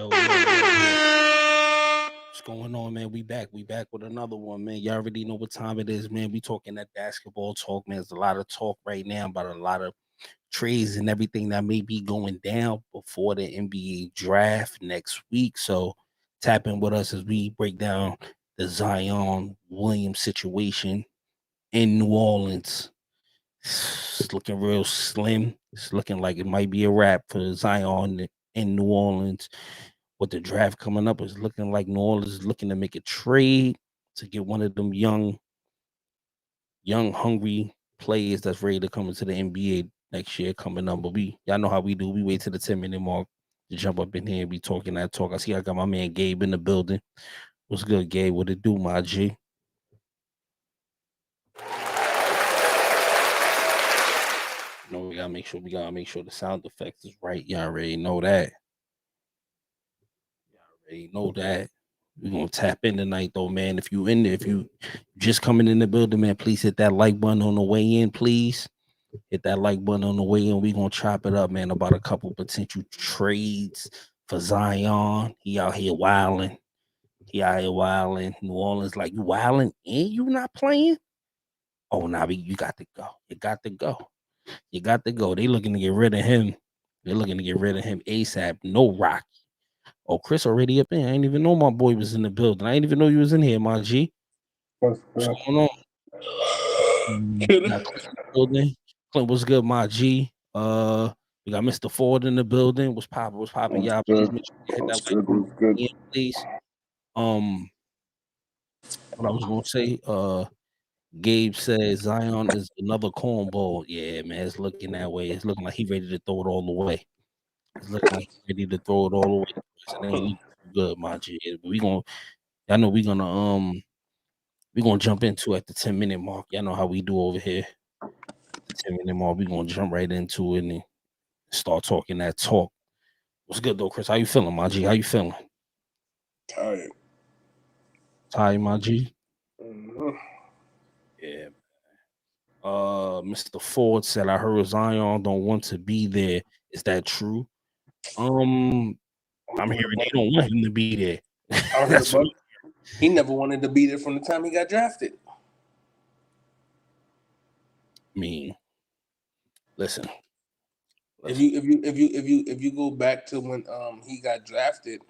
What's going on, man? We back. We back with another one, man. Y'all already know what time it is, man. We talking that basketball talk, man. There's a lot of talk right now about a lot of trades and everything that may be going down before the NBA draft next week. So tap in with us as we break down the Zion Williams situation in New Orleans. It's looking real slim. It's looking like it might be a wrap for Zion in New Orleans. With the draft coming up, it's looking like New Orleans is looking to make a trade to get one of them young, hungry players that's ready to come into the NBA next year coming up. But y'all know how we do. We wait till the 10-minute mark to jump up in here and be talking that talk. I see I got my man Gabe in the building. What's good, Gabe? What it do, my G? You know, we gotta make sure the sound effects is right. Y'all already know that. We're gonna tap in tonight though, man. If you in there, if you just coming in the building, man, please hit that like button on the way in, please. Hit that like button on the way in. We're gonna chop it up, man, about a couple potential trades for Zion. He out here wilding. New Orleans, like, you wilding and you not playing? Oh, nah, you got to go. You got to go. They looking to get rid of him. They're looking to get rid of him ASAP. No Rocky. Oh, Chris already up in. I didn't even know my boy was in the building. I didn't even know you was in here, my G. What's going on? Building. Clint, what's good, my G? We got Mr. Ford in the building. What's popping? Y'all, please make sure you hit that like button, please. What I was gonna say, Gabe says Zion is another cornball. Yeah, man, it's looking that way. It's looking like he ready to throw it all the way. It's looking like he's ready to throw it all the way. It ain't looking good, my G. But y'all know we're gonna jump into at the 10-minute mark. Y'all know how we do over here. At the 10-minute mark, we're gonna jump right into it and start talking that talk. What's good though, Chris? How you feeling, my G? How you feeling? Tired. Tired, my G? Mm-hmm. Yeah. Mr. Ford said, I heard Zion don't want to be there. Is that true? I'm hearing they don't want him to be there. He never wanted to be there from the time he got drafted. I mean, listen. If you go back to when he got drafted,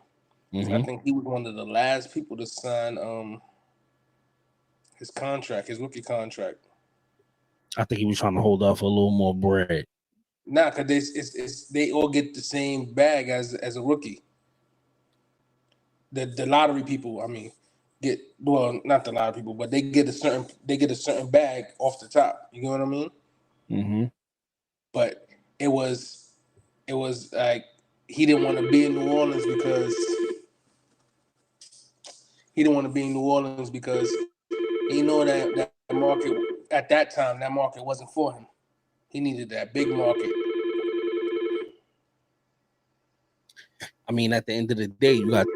I think he was one of the last people to sign his rookie contract. I think he was trying to hold off a little more bread. Nah, because they all get the same bag as a rookie. The lottery people, I mean, not the lottery people, but they get a certain bag off the top. You know what I mean? Mm-hmm. But it was like he didn't want to be in New Orleans because he know that market at that time, that market wasn't for him. He needed that big market. I mean, at the end of the day, you at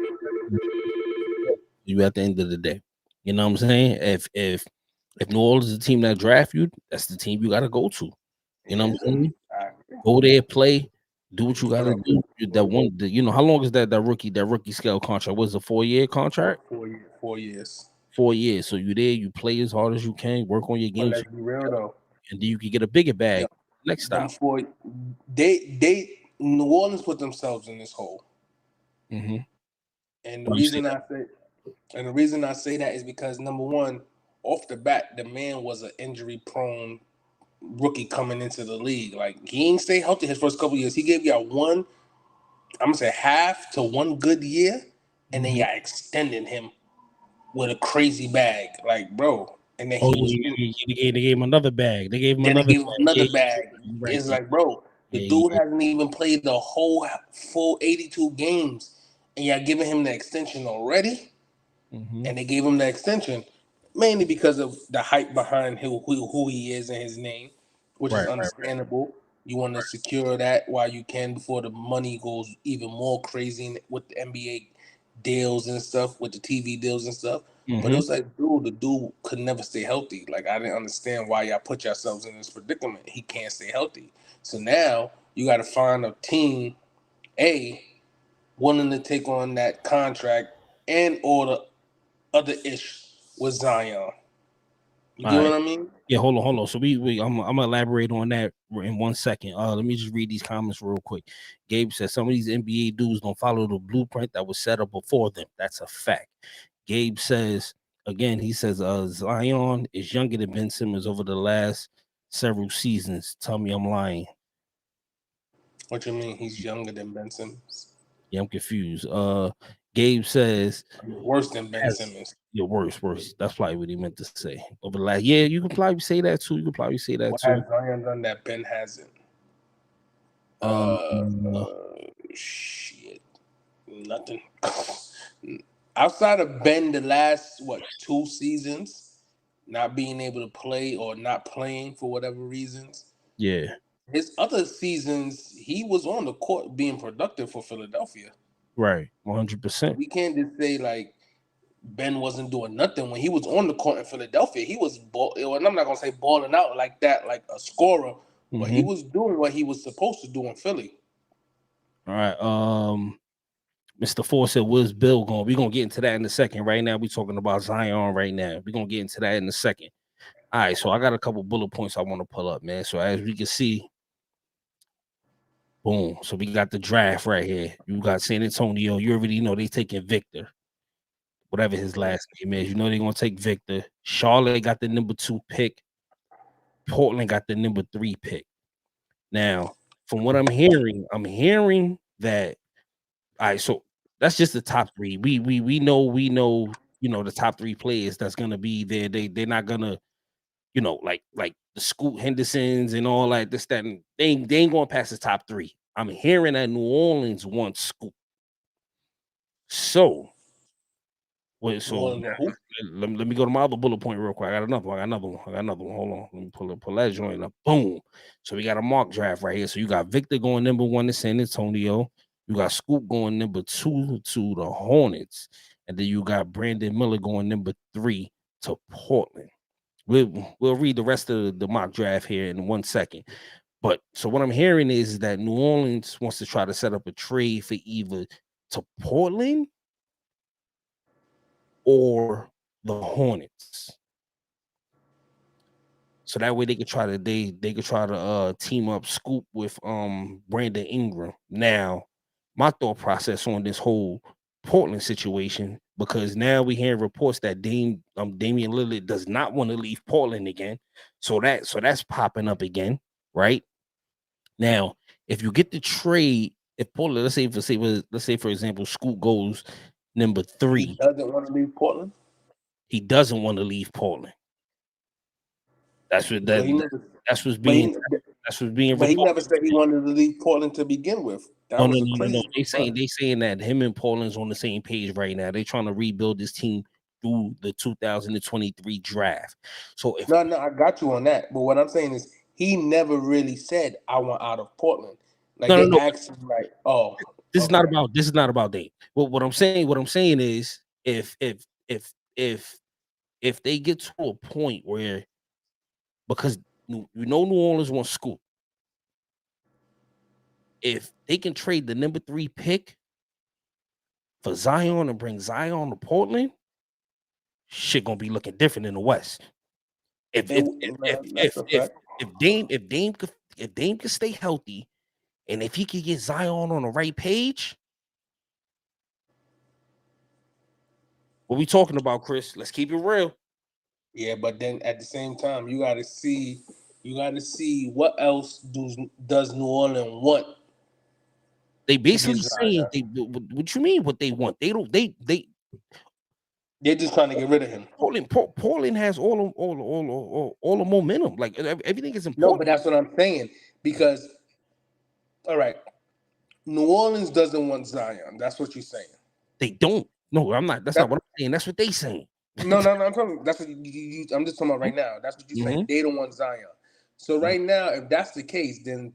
the end of the day. You know what I'm saying? If New Orleans is the team that draft you, that's the team you gotta go to. You know what I'm saying? Go there, play, do what you gotta do. How long is that rookie scale contract? Was a 4-year contract? 4 years. 4 years. So you there, you play as hard as you can, work on your game. Let's be real though. And then you can get a bigger bag next time. New Orleans put themselves in this hole. Mm-hmm. And the reason I say that is because, number one, off the bat, the man was an injury-prone rookie coming into the league. Like, he ain't stay healthy his first couple years. He gave y'all one, I'm gonna say half to one good year, and then y'all extended him with a crazy bag. Like, bro. And then they gave him another bag. They gave him another bag. Right. It's like, bro, the dude hasn't even played the whole full 82 games, and y'all giving him the extension already. Mm-hmm. And they gave him the extension mainly because of the hype behind who he is and his name, which is understandable. Right. You want to secure that while you can before the money goes even more crazy with the NBA deals and stuff, with the TV deals and stuff. Mm-hmm. But it was like, dude, the dude could never stay healthy. Like, I didn't understand why y'all put yourselves in this predicament. He can't stay healthy. So now you got to find a team, willing to take on that contract and or the other ish with Zion. You All get right. what I mean? Yeah, hold on. So I'm gonna elaborate on that in 1 second. Let me just read these comments real quick. Gabe says some of these NBA dudes don't follow the blueprint that was set up before them. That's a fact. Gabe says again, he says Zion is younger than Ben Simmons over the last several seasons. Tell me I'm lying. What you mean? He's younger than Ben Simmons. Yeah, I'm confused. Gabe says Worse than Ben Simmons. Yeah, worse. That's probably what he meant to say. Over the last, yeah, you can probably say that too. What has Zion done that Ben hasn't? Shit, nothing. Outside of Ben, the last 2 seasons, not being able to play or not playing for whatever reasons. Yeah. His other seasons, he was on the court being productive for Philadelphia. Right, 100%. We can't just say like Ben wasn't doing nothing when he was on the court in Philadelphia. He was and I'm not gonna say balling out like that, like a scorer, but he was doing what he was supposed to do in Philly. All right. Mr. Ford said, "Where's Bill going?" We're gonna get into that in a second. Right now, we're talking about Zion. Right now, we're gonna get into that in a second. All right. So I got a couple bullet points I want to pull up, man. So as we can see, boom. So we got the draft right here. You got San Antonio. You already know they taking Victor, whatever his last name is. You know they're gonna take Victor. Charlotte got the number 2 pick. Portland got the number 3 pick. Now, from what I'm hearing that. All right, so that's just the top 3. We know, the top 3 players that's gonna be there. They're not gonna, like the Scoot Hendersons and all that, this, that, and they ain't going past the top 3. I'm hearing that New Orleans wants Scoot. So let me go to my other bullet point real quick. I got another one. Hold on. Let me pull that joint up. Boom. So we got a mock draft right here. So you got Victor going number 1 to San Antonio. You got Scoop going number 2 to the Hornets. And then you got Brandon Miller going number 3 to Portland. We'll read the rest of the mock draft here in 1 second. But so what I'm hearing is that New Orleans wants to try to set up a trade for either to Portland or the Hornets. So that way they could try to team up Scoop with Brandon Ingram. Now, my thought process on this whole Portland situation, because now we hearing reports that Damian Lillard does not want to leave Portland again. So that's popping up again, right? Now, if you get the trade, if Portland, let's say for example, Scoop goes number 3. He doesn't want to leave Portland. He doesn't want to leave Portland. That's what's being But he never said he wanted to leave Portland to begin with. No. They saying that him and Portland's on the same page right now. They're trying to rebuild this team through the 2023 draft. So I got you on that. But what I'm saying is he never really said I want out of Portland. Like asked him like, oh, this is not about Dame. Well, what I'm saying is if they get to a point where, because New Orleans wants Scoop, if they can trade the number 3 pick for Zion and bring Zion to Portland, shit gonna be looking different in the West. If Dame could stay healthy, and if he could get Zion on the right page, what we talking about, Chris? Let's keep it real. Yeah, but then at the same time, you got to see what else does New Orleans want. They basically saying what you mean? What they want? They're just trying to get rid of him. Portland has all the momentum. Like everything is important. No, but that's what I'm saying. Because, all right, New Orleans doesn't want Zion. That's what you're saying. They don't. No, I'm not. That's not what I'm saying. That's what they saying. No. I'm talking. That's what I'm just talking about right now. That's what you're saying. They don't want Zion. So right now, if that's the case, then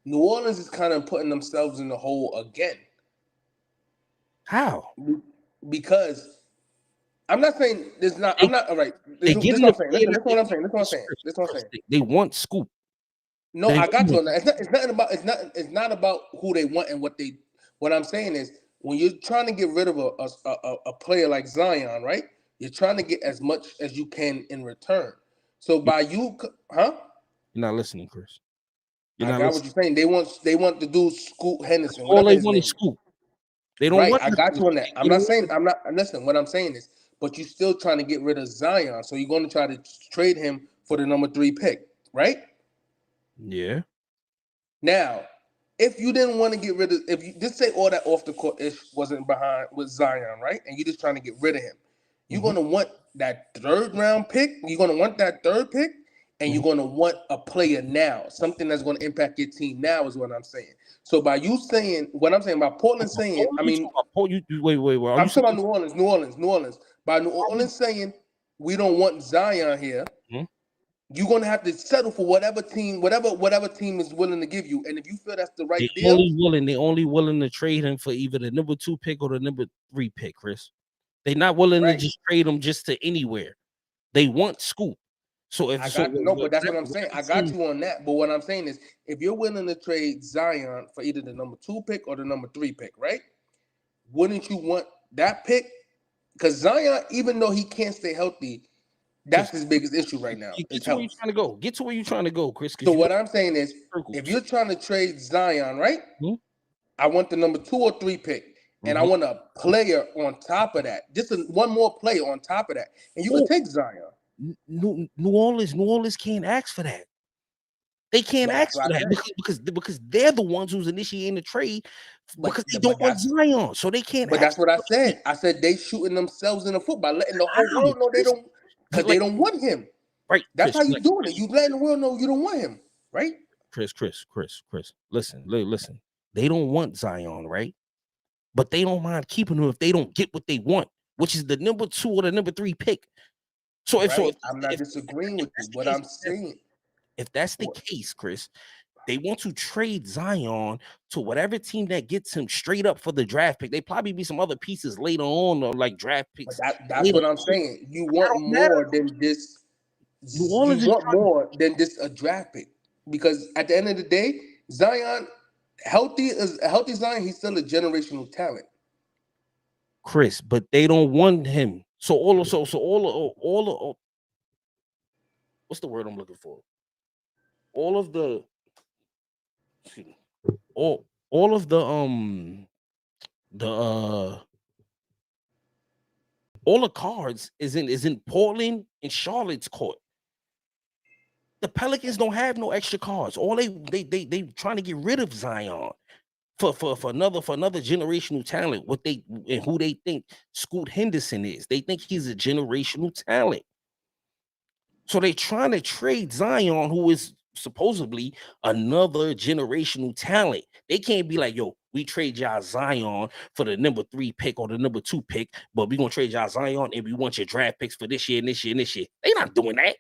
New Orleans is kind of putting themselves in the hole again. How? Because I'm not saying there's not. I'm not all right. This is what I'm saying. They want Scoop. No, I got you on that. It's not about who they want and what they What I'm saying is, when you're trying to get rid of a player like Zion, right? You're trying to get as much as you can in return. So by you, huh? You're not listening, Chris. You're I not got what listening. you're saying. They want to do Scoot Henderson, All whatever they his want name is is. Scoop. They don't Right, want I got nothing. you on that. They I'm don't not saying want I'm not. Listen, what I'm saying is, but you're still trying to get rid of Zion, so you're going to try to trade him for the number 3 pick, right? Yeah. Now, if you didn't want to get rid of, if you just say all that off the court ish wasn't behind with Zion, right? And you're just trying to get rid of him, you're Mm-hmm. going to want that 3rd round pick. You're going to want that 3rd pick, and you're Mm-hmm. going to want a player now, something that's going to impact your team now, is what I'm saying. So by you saying what I'm saying, by Portland saying, I You mean, talking about wait. Are I'm you talking saying about New Orleans. By New Orleans saying we don't want Zion here, Mhm. you're gonna have to settle for whatever team is willing to give you. And if you feel that's the They right deal, only willing to trade him for either the number 2 pick or the number 3 pick, Chris. They're not willing to right? just trade him just to anywhere. They want Scoop. So if I so, got no, but that's what I'm saying. whatever I got team, you on that. But what I'm saying is, if you're willing to trade Zion for either the number 2 pick or the number 3 pick, right? Wouldn't you want that pick? Because Zion, even though he can't stay healthy, that's Chris, his biggest issue right now. get Is to where you're health. trying to go. Get to where you're trying to go, Chris. So Because you what I'm saying is, if circles. you're trying to trade Zion, right? Hmm? I want the number 2 or 3 pick, and I Mm-hmm. want a player on top of that. Just one more player on top of that, and you could Oh, take Zion. New Orleans can't ask for that. They can't But that's ask what for I that said. because they're the ones who's initiating the trade But because they don't but want that's Zion, so they can't but ask that's what I for the trade. said. I said they shooting themselves in the foot by letting the whole How, world know they Chris? don't, because they Like don't want him. right, That's Chris, how you doing it. You letting the world know you don't want him, right? Chris. Listen. They don't want Zion, right? But they don't mind keeping him if they don't get what they want, which is the number 2 or the number 3 pick. So if Right. I'm not if, disagreeing with you. that's the What case, I'm saying, if that's the case, Chris, they want to trade Zion to whatever team that gets him straight up for the draft pick. They probably be some other pieces later on, or like draft but picks that's later what I'm on. saying. You But that want don't matter. more than this. New You Orleans is want trying to more than just a draft pick, because at the end of the day, Zion, healthy Zion, he's still a generational talent. Chris, but they don't want him. So all of what's the word I'm looking for? All of the excuse me, all of the all the cards is in Portland and Charlotte's court. The Pelicans don't have no extra cards. All they trying to get rid of Zion for another generational talent. What they and who they think Scoot Henderson is. They think he's a generational talent. So they trying to trade Zion, who is supposedly another generational talent. They can't be like, yo, we trade y'all Zion for the number 3 pick or the number 2 pick, but we gonna trade y'all Zion and we want your draft picks for this year and this year and this year. They not doing that.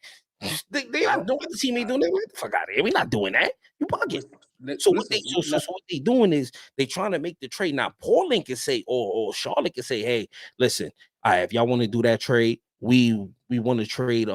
They I not don't. doing the team ain't doing that. Get the fuck out of here. We not doing that. You bugging. Listen, So what they listen. so what they doing is they trying to make the trade. Now Portland can say or Charlotte can say, hey, listen, all right, if y'all want to do that trade, we want to trade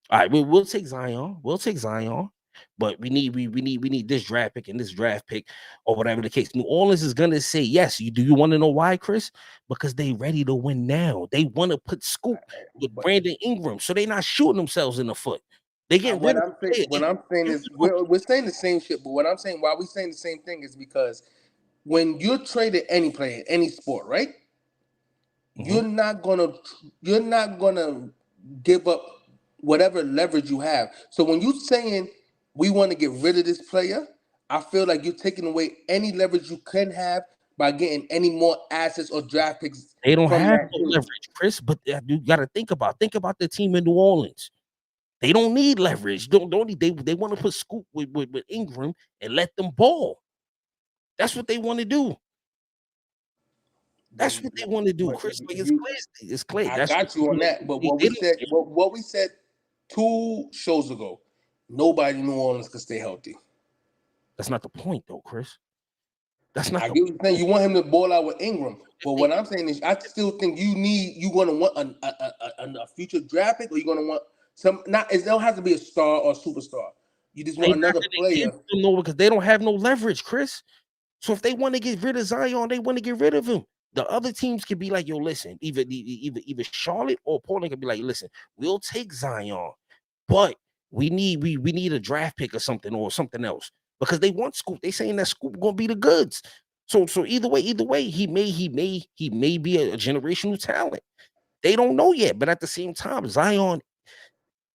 all right, we'll take Zion. We'll take Zion, but we need this draft pick and this draft pick or whatever the case. New Orleans is gonna say yes. Do you want to know why, Chris? Because they ready to win now. They want to put Scoop with But Brandon Ingram, so they not shooting themselves in the foot. They get rid what of I'm saying, the player. what I'm saying is, we're saying the same shit. But what I'm saying, why we saying the same thing, is because when you're traded any player, any sport, right? Mhm. You're not gonna give up whatever leverage you have. So when you saying we want to get rid of this player, I feel like you're taking away any leverage you can have by getting any more assets or draft picks They don't from have that no team. leverage, Chris. But you got to think about the team in New Orleans. They don't need leverage. Don't they want to put Scoop with Ingram and let them ball. That's what they want to do. But That's what they want to do, but Chris. Like it's you, clear. It's clear. I That's what got you on that. But what they we don't. said, what we said 2 shows ago, nobody in New Orleans could stay healthy. That's not the point, though, Chris. That's not I the get what you're saying. You want him to ball out with Ingram, if but they what I'm saying is, I still think you're going to want a future draft pick, or you're going to want some. Not it don't have to be a star or a superstar. You just they want not another gonna give player. them no because they don't have no leverage, Chris. So if they want to get rid of Zion, they want to get rid of him. The other teams could be like, yo, listen, either Charlotte or Portland could be like, listen, we'll take Zion, but we need a draft pick or something else because they want Scoop. They saying that Scoop gonna be the goods. So either way, he may be a generational talent. They don't know yet, but at the same time, Zion,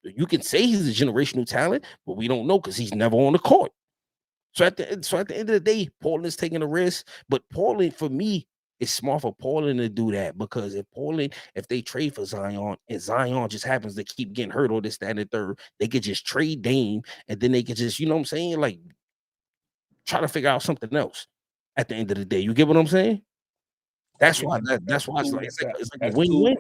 you can say he's a generational talent, but we don't know because he's never on the court. So at the end of the day, Portland's taking a risk, but Portland, for me, it's smart for Portland to do that because if they trade for Zion and Zion just happens to keep getting hurt or this, that, and the third, they could just trade Dame and then they could just, you know what I'm saying, like try to figure out something else at the end of the day. You get what I'm saying? That's why it's like a win-win.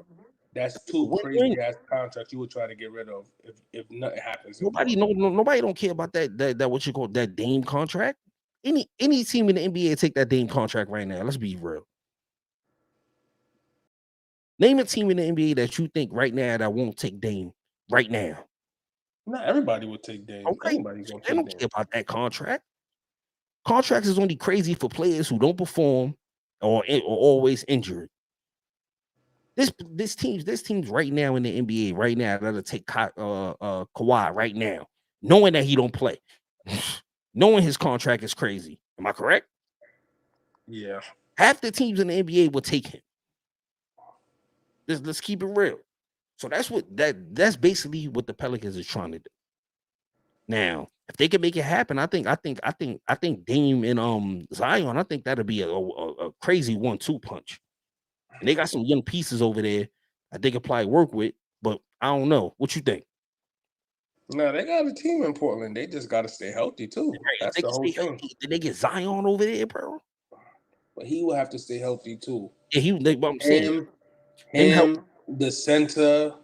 That's two crazy ass contracts you would try to get rid of if nothing happens. Nobody don't care about that what you call that Dame contract. Any team in the NBA take that Dame contract right now. Let's be real. Name a team in the NBA that you think right now that won't take Dame right now. Not everybody would take Dame. Okay. They don't care about that contract. Contracts is only crazy for players who don't perform or always injured. This team's right now in the NBA right now that'll take Kawhi right now, knowing that he don't play, knowing his contract is crazy. Am I correct? Yeah. Half the teams in the NBA will take him. Let's keep it real. So that's basically what the Pelicans is trying to do. Now, if they can make it happen, I think Dame and Zion, I think that'll be a crazy 1-2 punch. And they got some young pieces over there that they could probably work with, but I don't know. What you think? No, they got a team in Portland. They just got to stay healthy too. That's the whole thing. Did they get Zion over there, bro? But he will have to stay healthy too. Yeah, I'm saying him, the center.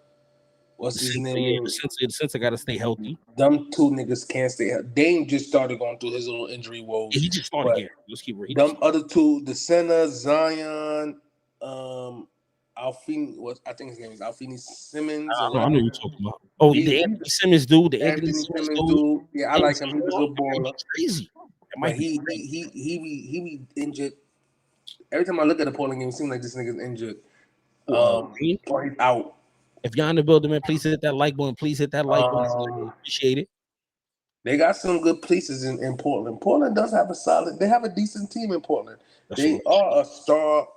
What's his name? The center got to stay healthy. Them two niggas can't stay healthy. Dame just started going through his little injury woes. Yeah, he just started here. Let's keep it. Them other two, the center, Zion, Alfini, I think his name is Alfini Simmons. I know what you're talking about. Oh, the Anthony Simmons dude. The Anthony Simmons dude. Yeah, I like him. He's a good baller. Crazy. But he be injured. Every time I look at the Portland game, it seems like this nigga's injured. Or he's out. If y'all in the building, man, please hit that like button. Please hit that like button. Appreciate it. They got some good pieces in Portland. Portland does have they have a decent team in Portland. They are a star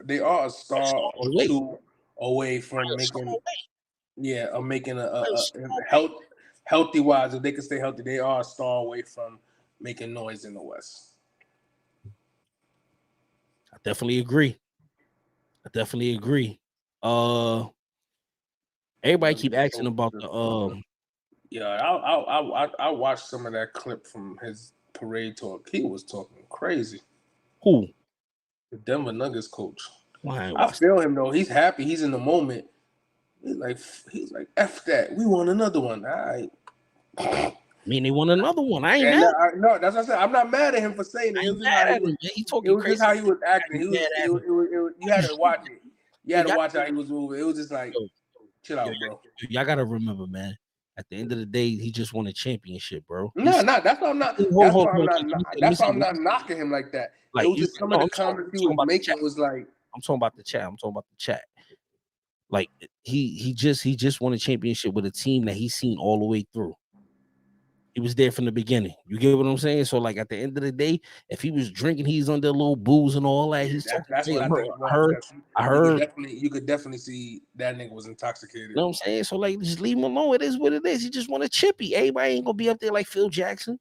or two away from making a healthy wise. If they can stay healthy, they are a star away from making noise in the West. I definitely agree. Everybody keep asking about the Yeah, I watched some of that clip from his parade talk. He was talking crazy. Who? The Denver Nuggets coach. I feel him though. He's happy. He's in the moment. He's like F that. We want another one. All right. I mean, they want another one. I ain't mad. No, that's what I said. I'm not mad at him for saying it. It was just how he was acting. You had to watch it. You had to watch how he was moving. It was just like, chill out, bro. Y'all gotta remember, man. At the end of the day, he just won a championship, bro. No, that's why I'm not. That's why I'm not knocking him like that. Like, it was just some of the comments he was making was like. I'm talking about the chat. Like he just won a championship with a team that he's seen all the way through. He was there from the beginning. You get what I'm saying? So, like, at the end of the day, if he was drinking, he's on their little booze and all that. That's what I heard. You could definitely see that nigga was intoxicated. You know what I'm saying? So, like, just leave him alone. It is what it is. He just want a chippy. Everybody ain't gonna be up there like Phil Jackson.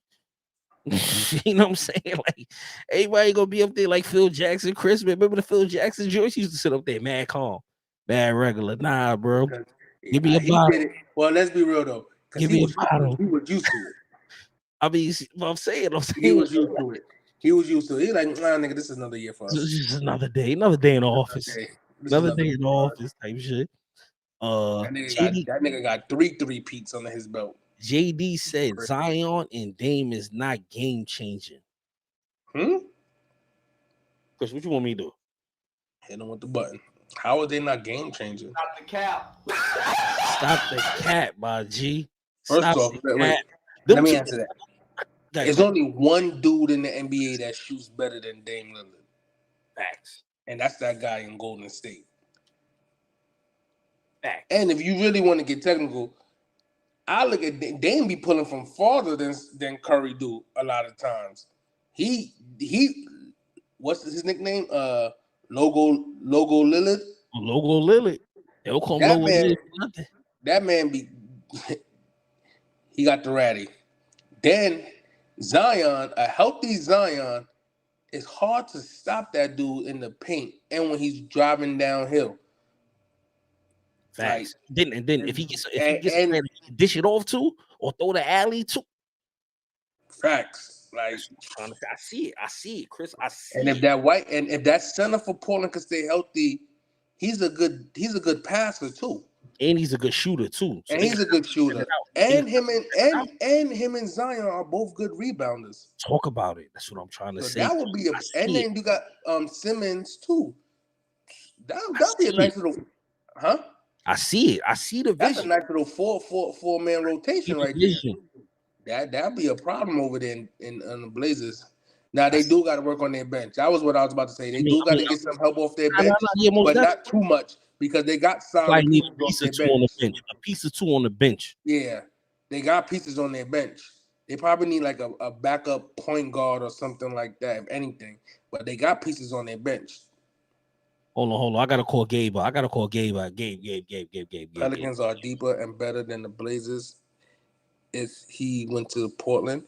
You know what I'm saying? Like, everybody ain't gonna be up there like Phil Jackson. Chris, remember the Phil Jackson joints? Used to sit up there, mad calm, bad regular. Nah, bro. Give me a bottle. Well, let's be real though. Give me a bottle. He was used to it. I mean, I'm saying he was used to it. He's like, nah, nigga, this is another year for us. This is another day in the office. Another day in the office type shit. That nigga got 3 3-peats under his belt. JD said Zion and Dame is not game changing. Chris, what you want me to do? Hit him with the button. How are they not game changing? Stop the cap. Stop the cap, my G. First off, wait. Let me answer that. There's only one dude in the NBA that shoots better than Dame Lillard. Facts. And that's that guy in Golden State. Facts. And if you really want to get technical, I look at Dame be pulling from farther than Curry do a lot of times. He what's his nickname? Logo Lillard. Logo Lillard. They'll call him Logo Lillard for nothing. That man be he got the ratty. Then Zion, a healthy Zion, it's hard to stop that dude in the paint and when he's driving downhill. Facts. Like, then if he gets dish it off too or throw the alley too. Facts. Like I see it, Chris. I see. And if that center for Portland can stay healthy, he's a good passer too. And he's a good shooter too. So and he's a good shooter. And him and Zion are both good rebounders. Talk about it. That's what I'm trying to say. That would be and then you got Simmons too. That'll be a nice little I see it. I see the vision. That's a nice little four man rotation right there. That'll be a problem over there in the Blazers. Now they do got to work on their bench. That was what I was about to say. They do got to get some help off their bench, but not too much because they got solid pieces on the bench. A piece or two on the bench. Yeah, they got pieces on their bench. They probably need like a backup point guard or something like that, if anything. But they got pieces on their bench. Hold on. I gotta call Gabe. Gabe. Pelicans are deeper and better than the Blazers. If he went to Portland,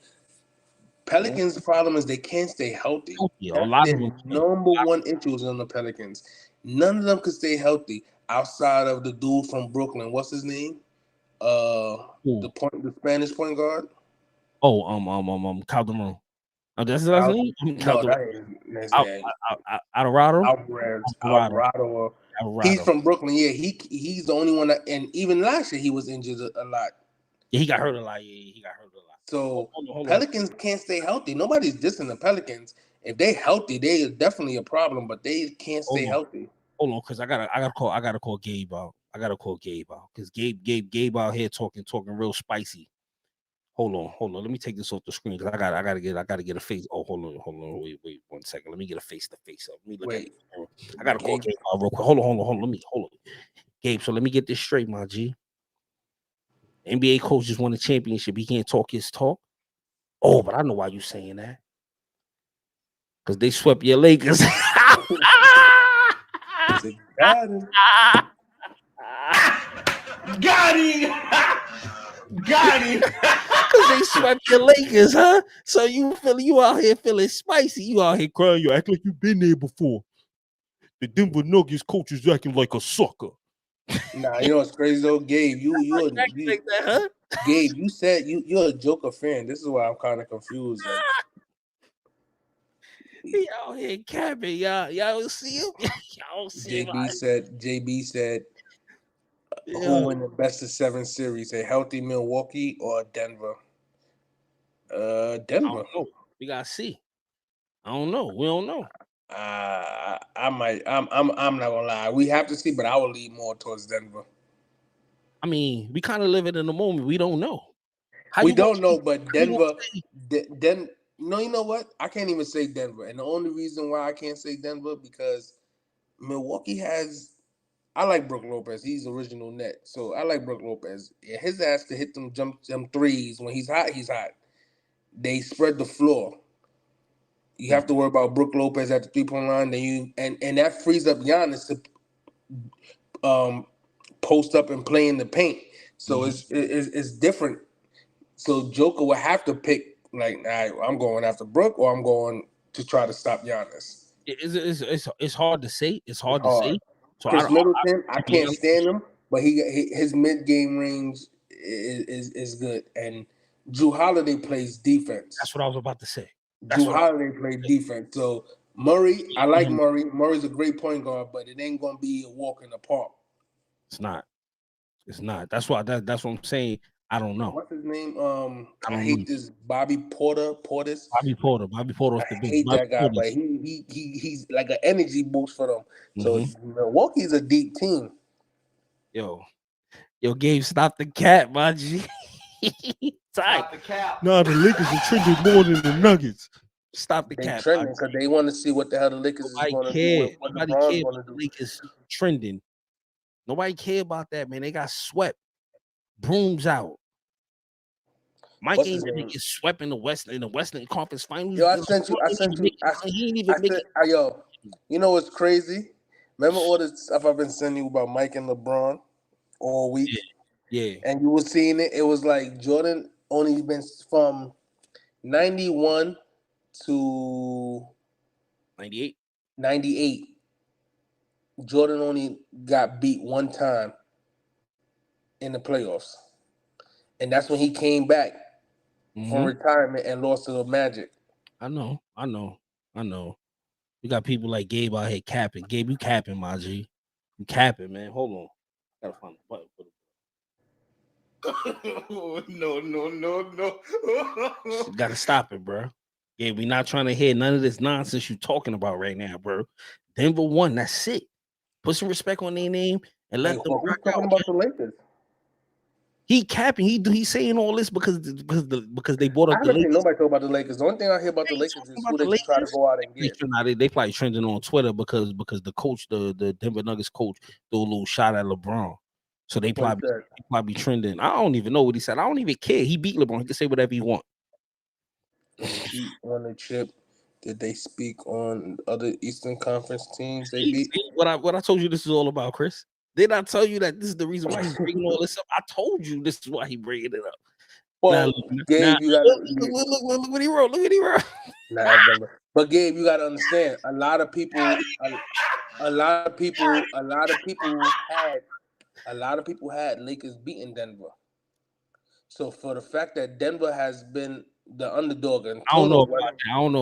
Pelicans' problem is they can't stay healthy. A lot of them. Number one issues on the Pelicans. None of them could stay healthy outside of the dude from Brooklyn. What's his name? The Spanish point guard. Calderon. Oh, that's his name? Alvarado. He's from Brooklyn. Yeah, he's the only one that, and even last year he was injured a lot. Yeah, he got hurt a lot. So Pelicans can't stay healthy. Nobody's dissing the Pelicans. If they healthy, they are definitely a problem, but they can't stay healthy. Hold on, because I gotta call Gabe out. Because Gabe out here talking real spicy. Hold on. Let me take this off the screen because I gotta get a face. Oh, hold on. Wait 1 second. Let me get a face to face up. Let me look at it. I gotta call Gabe out real quick. Hold on. Hold on. Gabe, so let me get this straight, my G. NBA coach just won a championship. He can't talk his talk. Oh, but I know why you saying that. Because they swept your Lakers. Got him. Because they swept your Lakers, huh? So you out here feeling spicy. You out here crying. You act like you've been there before. The Denver Nuggets coach is acting like a sucker. Nah, you know what's crazy though, Gabe. Gabe, you said you're a Joker fan. This is why I'm kind of confused. Like, he out here capping, y'all see him. Y'all see him. JB said, who in the best of 7 series? A healthy Milwaukee or Denver? Denver. We gotta see. I don't know. We don't know. I'm not gonna lie. We have to see, but I will lean more towards Denver. I mean, we kind of live it in the moment. We don't know. We don't know, but Denver. No, you know what? I can't even say Denver, and the only reason why I can't say Denver because Milwaukee has. I like Brook Lopez. He's original net, so I like Brook Lopez. His ass to hit them threes when he's hot. He's hot. They spread the floor. You have to worry about Brook Lopez at the 3-point line. Then and that frees up Giannis to post up and play in the paint. So it's different. So Joker will have to pick like, I'm going after Brook or I'm going to try to stop Giannis. It's hard to say. It's hard to say. So Chris Middleton, I can't stand him, but his mid-game range is good. And Drew Holiday plays defense. That's what I was about to say. Drew Holiday plays defense. So Murray, I like Murray. Murray's a great point guard, but it ain't gonna be a walk in the park. It's not. That's what I'm saying. I don't know. What's his name? I hate this Bobby Portis. Bobby Porter. I hate that guy, but he's like an energy boost for them. So Milwaukee's a deep team. Yo, Gabe, stop the cat, my G. Stop the cap. No, the Lakers are trending more than the Nuggets. Stop the They cap. trending because they want to see what the hell the Lakers is going to do with what Nobody LeBron's care going about to the do. Lakers trending. Nobody care about that, man. They got swept. Brooms out. Mike What's ain't his never name? get swept in the Western Conference Finals. Yo, I sent you. He ain't even making. Yo, you know what's crazy? Remember all the stuff I've been sending you about Mike and LeBron all week? Yeah. And you were seeing it. It was like Jordan only been from 91 to 98. 98. Jordan only got beat one time in the playoffs. And that's when he came back from retirement and lost to the Magic. I know. You got people like Gabe out here capping. Gabe, you capping, my G. You capping, man. Hold on. Gotta find the button for No. Gotta stop it, bro. Yeah, we not trying to hear none of this nonsense you talking about right now, bro. Denver won. That's it. Put some respect on their name and let them Who's rock talking out. about the Lakers? He capping. He's saying all this because they bought I up the haven't seen Lakers. nobody talk about the Lakers. The only thing I hear about the Lakers is who they should try to go out and get. They probably trending on Twitter because the coach, the Denver Nuggets coach, threw a little shot at LeBron. So they probably trending. I don't even know what he said. I don't even care. He beat LeBron. He can say whatever he want. He won the chip. Did they speak on other Eastern Conference teams they beat? What I told you this is all about, Chris. Did I tell you that this is the reason why he's bringing all this up? I told you this is why he bringing it up. Well, Gabe, you gotta look what he wrote. Look what he wrote. But Gabe, you gotta understand. A lot of people had Lakers beating Denver. So for the fact that Denver has been the underdog and I don't know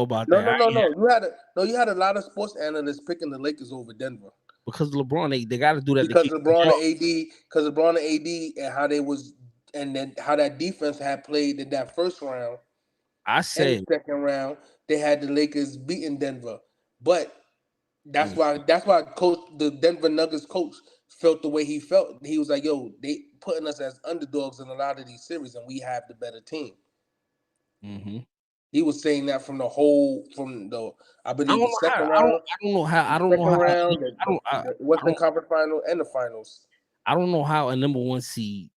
about that. No. You had a lot of sports analysts picking the Lakers over Denver because LeBron. They got to do that because LeBron and AD, and how they was, and then how that defense had played in that first round. I said and the second round they had the Lakers beating Denver, but that's why the Denver Nuggets coach felt the way he felt. He was like, "Yo, they putting us as underdogs in a lot of these series, and we have the better team." Mm-hmm. He was saying that from the second round. I don't know how. The Western Conference Final and the finals. I don't know how a number one seed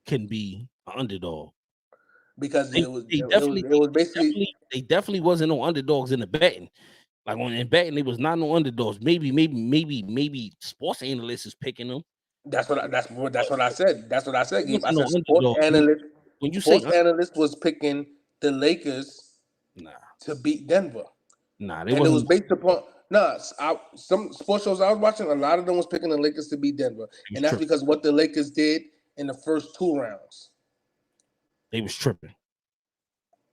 can be an underdog because they definitely wasn't no underdogs in the betting. Like in betting, it was not no underdogs. Maybe sports analysts is picking them. That's what I said. That's what I said, Gabe. I said sports analyst was picking the Lakers to beat Denver. And it was based upon some sports shows I was watching. A lot of them was picking the Lakers to beat Denver, and that's because what the Lakers did in the first two rounds. They was tripping.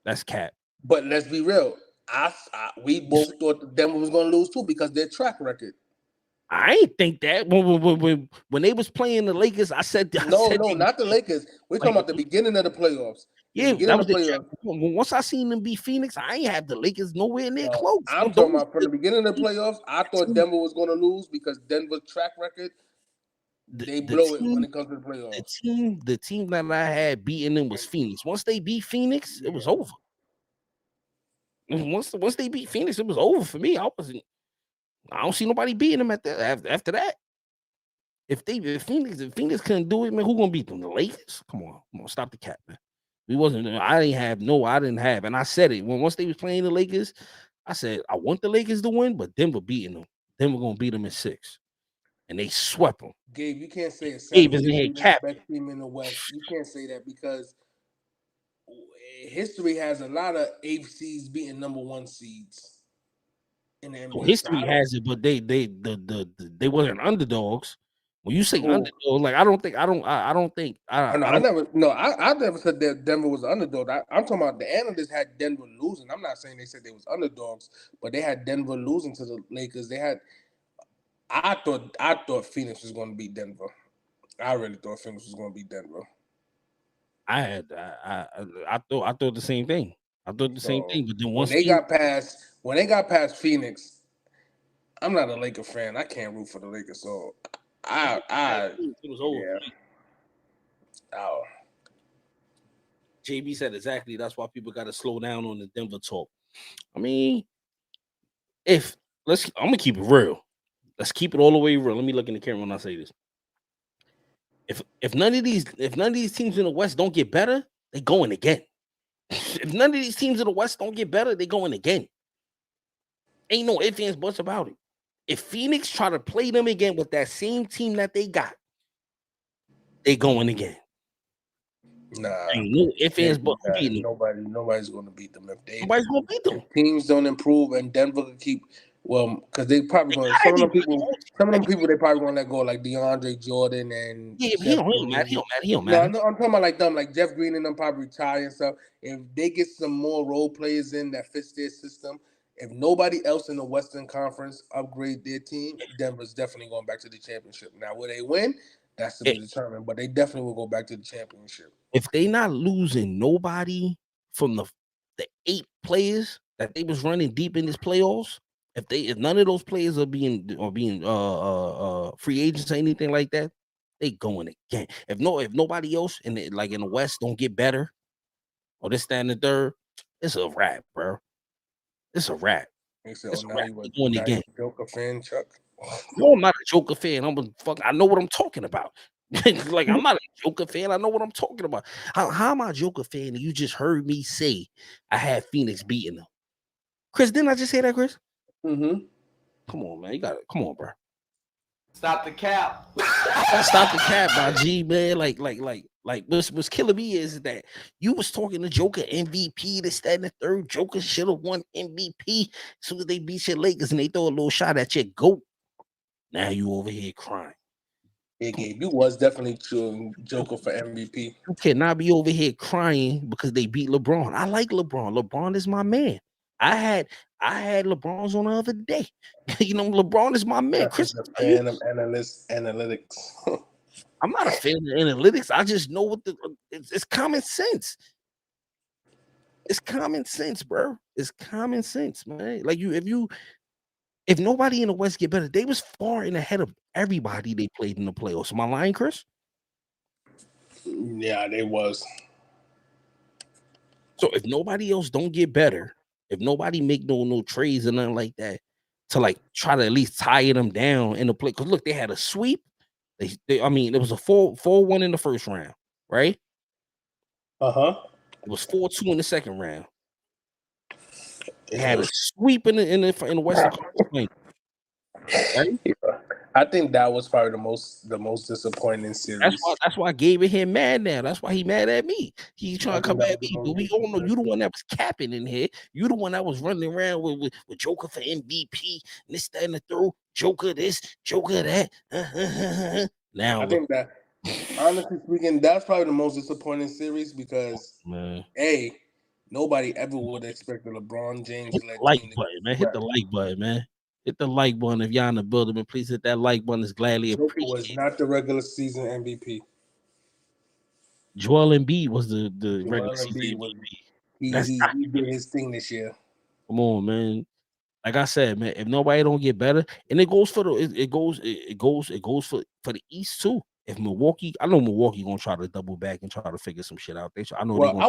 That's cap. But let's be real. We both thought that Denver was going to lose too because their track record. I ain't think that when they was playing the Lakers, I said not the Lakers. We're talking about the beginning of the playoffs. Yeah, that was the playoffs. Once I seen them beat Phoenix, I ain't have the Lakers nowhere near close. I'm talking about from the beginning of the playoffs. I thought Denver was going to lose because Denver's track record. They blow it when it comes to the playoffs. The team that I had beating them was Phoenix. Once they beat Phoenix, it was over. Once they beat Phoenix, it was over for me. I don't see nobody beating them after that. If Phoenix couldn't do it, man, who gonna beat them? The Lakers? Come on, stop the cap, man. I didn't have, and I said it once they was playing the Lakers. I said I want the Lakers to win, but Denver beating them. Denver gonna beat them in 6, and they swept them. Gabe, you can't say it's Gabe is the best team in the West. You can't say that because history has a lot of AFCs beating number one seeds in the NBA. History has it, but they wasn't underdogs. When you say underdog, like I never said that Denver was an underdog. I'm talking about the analysts had Denver losing. I'm not saying they said they was underdogs, but they had Denver losing to the Lakers. I thought Phoenix was going to beat Denver. I really thought Phoenix was going to beat Denver. I thought the same thing. I thought the same thing, but then once when they got past Phoenix, I'm not a Laker fan. I can't root for the Lakers, so it was over. Yeah. JB said exactly. That's why people got to slow down on the Denver talk. I mean, I'm gonna keep it real. Let's keep it all the way real. Let me look in the camera when I say this. If none of these teams in the West don't get better, they going again. If none of these teams in the West don't get better, they going again. Ain't no ifs, ands, buts about it. If Phoenix try to play them again with that same team that they got, they going again. Nah, ain't no ifs, ands, buts. Nobody's going to beat them Nobody's gonna beat them. If teams don't improve, and Denver can keep because they probably going to some of them people they probably going to let go like DeAndre Jordan and he don't matter. No, I'm talking about like them, like Jeff Green and them probably retire and stuff. If they get some more role players in that fits their system, if nobody else in the Western Conference upgrade their team, Denver's definitely going back to the championship. Now, will they win? That's to be determined, but they definitely will go back to the championship. If they not losing nobody from the 8 players that they was running deep in this playoffs, if none of those players are being free agents or anything like that, they going again. If nobody else in the West don't get better, or they stand in third, it's a wrap, bro. It's a wrap. Said, it's a a wrap. You going again. Joker fan, Chuck? No, I'm not a Joker fan. I know what I'm talking about. Like, I'm not a Joker fan. I know what I'm talking about. How am I a Joker fan? And you just heard me say I had Phoenix beating them. Chris, didn't I just say that, Chris? Mm-hmm. Come on, man. You got it. Come on, bro. Stop the cap. Stop the cap, my G, man. Like what's killing me is that you was talking to Joker MVP, this, that, and the third. Joker should have won MVP as soon as they beat your Lakers and they throw a little shot at your GOAT. Now you over here crying. Yeah, Gabe, you was definitely choosing Joker for MVP. You cannot be over here crying because they beat LeBron. I like LeBron. LeBron is my man. I had LeBron's on the other day. LeBron is my man. Chris is a fan of analytics. I'm not a fan of analytics. I just know it's common sense. It's common sense, bro. It's common sense, man. Like if nobody in the West get better, they was far in ahead of everybody they played in the playoffs. Am I lying, Chris? Yeah, they was. So if nobody else don't get better, if nobody make no trades or nothing like that to like try to at least tie them down in the play, because look, they had a sweep. It was a 4-1 in the first round, right? Uh-huh. It was 4-2 in the second round. They had a sweep in the Western Conference. Right? Yeah. I think that was probably the most disappointing series. That's why I gave it him mad now. That's why he mad at me. He trying to come at me. But we all know you the one that was capping in here. You the one that was running around with Joker for MVP, this, that, and the throw. Joker this, Joker that. Now I think that, honestly speaking, that's probably the most disappointing series because nobody ever would expect the LeBron James hit the like button, man. Hit the like button, man. Hit the like button if y'all in the building, and please hit that like button. It's gladly appreciated. Was not the regular season MVP. Joel Embiid was the regular season MVP. He did his thing this year. Come on, man. Like I said, man, if nobody don't get better, and it goes for the East too. If I know Milwaukee gonna try to double back and try to figure some shit out. I know. Well,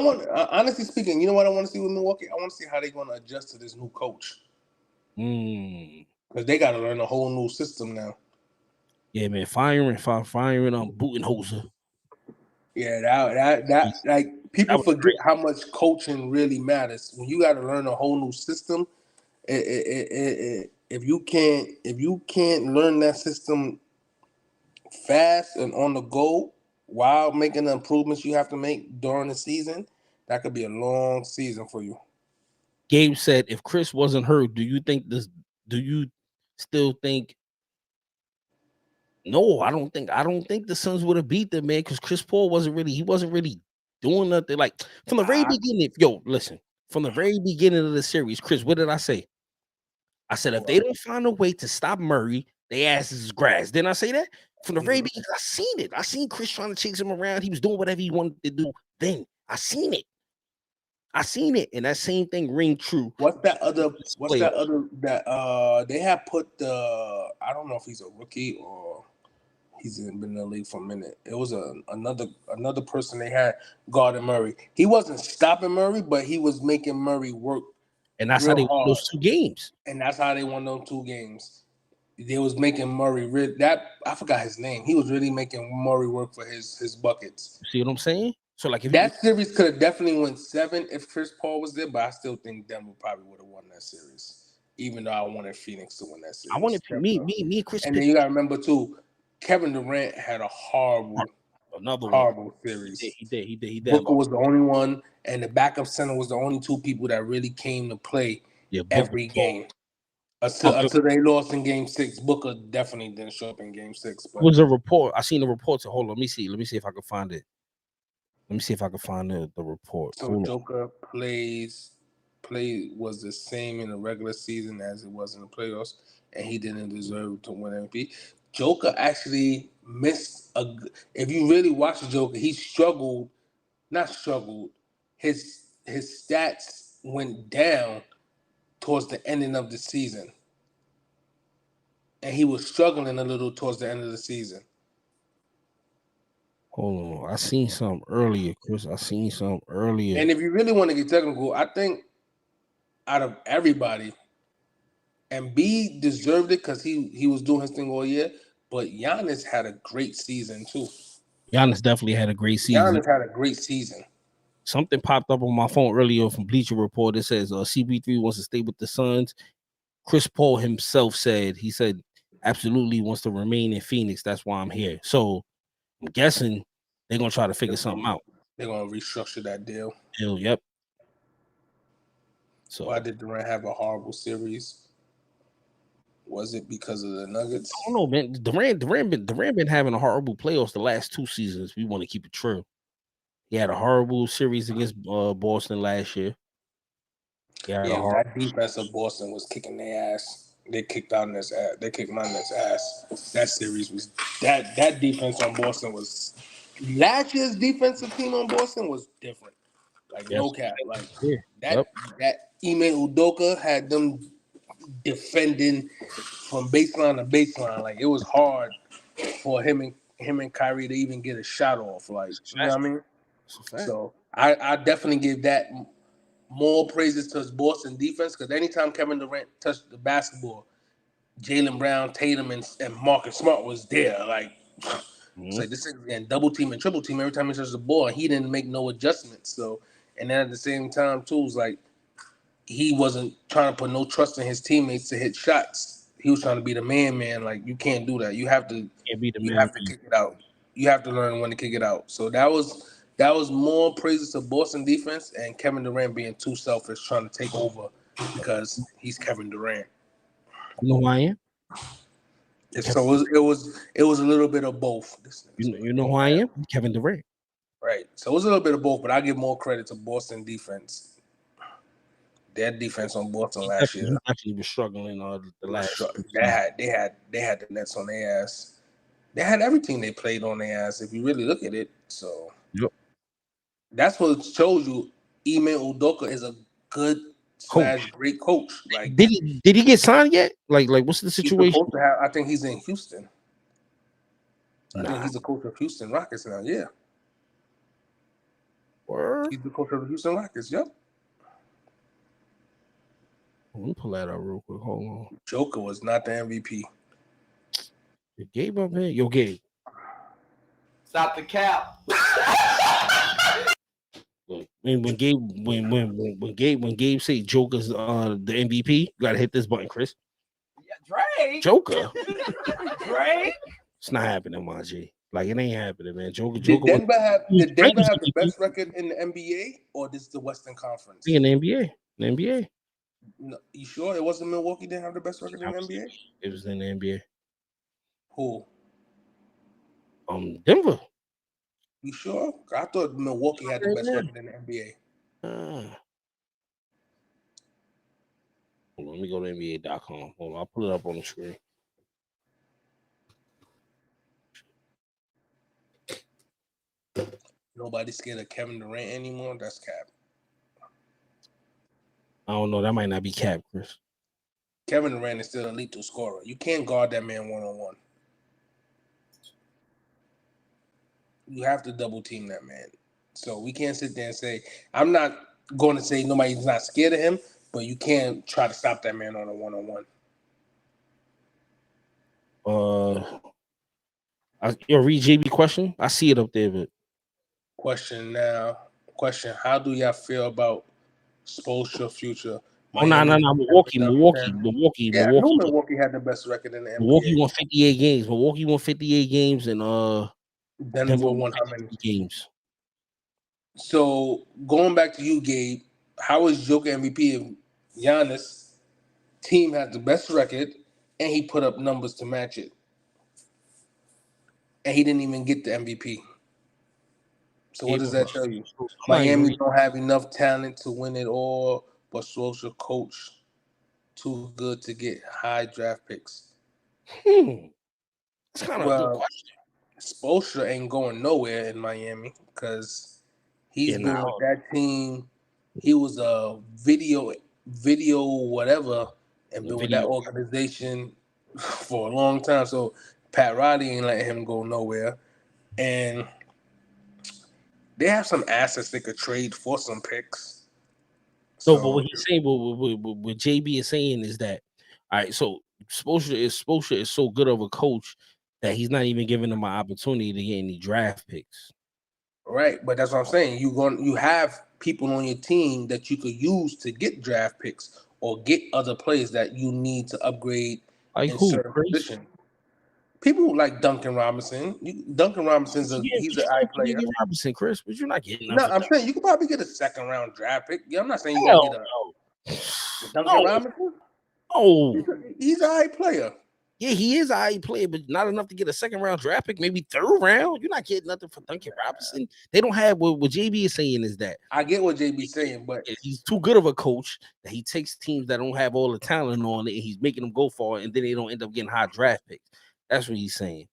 honestly speaking, you know what I want to see with Milwaukee? I want to see how they're gonna adjust to this new coach. Because they got to learn a whole new system now. Yeah, man, firing Budenholzer. Yeah, that like people forget how much coaching really matters. When you got to learn a whole new system, if you can't learn that system fast and on the go while making the improvements you have to make during the season, that could be a long season for you. Gabe said, if Chris wasn't hurt, do you still think? No, I don't think the Suns would have beat them, man, because Chris Paul wasn't really doing nothing. Like from the very beginning, from the very beginning of the series, Chris, what did I say? I said, if they don't find a way to stop Murray, they ass is grass. Didn't I say that? From the very beginning, I seen it. I seen Chris trying to chase him around. He was doing whatever he wanted to do. Then I seen it. And that same thing ring true. What's that other that they have put I don't know if he's a rookie or He's been in the league for a minute. It was another person they had guarding Murray. He wasn't stopping Murray, but he was making Murray work. And that's real how they won hard. those 2 games. And that's how they won those 2 games. They was making Murray I forgot his name. He was really making Murray work for his buckets. See what I'm saying? So like, if that series could have definitely went 7 if Chris Paul was there, but I still think Denver probably would have won that series. Even though I wanted Phoenix to win that series. I wanted me and Chris. And then you got to remember too, Kevin Durant had a horrible series. He did. Booker was the only one, and the backup center was the only 2 people that really came to play every game. Until they lost in Game 6, Booker definitely didn't show up in Game 6. But it was a report. I seen the report. So hold on, let me see if I can find it. Let me see if I can find the report. So Joker was the same in the regular season as it was in the playoffs, and he didn't deserve to win MVP. Joker actually missed if you really watch the Joker, he struggled. Not struggled. His stats went down towards the ending of the season. And he was struggling a little towards the end of the season. Hold on. I seen something earlier, Chris. And if you really want to get technical, I think out of everybody, Embiid deserved it because he was doing his thing all year, but Giannis had a great season too. Giannis definitely had a great season. Something popped up on my phone earlier from Bleacher Report. It says CP3 wants to stay with the Suns. Chris Paul himself said absolutely wants to remain in Phoenix. That's why I'm here. So I'm guessing they're gonna try to figure something out. They're gonna restructure that deal. Yep. So why did Durant have a horrible series? Was it because of the Nuggets? I don't know, man. Durant been having a horrible playoffs the last 2 seasons. We want to keep it true. He had a horrible series against Boston last year. That defense of Boston was kicking their ass. They kicked out Nets ass. They kicked my Nets ass. That series was that defense on Boston was last year's defensive team on Boston was different. Like no cap. Like that Ime Udoka had them defending from baseline to baseline. Like it was hard for him and Kyrie to even get a shot off. Like you know what I mean? So I definitely give that more praises to his Boston defense because anytime Kevin Durant touched the basketball, Jaylen Brown, Tatum, and Marcus Smart was there. Like it's like this is getting double team and triple team every time he touched the ball. And he didn't make no adjustments. So and then at the same time too, it was like he wasn't trying to put no trust in his teammates to hit shots. He was trying to be the man. Like you can't do that. You have to kick it out. You have to learn when to kick it out. So that was more praises to Boston defense and Kevin Durant being too selfish, trying to take over because he's Kevin Durant. You know who I am? So it was a little bit of both. You know who I am? Kevin Durant. Right. So it was a little bit of both, but I give more credit to Boston defense. Their defense on Boston last year. He actually was struggling the last. They had the Nets on their ass. They had everything they played on their ass. If you really look at it, so that's what shows you. Ime Udoka is a good / great coach. Like, did he get signed yet? Like what's the situation? I think he's in Houston. I think he's the coach of Houston Rockets now. Yeah, he's the coach of the Houston Rockets. Yep. Let me pull that up real quick. Hold on. Joker was not the MVP. Gabe up here. Yo, Gabe. Stop the cap. When Gabe say Joker's the MVP, you gotta hit this button, Chris. Yeah, Drake. Joker. Drake. It's not happening, my G. Like it ain't happening, man. Joker. Did Denver have the best record in the NBA or this is the Western Conference? In the NBA. No, you sure it wasn't Milwaukee didn't have the best record in the NBA? It was in the NBA. Who? Denver. You sure? I thought Milwaukee had the best record in the NBA. Hold on, let me go to NBA.com. Hold on, I'll pull it up on the screen. Nobody's scared of Kevin Durant anymore. That's cap. I don't know. That might not be cap, Chris. Kevin Durant is still a lethal scorer. You can't guard that man one-on-one. You have to double team that man. So we can't sit there and say, I'm not going to say nobody's not scared of him, but you can't try to stop that man on a one-on-one. Yo, read JB question. I see it up there, but Question, how do y'all feel about Spoelstra future? no. Milwaukee. Yeah, I knew Milwaukee had the best record in the NBA. Milwaukee won 58 games. Milwaukee won 58 games, and Denver won how many games? So going back to you, Gabe, how is Joker MVP if Giannis' team has the best record and he put up numbers to match it, and he didn't even get the MVP? So what does that tell you? Miami don't have enough talent to win it all, but Spoelstra coach too good to get high draft picks. It's kind of a good question. Spoelstra ain't going nowhere in Miami because he's been with that team. He was a video whatever and been with that organization for a long time. So Pat Riley ain't letting him go nowhere. And they have some assets they could trade for some picks. No, but what he's saying, what JB is saying is that, all right, so Spoelstra is so good of a coach that he's not even giving them an opportunity to get any draft picks. Right, but that's what I'm saying. You have people on your team that you could use to get draft picks or get other players that you need to upgrade like in who, certain Chris? positions. People like Duncan Robinson. Duncan Robinson's he's an eye player. Duncan Robinson, Chris, but you're not getting. No, I'm saying you could probably get a second round draft pick. Yeah, I'm not saying you gotta get a Duncan Robinson. Oh, he's an eye player. Yeah, he is an eye player, but not enough to get a second round draft pick, maybe third round. You're not getting nothing for Duncan Robinson. They don't have what JB is saying is that I get what JB is saying, but he's too good of a coach that he takes teams that don't have all the talent on it and he's making them go far, and then they don't end up getting high draft picks. That's what he's saying.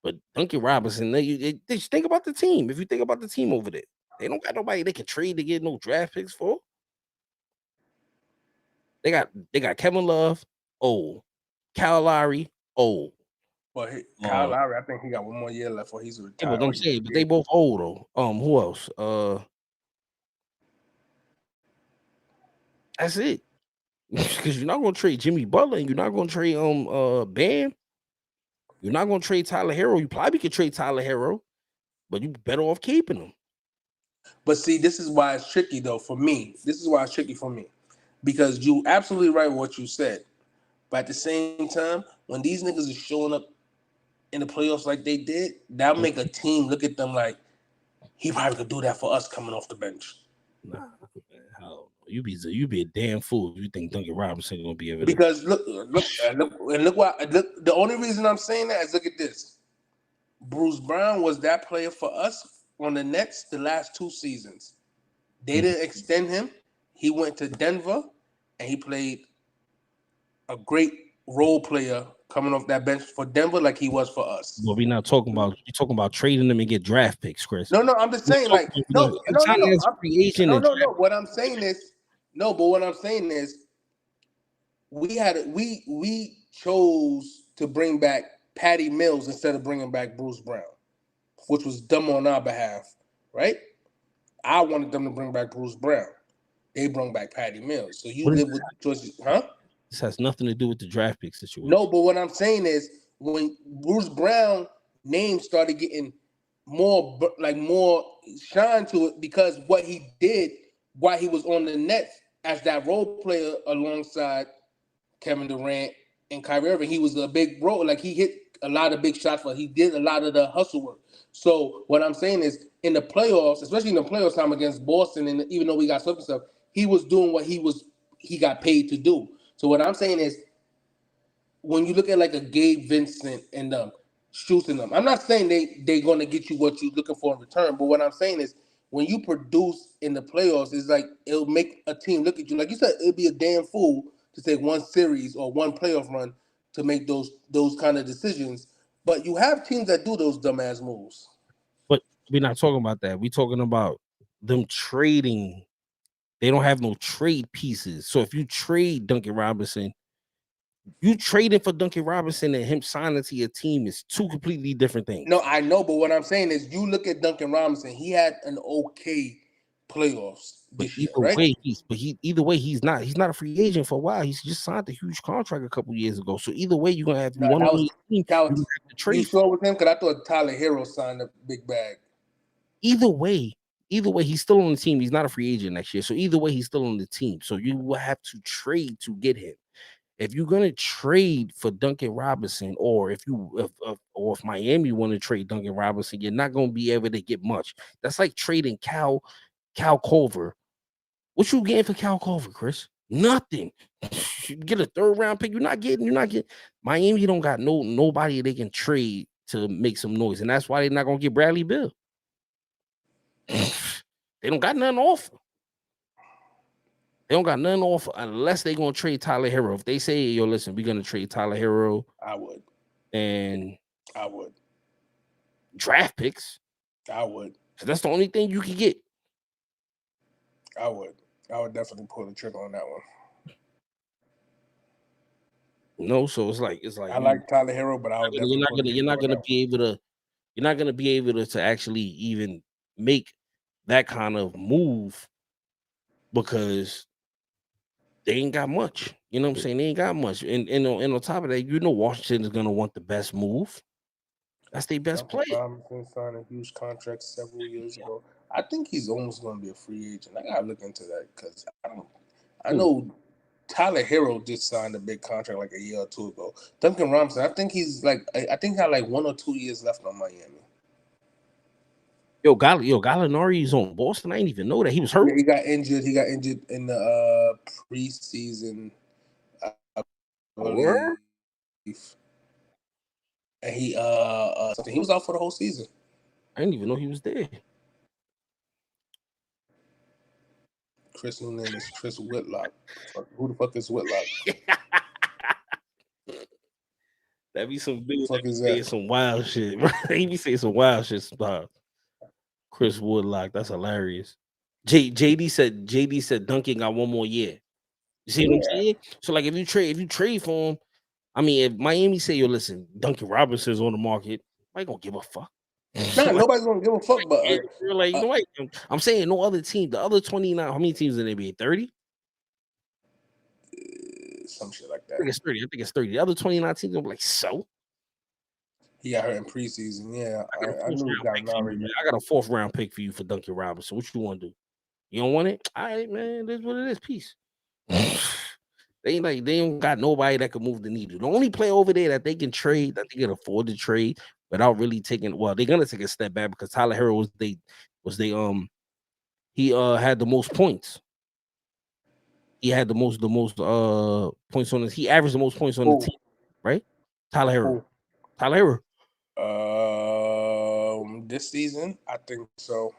But Duncan Robinson, they just think about the team. If you think about the team over there, they don't got nobody they can trade to get no draft picks for. They got Kevin Love, Kyle Lowry, But Kyle Lowry, I think he got one more year left before he's retired. Yeah, but I'm saying, but they both old though. Who else? That's it. Because you're not gonna trade Jimmy Butler, and you're not gonna trade Bam. You're not gonna trade Tyler Hero. You probably could trade Tyler Hero, but you better off keeping him. But see, this is why it's tricky though for me. This is why it's tricky for me. Because you absolutely right with what you said. But at the same time, when these niggas are showing up in the playoffs like they did, that'll make a team look at them like he probably could do that for us coming off the bench. Nah, you be a damn fool if you think Duncan Robinson gonna be able to. Because look, the only reason I'm saying that is look at this. Bruce Brown was that player for us on the Nets the last 2 seasons. They didn't extend him. He went to Denver and he played a great role player coming off that bench for Denver like he was for us. Well, we're not talking about trading them and get draft picks, Chris. No, I'm just saying what I'm saying is we chose to bring back Patty Mills instead of bringing back Bruce Brown, which was dumb on our behalf, right? I wanted them to bring back Bruce Brown. They brought back Patty Mills. So you live with the choices, huh? This has nothing to do with the draft pick situation. No, but what I'm saying is when Bruce Brown name started getting more shine to it because what he did while he was on the Nets as that role player alongside Kevin Durant and Kyrie Irving, he was a big role. Like he hit a lot of big shots he did a lot of the hustle work. So what I'm saying is in the playoffs, especially in the playoffs time against Boston, and even though we got swept and stuff, he was doing what he got paid to do. So what I'm saying is when you look at like a Gabe Vincent and shooting them, I'm not saying they're going to get you what you're looking for in return, but what I'm saying is when you produce in the playoffs, it's like it'll make a team look at you. Like you said, it'd be a damn fool to take one series or one playoff run to make those kind of decisions. But you have teams that do those dumbass moves. But we're not talking about that. We're talking about them trading. They don't have no trade pieces. So if you trade Duncan Robinson, You trading for Duncan Robinson and him signing to your team is two completely different things. No, I know, but what I'm saying is, you look at Duncan Robinson. He had an okay playoffs But this year, either right? way, either way he's not a free agent for a while. He's just signed a huge contract a couple years ago. So either way, you're gonna have No, one that on was your team. that You was. have to You trade. sure with him? Because I thought Tyler Hero signed a big bag. Either way, he's still on the team. He's not a free agent next year. So either way, he's still on the team. So you will have to trade to get him. If you're gonna trade for Duncan Robinson, or if Miami want to trade Duncan Robinson, you're not gonna be able to get much. That's like trading Cal Culver. What you getting for Cal Culver, Chris? Nothing. You get a third round pick. You're not getting. Miami don't got nobody they can trade to make some noise, and that's why they're not gonna get Bradley Beal. They don't got nothing to offer. They don't got nothing to offer unless they're gonna trade Tyler Hero. If they say, yo, listen, we're gonna trade Tyler Hero, I would. and I would. draft picks. I would. So that's the only thing you can get. I would. I would definitely pull the trigger on that one. No, so it's like I like Tyler Hero, but I would you're definitely not gonna be able to actually even make that kind of move because they ain't got much. You know what I'm saying? They ain't got much. And on top of that, Washington is gonna want the best move. That's their best player. Robinson signed a huge contract several years ago. I think he's almost going to be a free agent. I gotta look into that because I know Tyler Hero just signed a big contract like a year or two ago. Duncan Robinson, I think he had like 1 or 2 years left on Miami. Gallinari's on Boston. I didn't even know that he was hurt. Yeah, he got injured. He got injured in the preseason. I believe. And he was out for the whole season. I didn't even know he was there. Chris' name is Chris Whitlock. Who the fuck is Whitlock? That be some dude fuck is saying that? some wild shit. He be saying some wild shit about Chris Woodlock. That's hilarious. JD said Duncan got 1 more year. You see what I'm saying? So like if you trade for him, I mean, if Miami say, yo, listen, Duncan Robinson's on the market, I ain't gonna give a fuck. Nah, nobody's gonna give a fuck. But like, you know what? I'm saying no other team. The other 29. How many teams in the NBA? 30. Some shit like that. I think it's 30. The other 29 teams gonna be like, so. He got hurt in preseason. Yeah, I knew he got I got a 4th round pick for you for Duncan Robinson. What you want to do? You don't want it? All right, man. That's what it is. Peace. They don't got nobody that can move the needle. The only player over there that they can trade, that they can afford to trade without really taking. Well, they're gonna take a step back because Tyler Hero he had the most points. He had the most points on this. He averaged the most points on the team, right? Tyler Hero. Tyler Hero. This season, I think so.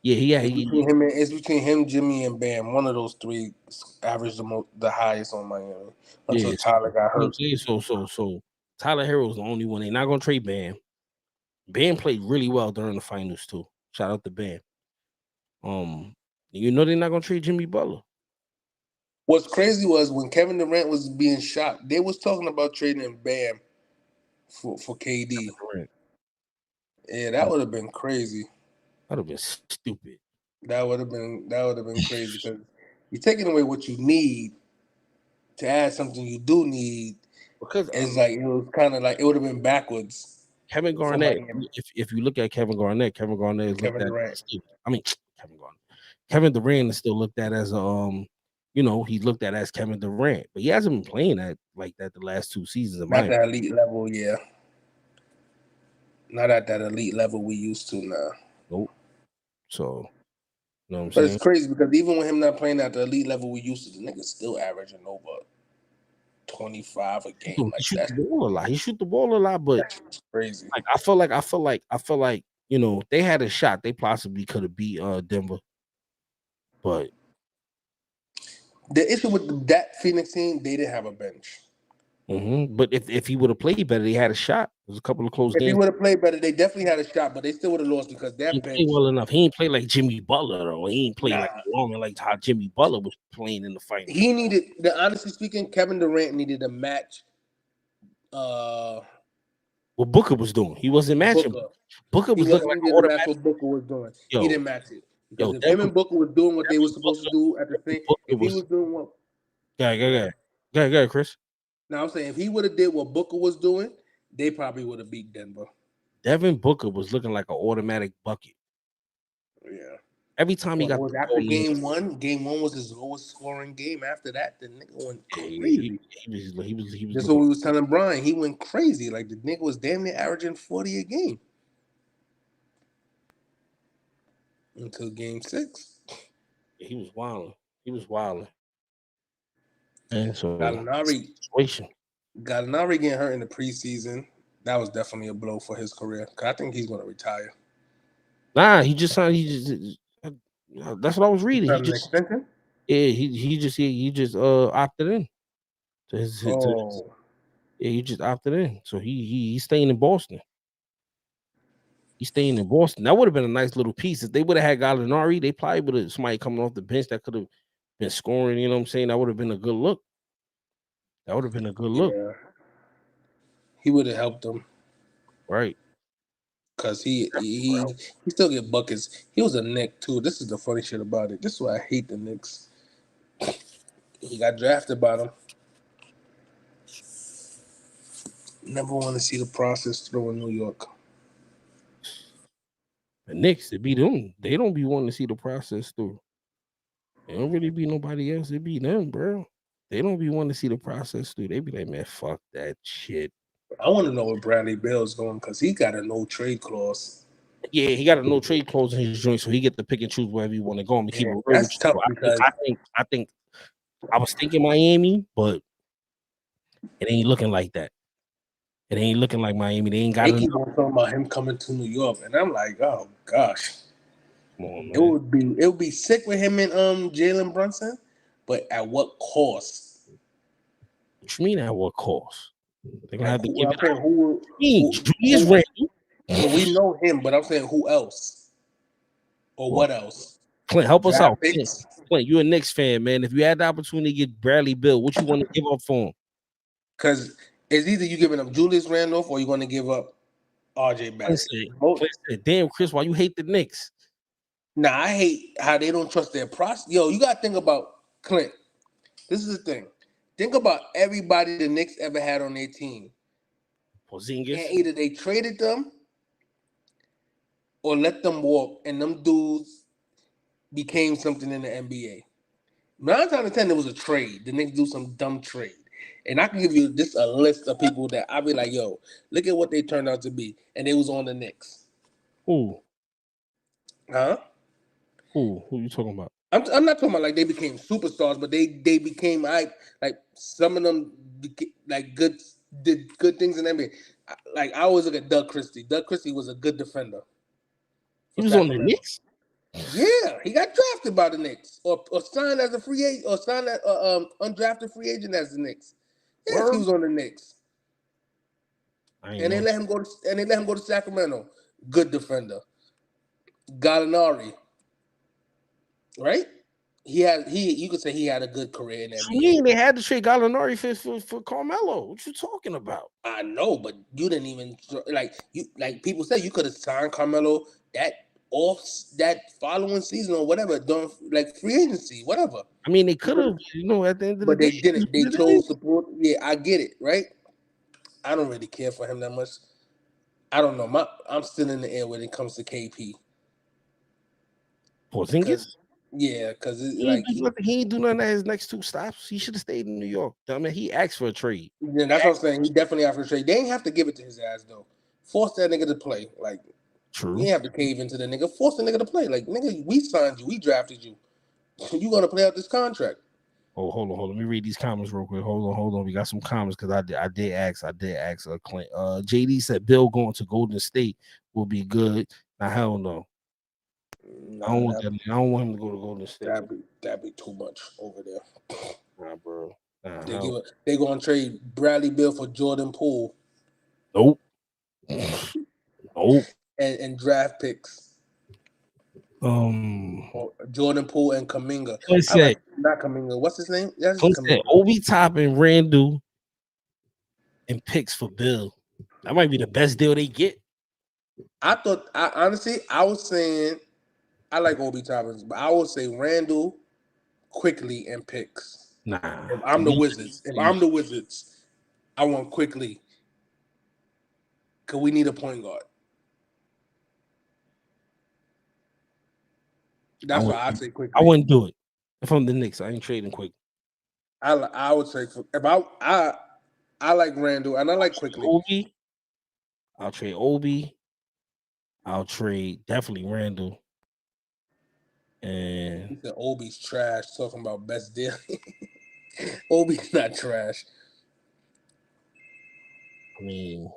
Yeah, it's between him, Jimmy, and Bam. One of those three averaged the highest on Miami until Tyler got hurt. So Tyler Hero is the only one. They're not gonna trade Bam. Bam played really well during the finals too. Shout out to Bam. They're not gonna trade Jimmy Butler. What's crazy was when Kevin Durant was being shot, they was talking about trading Bam for KD. Yeah, that would have been crazy. That would have been stupid. That would have been crazy because you're taking away what you need to add something you do need. Because it's like it was kind of like it would have been backwards. Kevin Garnett. If you look at Kevin Garnett is looked at. Kevin Durant is still looked at as he's looked at as Kevin Durant, but he hasn't been playing like that the last 2 seasons. Not that elite level, yeah. Not at that elite level we used to now. Nope. So, you know what I'm saying? But it's crazy because even with him not playing at the elite level we used to, the nigga's still averaging over 25 a game. He shoot the ball a lot. He shoot the ball a lot, but that's crazy. Like I feel like they had a shot. They possibly could have beat Denver, but the issue with that Phoenix team, they didn't have a bench. But if he would have played better, they had a shot. There's a couple of close If he games. would have played better, they definitely had a shot, but they still would have lost because He that ain't bench. play well enough. He ain't play like Jimmy Butler though. He ain't play Nah. like long like how Jimmy Butler was playing in the finals. He needed, honestly speaking, Kevin Durant needed a match. What Booker was doing, he wasn't matching. Booker was looking like an needed to match automatic. what Booker was doing. Yo, He didn't match it because if Devin, him and Booker was doing what they were supposed to do at the same, if he was was doing what, go, Chris. now I'm saying if he would have did what Booker was doing, they probably would have beat Denver. Devin Booker was looking like an automatic bucket. Yeah. Every time he got was the after ball in, game one was his lowest scoring game. After that, the nigga went he crazy. was That's what we was telling Brian. He went crazy. Like the nigga was damn near averaging 40 a game until game 6. he was wilding. He was wilding. And so Gallinari situation. Gallinari getting hurt in the preseason. That was definitely a blow for his career. Cause I think he's gonna retire. Nah, he just signed. That's what I was reading. He just extension? Yeah, he just opted in. He just opted in. So he's staying in Boston. He's staying in Boston. That would have been a nice little piece. If they would have had Gallinari, they probably would have somebody coming off the bench that could have been scoring. You know what I'm saying? That would have been a good look. That would have been a good look. Yeah. He would have helped them. Right. Cause he still get buckets. He was a Knick too. This is the funny shit about it. This is why I hate the Knicks. He got drafted by them. Never want to see the process through in New York. The Knicks, it be them. They don't be wanting to see the process through. It don't really be nobody else. It be them, bro. They don't be wanting to see the process through. They be like, man, fuck that shit. I want to know where Bradley Beal's going because he got a no trade clause. Yeah, he got a no trade clause in his joint, so he get to pick and choose wherever you want to go. I'm keep it real. That's tough because I think I was thinking Miami, but it ain't looking like that. It ain't looking like Miami. They ain't got. They keep on talking about him coming to New York, and I'm like, oh gosh. Come on, man. It would be sick with him and Jalen Brunson, but at what cost? What you mean at what cost? They're gonna have to give it up. Julius Randle. We know him, but I'm saying who else? Or what else? Clint, help us out. Clint, you're a Knicks fan, man. If you had the opportunity to get Bradley Beal, what you want to give up for him? Because it's either you giving up Julius Randle or you're going to give up RJ Barrett. Damn, Chris, why you hate the Knicks? Nah, I hate how they don't trust their process. Yo, you got to think about Clint. This is the thing. Think about everybody the Knicks ever had on their team. Porzingis. And either they traded them or let them walk, and them dudes became something in the NBA. 9 times out of 10, it was a trade. The Knicks do some dumb trade. And I can give you just a list of people that I'll be like, yo, look at what they turned out to be. And they was on the Knicks. Who? Huh? Who you talking about? I'm not talking about like they became superstars, but they became like some of them did good things in NBA. Like I always look at Doug Christie. Doug Christie was a good defender. He was on the Knicks? Yeah, he got drafted by the Knicks, or signed as a free agent, or signed as undrafted free agent as the Knicks. Yes, he was on the Knicks, and they let him go to Sacramento. Good defender, Gallinari, right? You could say he had a good career in the NBA. They had to trade Gallinari for Carmelo. What you talking about? I know, but you didn't even people say you could have signed Carmelo that following season or whatever, during like free agency, whatever. I mean, they could have, at the end of the day. But they didn't. They chose to put. Yeah, I get it, right? I don't really care for him that much. I don't know. I'm still in the air when it comes to KP. Porzingis? Yeah, because he ain't do nothing at his next 2 stops. He should have stayed in New York. I mean, he asked for a trade. Yeah, that's what I'm saying. He definitely asked for a trade. They ain't have to give it to his ass though. Force that nigga to play. Like, true. You ain't have to cave into the nigga. Force the nigga to play. Like, nigga, we signed you. We drafted you. You gonna play out this contract. Oh, hold on. Let me read these comments real quick. Hold on. We got some comments because I did ask Clint. JD said Bill going to Golden State will be good. Now, hell no. I don't want him to go to Golden State. That'd be too much over there. Nah, bro. They gonna trade Bradley Beal for Jordan Poole. Nope. Nope. And draft picks. Or Jordan Poole and Kuminga. Not Kuminga. What's his name? That's Kuminga. Obi Toppin, Randall, and picks for Bill. That might be the best deal they get. I was saying I like Obi Toppin, but I would say Randall, Quickly, and picks. Nah. If I'm the Wizards, I want Quickly. Cause we need a point guard. That's why I say Quickly. I wouldn't do it. If I'm the Knicks, I ain't trading Quickly. I would say I like Randall and I like Quickly. Obi. I'll trade Obi. I'll trade definitely Randall. And he said Obi's trash. Talking about best deal. Obi's not trash. I mean,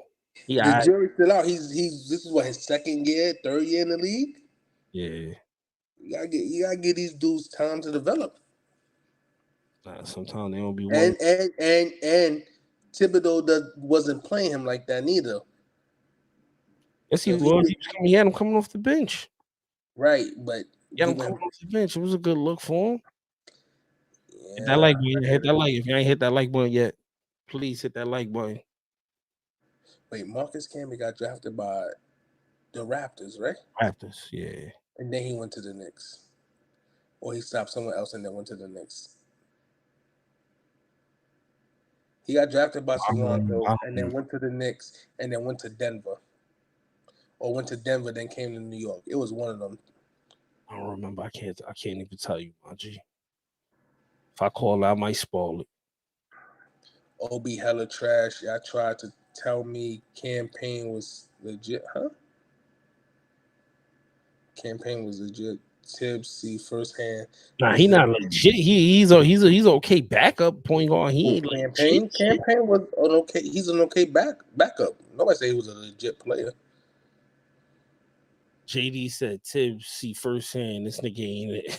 the jury's still out. This is what his second year, third year in the league. Yeah. You gotta give these dudes time to develop. Sometimes they don't be and Thibodeau wasn't playing him like that neither. Yes, he was. He had him coming off the bench. Right, but he had him coming off the bench. It was a good look for him. Yeah, hit that like button. Hit that like. If you ain't hit that like button yet, please hit that like button. Wait, Marcus Camby got drafted by the Raptors, right? Raptors, yeah. And then he went to the Knicks. Or he stopped somewhere else and then went to the Knicks. He got drafted by Toronto and then went to the Knicks and then went to Denver. Or went to Denver, then came to New York. It was one of them. I don't remember. I can't even tell you, my G. If I call it, I might spoil it. OB hella trash. Y'all tried to tell me campaign was legit, huh? Campaign was legit. Tipsy firsthand. Nah, he not legit. He's okay backup point guard. He ain't legit. Campaign was an okay. He's an okay backup. Nobody say he was a legit player. JD said Tipsy firsthand. This nigga ain't it.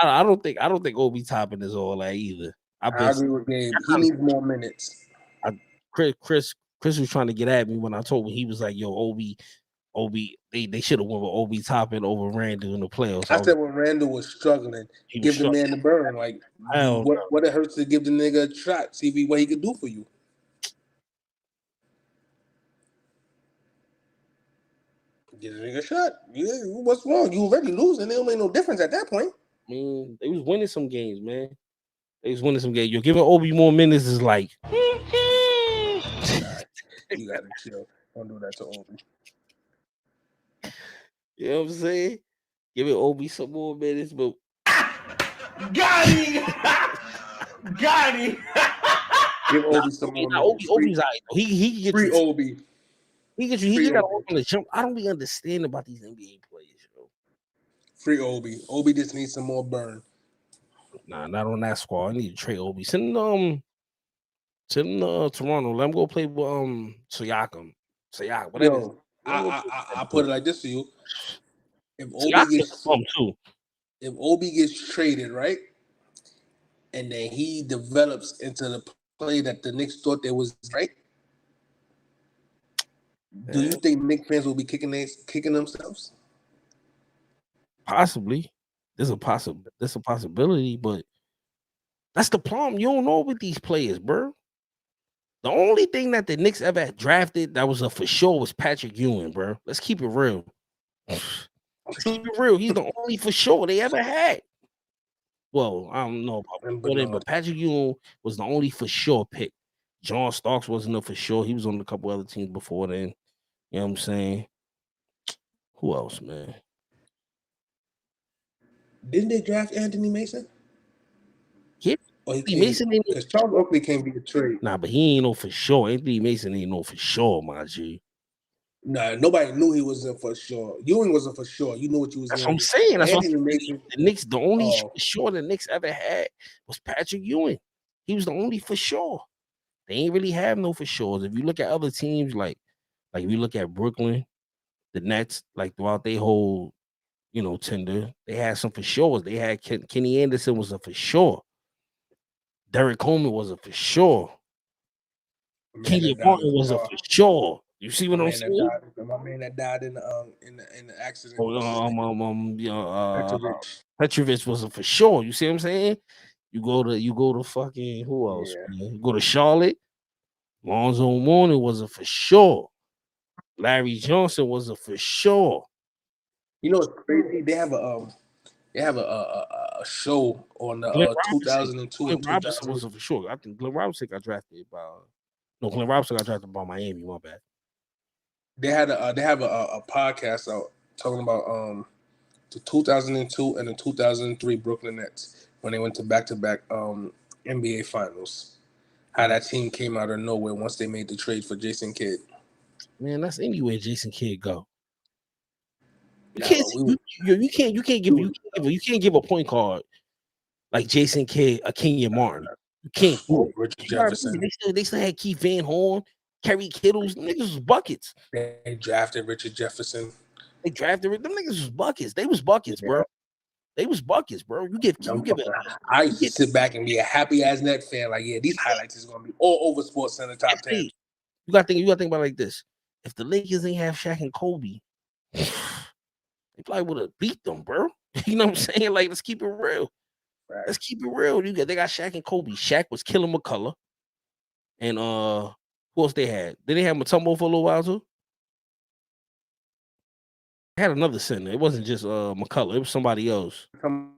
I don't think Obi Toppin is all that either. I agree with Gabe. He needs more minutes. Chris was trying to get at me when I told him. He was like, "Yo, Obi, they should have went with Obi Toppin over Randall in the playoffs." I said when Randall was struggling, give the man the burn. Like, what it hurts to give the nigga a shot, see what he could do for you. Give the nigga a shot. Yeah, what's wrong? You already losing. It don't make no difference at that point. I mean, they was winning some games, man. You're giving Obi more minutes is like. You gotta chill. Don't do that to Obi. You know what I'm saying? Giving Obi some more minutes, but got him. Got him. Give Obi some more minutes. Obi's out. He gets free Obi. He just gotta work on the jump. I don't be understanding about these NBA players, yo. Free Obi. Obi just needs some more burn. Nah, not on that squad. I need to trade Obi. Send Toronto. Let him go play with Siakam. Whatever. Yo, I put it like this to you. If Obi gets traded, right? And then he develops into the play that the Knicks thought there was, right? Do you think Knicks fans will be kicking themselves? Possibly. There's a possibility, but that's the problem. You don't know with these players, bro. The only thing that the Knicks ever drafted that was a for sure was Patrick Ewing, bro. Let's keep it real. He's the only for sure they ever had. Well, I don't know about him, but Patrick Ewing was the only for sure pick. John Starks wasn't a for sure. He was on a couple other teams before then. You know what I'm saying? Who else, man? Didn't they draft Anthony Mason? Yeah. Mason because Charles Oakley can't be a trade. Nah, but he ain't no for sure. Anthony Mason ain't no for sure, my G. Nah, nobody knew he wasn't for sure. Ewing wasn't for sure. You knew what you was. That's what I'm saying. That's Anthony Mason. The Knicks, the only for sure the Knicks ever had was Patrick Ewing. He was the only for sure. They ain't really have no for sures. If you look at other teams, like if you look at Brooklyn, the Nets, like throughout their whole tender. They had some for sure. They had Kenny Anderson was a for sure. Derek Coleman was a for sure. Kenyon Martin was a for sure. You see what I'm saying? My man that died in the accident. Petrovic was a for sure. You see what I'm saying? You go to fucking who else? Yeah. Man? You go to Charlotte. Lonzo Mourning was a for sure. Larry Johnson was a for sure. You know what's crazy? They have a show on the 2002 Glenn and Robinson 2000. was a for sure. I think Glenn Robinson got drafted by Glenn Robinson got drafted by Miami. My bad. They have a podcast out talking about the 2002 and the 2003 Brooklyn Nets when they went to back-to-back NBA Finals. How that team came out of nowhere once they made the trade for Jason Kidd. Man, that's anywhere Jason Kidd go. You can't give a point guard like Jason Kidd a Kenyon Martin. You can't do it. Richard Jefferson. They still had Keith Van Horn, Kerry Kittles. Niggas was buckets. They drafted Richard Jefferson. They drafted them niggas was buckets. They was buckets, bro. They was buckets, bro. I used to sit back and be a happy ass Net fan. Like, yeah, these highlights is gonna be all over Sports Center top 10. You gotta think about it like this. If the Lakers ain't have Shaq and Kobe, they probably would have beat them, bro. You know what I'm saying? Like, let's keep it real. Right. Let's keep it real. They got Shaq and Kobe. Shaq was killing McCullough. And who else they had? Did they have Mutombo for a little while too? They had another center. It wasn't just McCullough. It was somebody else. Oh,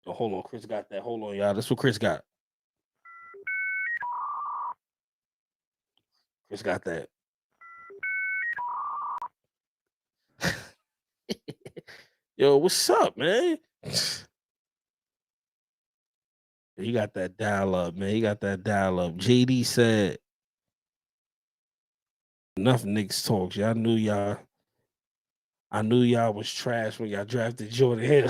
hold on. Chris got that. Hold on, y'all. That's what Chris got. Chris got that. Yo, what's up, man? He got that dial up, man. He got that dial up. JD said, enough Knicks talks. I knew y'all was trash when y'all drafted Jordan Hill.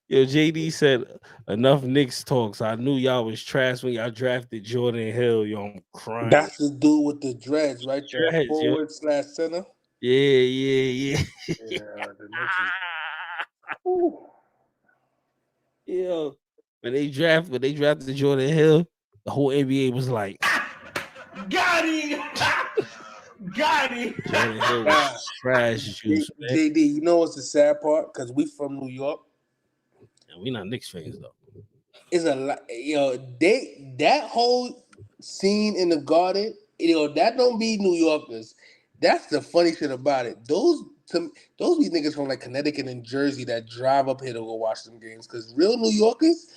Yo, JD said, enough Knicks talks. I knew y'all was trash when y'all drafted Jordan Hill. Yo, I'm crying. That's the dude with the dreads, right? The forward / center. Yeah. The Yeah. When they drafted Jordan Hill, the whole NBA was like, got him. Got him. Jordan Hill was trash juice, man. JD, you know what's the sad part? Because we from New York. And we not Knicks fans though. It's a lot, that whole scene in the Garden, that don't be New Yorkers. That's the funny shit about it. Those be niggas from like Connecticut and Jersey that drive up here to go watch them games. Because real New Yorkers,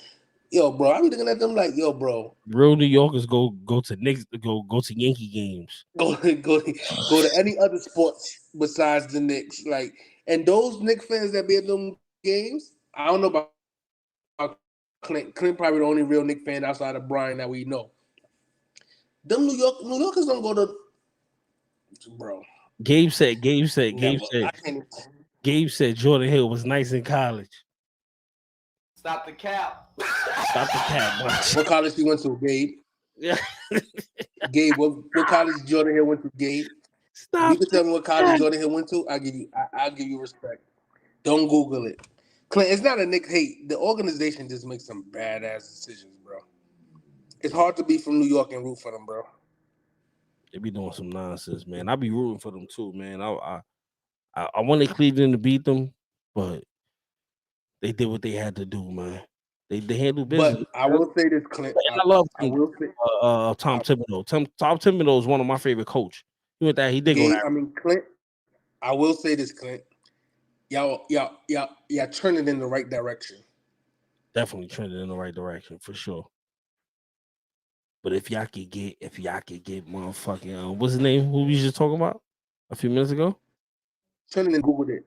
bro, I be looking at them like, bro. Real New Yorkers go to Knicks, go to Yankee games. Go to any other sports besides the Knicks. Like, and those Knicks fans that be at them games, I don't know about Clint. Clint probably the only real Knicks fan outside of Brian that we know. Them New Yorkers don't go to, bro. Gabe said Jordan Hill was nice in college. Stop the cap. What college he went to, Gabe? Yeah. Gabe, what college Jordan Hill went to, Gabe? Stop. You can tell me what college Jordan Hill went to. I'll give you respect. Don't Google it. Clint, it's not a Knicks hate. The organization just makes some badass decisions, bro. It's hard to be from New York and root for them, bro. They be doing some nonsense, man. I be rooting for them too, man. I wanted Cleveland to beat them, but they did what they had to do, man. They handled business. But I will say this, Clint. I love Tom Thibodeau. Tom Thibodeau is one of my favorite coach. He went that he did go that. I mean, Clint. I will say this, Clint. Y'all trending in the right direction. Definitely trending in the right direction for sure. But if y'all could get motherfucking what's his name? Who we just talking about a few minutes ago? Trending and Googled it.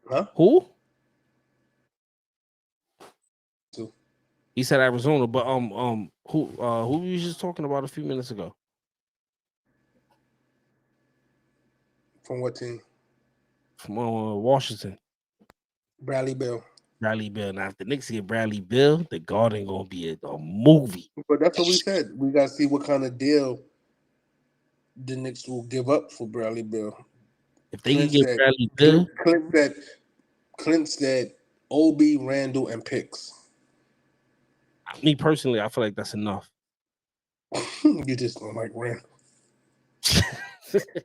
Huh? Who? He said Arizona, but who were you just talking about a few minutes ago? From what team? From Washington. Bradley Beal. Bradley Bill. Now, if the Knicks get Bradley Bill, the Garden gonna be a movie. But that's what we said. We gotta see what kind of deal the Knicks will give up for Bradley Bill. If they can get Bradley Bill, Clint said Obi, Randall, and picks. me personally, I feel like that's enough. You just don't like Randall.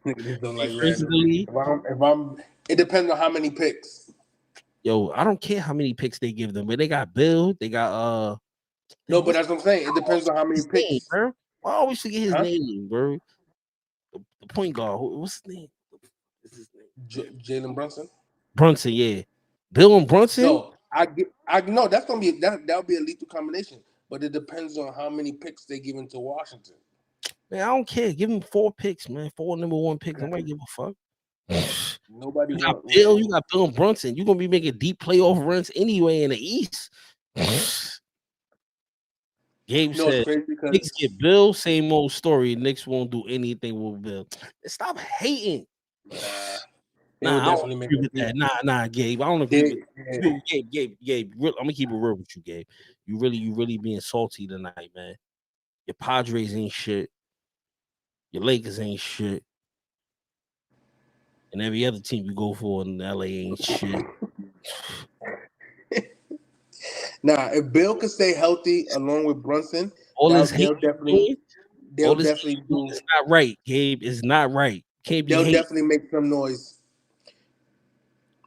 You just don't like Randall. Personally, it depends on how many picks. Yo, I don't care how many picks they give them, but they got Bill, they got No, but that's what I'm saying. It depends on how many picks. Name, bro. I always forget his name, bro. The point guard. What's his name? What's his name? Jalen Brunson. Brunson, yeah. Bill and Brunson. No, I know that's gonna be that'll be a lethal combination, but it depends on how many picks they give into Washington. Man, I don't care. Give him 4 picks, man. 4 number 1 picks. Nobody give a fuck. Nobody. You got Bill. You got Bill and Brunson. You're gonna be making deep playoff runs anyway in the East. Gabe said, Knicks get Bill, same old story. Knicks won't do anything with Bill. Stop hating. Nah, I don't agree with that. Nah, Gabe. I don't agree with that. Gabe. I'm gonna keep it real with you, Gabe. You really being salty tonight, man. Your Padres ain't shit. Your Lakers ain't shit. And every other team you go for in LA ain't shit. Nah, if Bill could stay healthy along with Brunson, they'll definitely do. It's not right, Gabe. It's not right. Can't be. They'll definitely make some noise.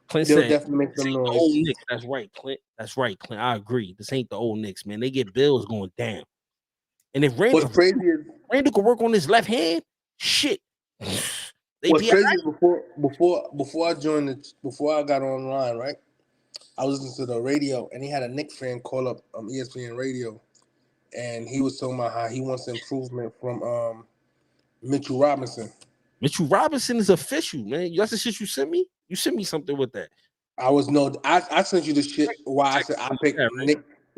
Clint said, definitely make some noise. The old Knicks. That's right, Clint. That's right, Clint. I agree. This ain't the old Knicks, man. They get Bills going down. And if Randall could work on his left hand, shit. What's crazy is before I got online, right? I was listening to the radio, and he had a Knicks fan call up ESPN radio, and he was talking about how he wants improvement from Mitchell Robinson. Mitchell Robinson is official, man. That's the shit you sent me. You sent me something with that. I sent you the shit. Why I said I picked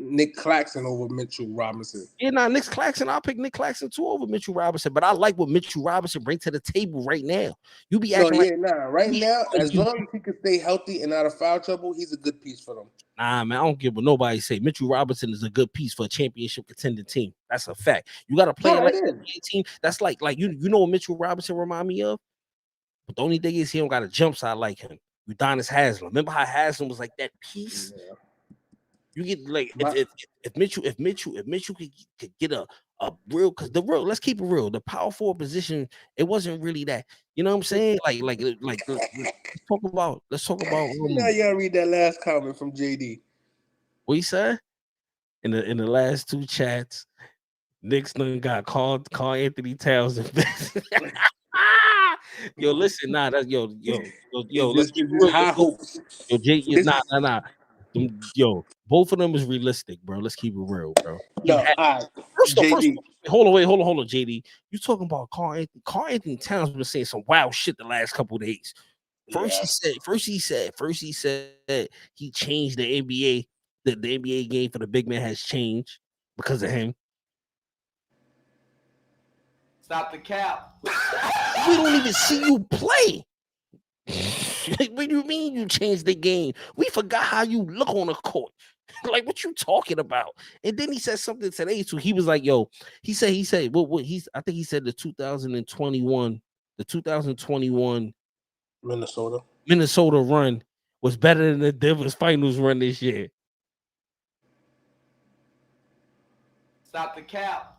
Nick Claxton over Mitchell Robinson. Yeah, Nick Claxton. I'll pick Nick Claxton too over Mitchell Robinson. But I like what Mitchell Robinson brings to the table right now. You be acting right now, as long as he can stay healthy and out of foul trouble, he's a good piece for them. Nah, man, I don't give what nobody say. Mitchell Robinson is a good piece for a championship contending team. That's a fact. You got to play like an NBA team. That's like you know what Mitchell Robinson remind me of? But the only thing is he don't got a jump shot like him. Udonis Haslem. Remember how Haslem was like that piece? Yeah. You get like if Mitchell could get a real, because the real, let's keep it real. The power forward position, it wasn't really that. You know what I'm saying? Like let's talk about. Now y'all read that last comment from JD. What he said in the last 2 chats, Knicks done got Carl Anthony Towns. Yo, listen, let's keep real. High hopes. Yo, Jay, nah. Yo, both of them is realistic, bro. Let's keep it real, bro. First, hold on, JD. You talking about Carl Anthony Towns been saying some wild shit the last couple of days. First he said he changed the NBA. The NBA game for the big man has changed because of him. Stop the cap. We don't even see you play. What do you mean you changed the game? We forgot how you look on the court. Like, what you talking about? And then he said something today too. He was like, "Yo," he said, I think he said the 2021 Minnesota run was better than the Denver's finals run this year. Stop the cap.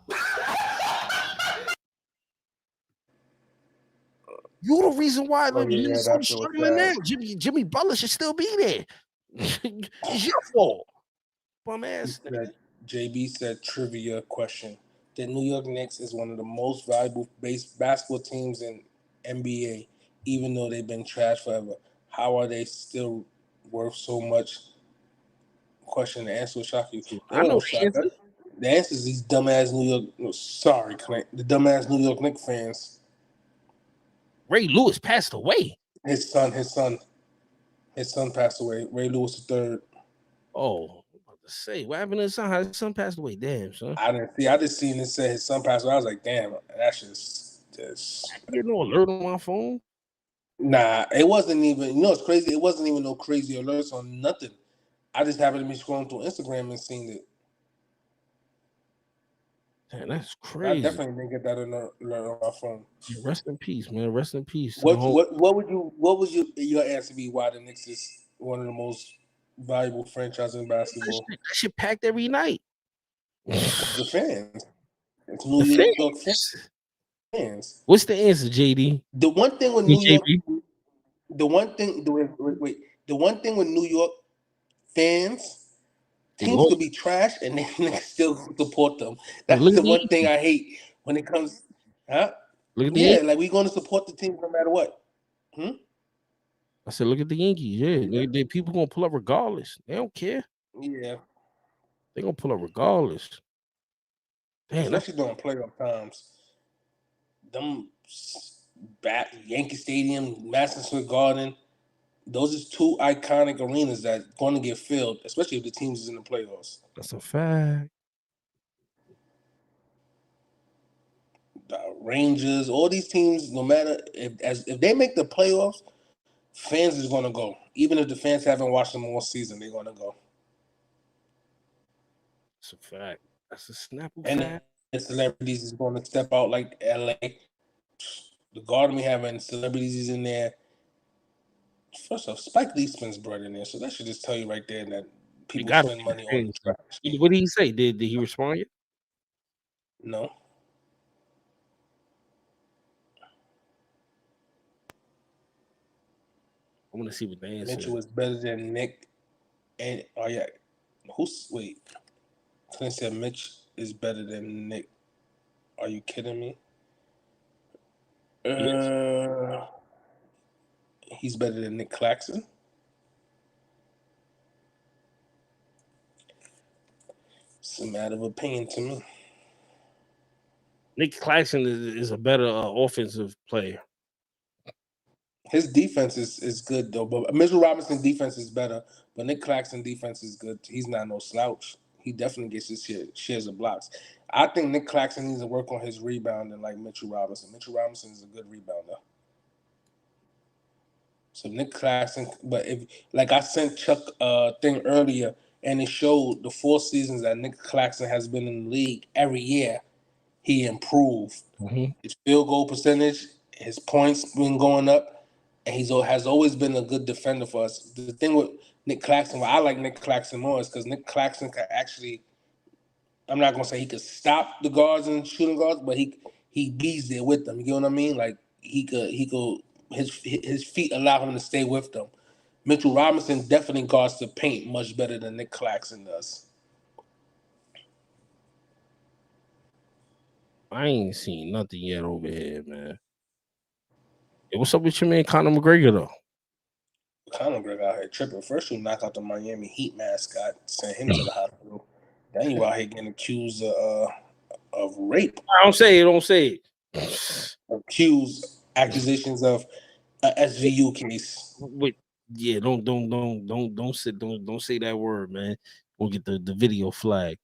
You're the reason why Minnesota's struggling now. Jimmy Butler should still be there. It's your fault. Bum ass. JB said trivia question. The New York Knicks is one of the most valuable basketball teams in NBA, even though they've been trashed forever. How are they still worth so much? Question. The answer will shock you. I know the answer. The answer is these dumbass New York. No, sorry, Clint. The dumbass New York Knicks fans. Ray Lewis passed away. His son passed away. Ray Lewis III. Oh, I'm about to say, what happened to his son? How his son passed away? Damn, son. I didn't see. I just seen it say his son passed away. I was like, damn, that's just. I get no alert on my phone. Nah, it wasn't even. You know, it's crazy. It wasn't even no crazy alerts on nothing. I just happened to be scrolling through Instagram and seen it. Man, that's I crazy. definitely didn't get that alert on my phone. Rest in peace, man. Rest in peace. What would your answer be? Why the Knicks is one of the most valuable franchises in basketball? That shit packed every night. The fans. It's The New York fans. fans. What's the answer, JD? The one thing with Hey, New York, JB. the one thing with New York fans, They teams lost. could be trash and they still support them. Look That's at the the one thing I hate when it comes. Huh? Look at the Yeah, Yankees. like we're going to support the team no matter what. I said, look at the Yankees. Yeah, they people gonna pull up regardless. They don't care. Yeah, They gonna pull up regardless. Damn, especially during playoff times. Them Yankee Stadium, Madison Square Garden. Those are two iconic arenas that going to get filled, especially if the teams is in the playoffs. that's a fact. The Rangers, all these teams, no matter if they make the playoffs, fans is going to go. Even if the fans haven't watched them all season, they're going to go. That's a fact. That's a Snapple And fact. the celebrities is going to step out like LA. The Garden we having celebrities is in there. First off, Spike Lee spends bread in there, so that should just tell you right there that people spend money on trash. What did he say? Did he respond yet? No. I want to see what the answer Mitchell is better than Nick. And wait? Clint said Mitch is better than Nick. Are you kidding me? Yes. He's better than Nick Claxton. It's a matter of opinion to me. Nick Claxton is a better offensive player. His defense is good though, but Mitchell Robinson's defense is better. But Nick Claxton's defense is good. He's not no slouch. He definitely gets his shares of blocks. I think Nick Claxton needs to work on his rebounding like Mitchell Robinson. Mitchell Robinson is a good rebounder. So Nick Claxton, but if like I sent Chuck a thing earlier, and it showed the 4 seasons that Nick Claxton has been in the league every year, he improved. Mm-hmm. His field goal percentage, his points been going up, and has always been a good defender for us. The thing with Nick Claxton, why I like Nick Claxton more, is because Nick Claxton can actually. I'm not gonna say he could stop the guards and shooting guards, but he bees there with them. You know what I mean? Like he could his feet allow him to stay with them. Mitchell Robinson definitely guards the paint much better than Nick Claxton does. I ain't seen nothing yet over here, man. Hey, what's up with your man Conor McGregor though? Conor McGregor out here tripping. First, you knock out the Miami Heat mascot, send him to the hospital. Then you out here getting accused of rape. Don't say it. Accused accusations of a SVU case. Wait, yeah, don't say that word, man. We'll get the video flag.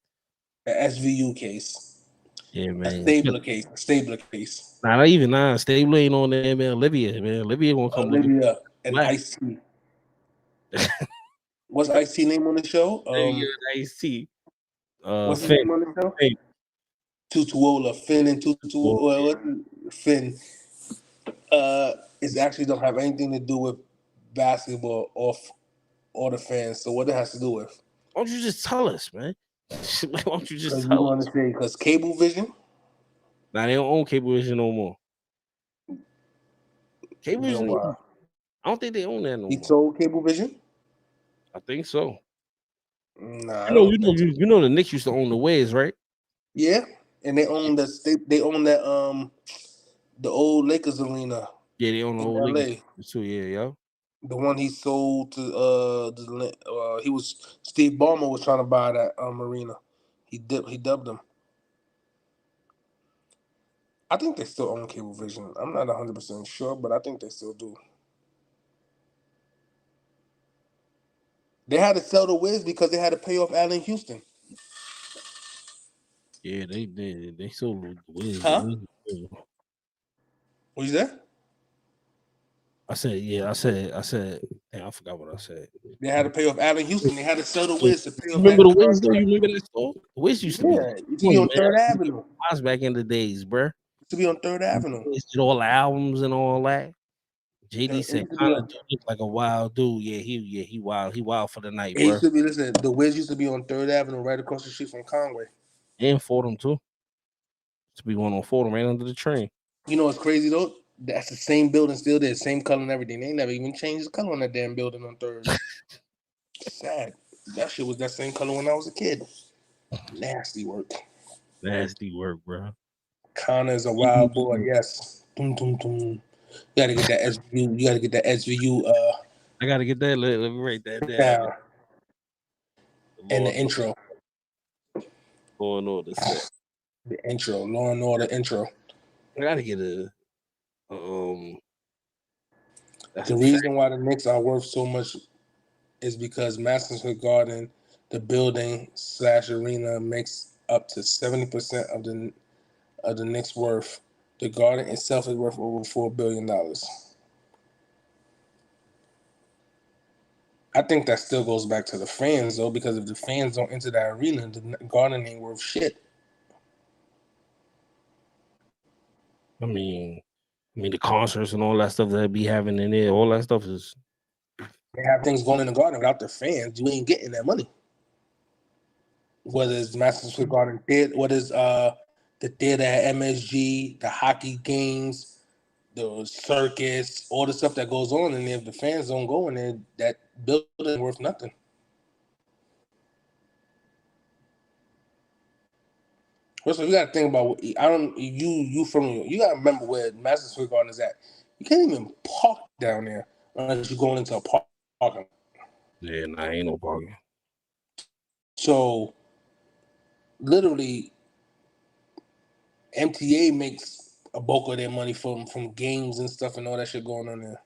The SVU case. Yeah, man. A Stabler case. A Stabler case. Not even Stabler ain't on there, man. Olivia, man. Olivia gonna come Olivia and Ice-T. What's Ice-T name on the show? Ice-T. What's his Finn. name on the show? Tutuola. Finn and Tutuola. Finn. It actually don't have anything to do with basketball or the fans. So what it has to do with? Why don't you just tell us, man? Why don't you just Because tell you want to say because Cablevision? Nah, they don't own Cablevision no more. Cablevision, No, I don't think they own that no more. He sold Cablevision? I think so. Nah, you know the Knicks used to own the Wiz, right? Yeah, and they own that the old Lakers arena. Yeah, they own the old Lakers too. Yeah. The one he sold to he was Steve Ballmer was trying to buy that arena. He dubbed them. I think they still own Cablevision. I'm not 100% sure, but I think they still do. They had to sell the Wiz because they had to pay off Allen Houston. Yeah, they sold the Wiz. Huh? What you say? I said. Damn, I forgot what I said. They had to pay off Allen Houston. They had to sell the Wiz to pay You off remember that the Wiz though? You contract. remember that store? The Wiz used to be. Yeah, it used to be on Third Avenue. I was back in the days, bro. It used to be on Third Avenue. Did all the albums and all that. JD It said, used to be "Kind on, of look like a wild dude." Yeah, he wild. He wild for the night, it bro. used to be, listen, the Wiz used to be on Third Avenue, right across the street from Conway. And Fordham too. To be one on Fordham, right under the train. You know what's crazy though? That's the same building still there, same color and everything. They never even changed the color on that damn building on Third. Sad. That shit was that same color when I was a kid. Nasty work. Nasty work, bro. Connor is a wild boy. Yes. Dum, dum, dum. You gotta get that SVU. You gotta get that SVU. I gotta get that. Let me write that down. Down. And the intro. Law and Order set. The intro. Law and Order intro. I gotta get a. The reason why the Knicks are worth so much is because Madison Square Garden, the building / arena, makes up to 70% of the Knicks' worth. The Garden itself is worth over $4 billion. I think that still goes back to the fans though, because if the fans don't enter that arena, the Garden ain't worth shit. I mean the concerts and all that stuff that they be having in there, all that stuff is. They have things going in the Garden without the fans, you ain't getting that money. Whether it's Madison Square Garden Theater, what is the theater at MSG, the hockey games, the circus, all the stuff that goes on in there. If the fans don't go in there, that building is worth nothing. First of all, you got to think about. You got to remember where Madison Square Garden is at. You can't even park down there unless you're going into a parking. Yeah, nah, ain't no parking. So, literally, MTA makes a bulk of their money from games and stuff and all that shit going on there.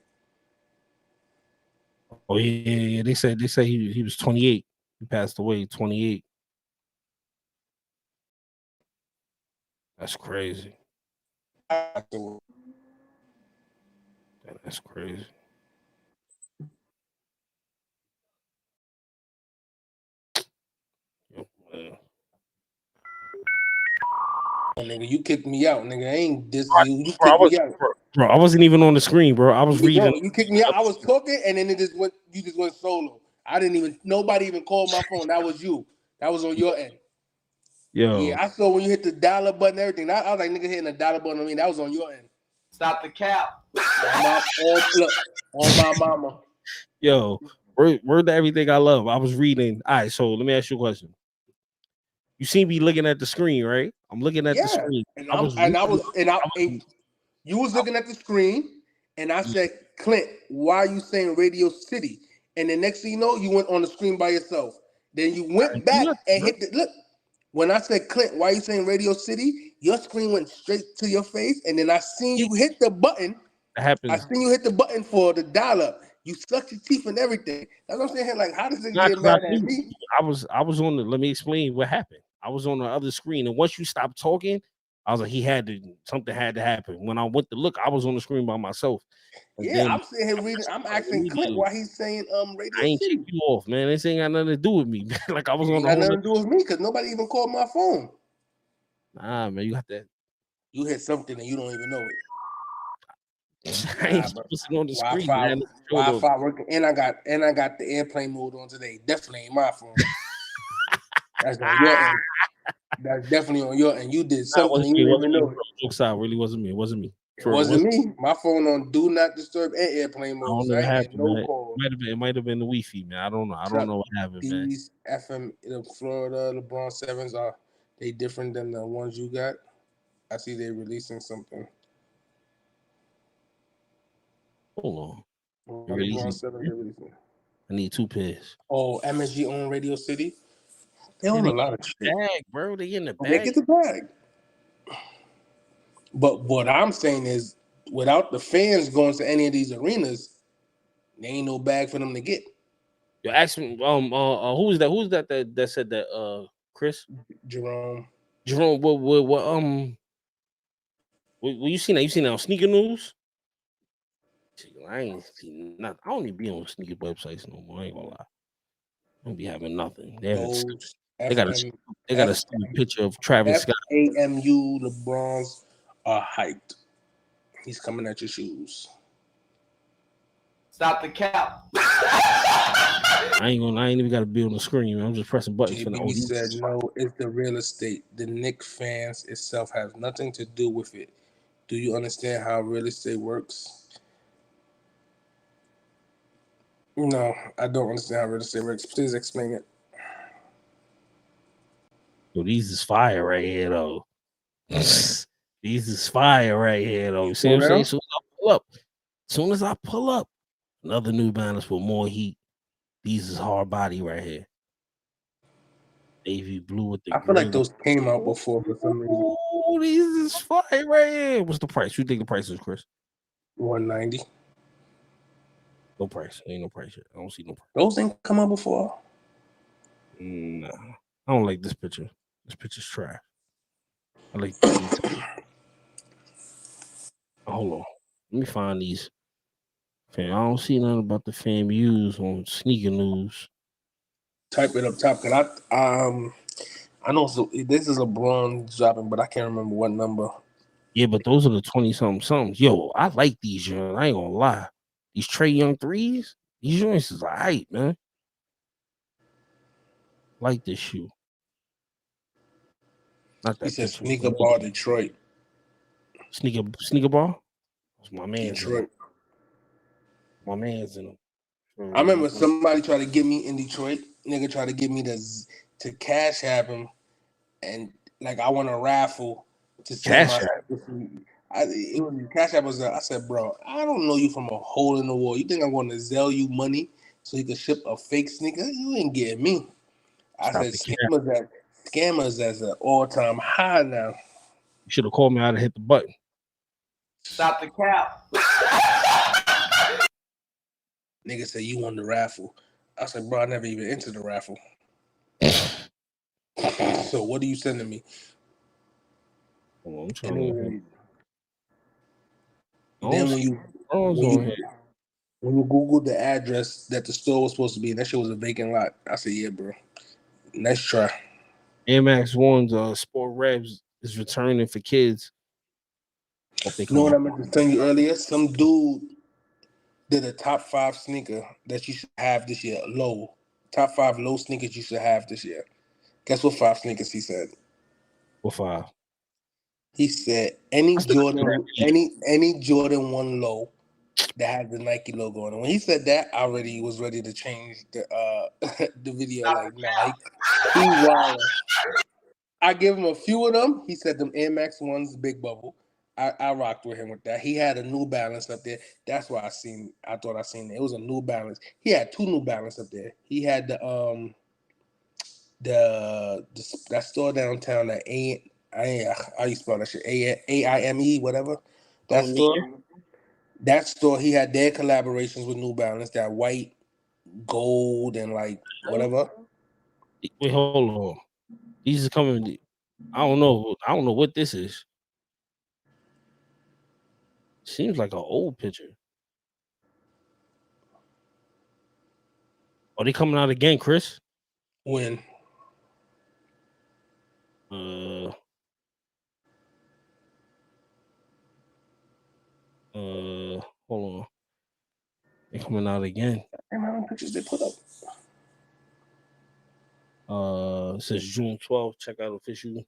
Oh yeah. They say he was 28. He passed away 28. That's crazy. That's crazy. Nigga, you kicked me out, nigga. I ain't this. You kicked me out, bro. I wasn't even on the screen, bro. I was reading. You kicked me out. I was talking, and then you just went solo. Nobody even called my phone. That was you. That was on your end. Yo. Yeah, I saw when you hit the dollar button and everything. I was like, nigga, hitting the dollar button. I mean, that was on your end. Stop the cap. On my mama. Yo, word to everything I love. I was reading. All right, so let me ask you a question. You see me looking at the screen, right? I'm looking at the screen. You was looking at the screen, and I said, Clint, why are you saying Radio City? And the next thing you know, you went on the screen by yourself. Then you went back and hit the look. When I said, Clint, why are you saying Radio City? Your screen went straight to your face, and then I seen you hit the button. I seen you hit the button for the dial-up. You sucked your teeth and everything. That's what I'm saying. Like, how does it get mad at me? I was on the. Let me explain what happened. I was on the other screen, and once you stopped talking, I was like, something had to happen. When I went to look, I was on the screen by myself. I'm sitting here reading. I'm asking Clint why he's saying Radio I ain't City. kick you off, man. This ain't got nothing to do with me. Like I was on the whole. Nothing to do with me because nobody even called my phone. Nah, man, you got that. You hit something and you don't even know it. I ain't supposed to on the screen. Wi-Fi working, and I got the airplane mode on today. Definitely ain't my phone. That's on your end. That's definitely on your end. You did something you didn't even know. Jokes out, really wasn't me. It wasn't me. It wasn't me. My phone on do not disturb and airplane mode. So I ain't no call. It might have been the Wi-Fi, man. I don't know. I don't know what happened, man. These FM the Florida LeBron 7s are they different than the ones you got? I see they releasing something. Hold on. LeBron 7 they're releasing. I need 2 pairs. Oh, MSG on Radio City. They own a lot of shit. Bag, bro. They in the bag. They get the bag. But what I'm saying is, without the fans going to any of these arenas, there ain't no bag for them to get. You ask me, who is that? Who's that said that? Chris? Jerome. What you seen that? You seen that on Sneaker News? I ain't seen nothing. I don't even be on sneaker websites no more. I ain't gonna lie. I don't be having nothing. Those They got a stupid picture of Travis Scott. FAMU LeBrons are hyped. He's coming at your shoes. Stop the cap. I ain't even got to be on the screen. I'm just pressing buttons for the. JB said no. It's the real estate. The Knicks fans itself has nothing to do with it. Do you understand how real estate works? No, I don't understand how real estate works. Please explain it. Yo, these is fire right here, though. These is fire right here, though. You see what I'm saying? Soon as I pull up, another New Balance with more heat. These is hard body right here. Navy blue with the. I feel like those came out before for some reason. Oh, these is fire right here. What's the price? You think the price is, Chris? $190. No price. Ain't no price yet. I don't see no price. Those ain't come out before. Nah, I don't like this picture. This picture's trash. I like the detail. Hold on. Let me find these. Fam, I don't see nothing about the FAMUs on sneaker news. Type it up top, cause I know this is LeBron dropping, but I can't remember what number. Yeah, but those are the 20-something. Yo, I like these joints. I ain't gonna lie. These Trae Young 3s, these joints is alright, man. Like this shoe. Not that He said picture. Sneaker Bar Detroit. Sneaker Bar? That's my man's Detroit. My man's in them. I remember somebody tried to get me in Detroit. Nigga tried to get me to cash app him, and like I won a raffle to see Cash App. It was Cash App was. I said, bro, I don't know you from a hole in the wall. You think I'm going to sell you money so you can ship a fake sneaker? You ain't getting me. I said scammers as an all-time high now. You should have called me out and hit the button. Stop the cap. Nigga said you won the raffle. I said, bro, I never even entered the raffle. So what are you sending me? Oh, I'm trying to. Then when you Google the address that the store was supposed to be, and that shit was a vacant lot. I said, yeah, bro. Nice try. Air Max One's Sport Revs is returning for kids. You know what I meant to tell you earlier? Some dude did a top 5 sneaker that you should have this year. Low. Top 5 low sneakers you should have this year. Guess what 5 sneakers he said? What 5? He said any Jordan 1 low that had the Nike logo on it. When he said that, I already was ready to change the the video. Like, nah, he wild. I give him a few of them. He said them Air Max ones, Big Bubble. I rocked with him with that. He had a New Balance up there. That's why I thought I seen it. It was a New Balance. He had 2 New Balance up there. He had the that store downtown that how you spell that shit? AIME, whatever. That store, he had their collaborations with New Balance, that white, gold, and like whatever. Wait, hold on. These is coming. I don't know what this is. Seems like an old picture. Are they coming out again, Chris? When? Hold on. They're coming out again. How many pictures they put up? It says June 12th. Check out official.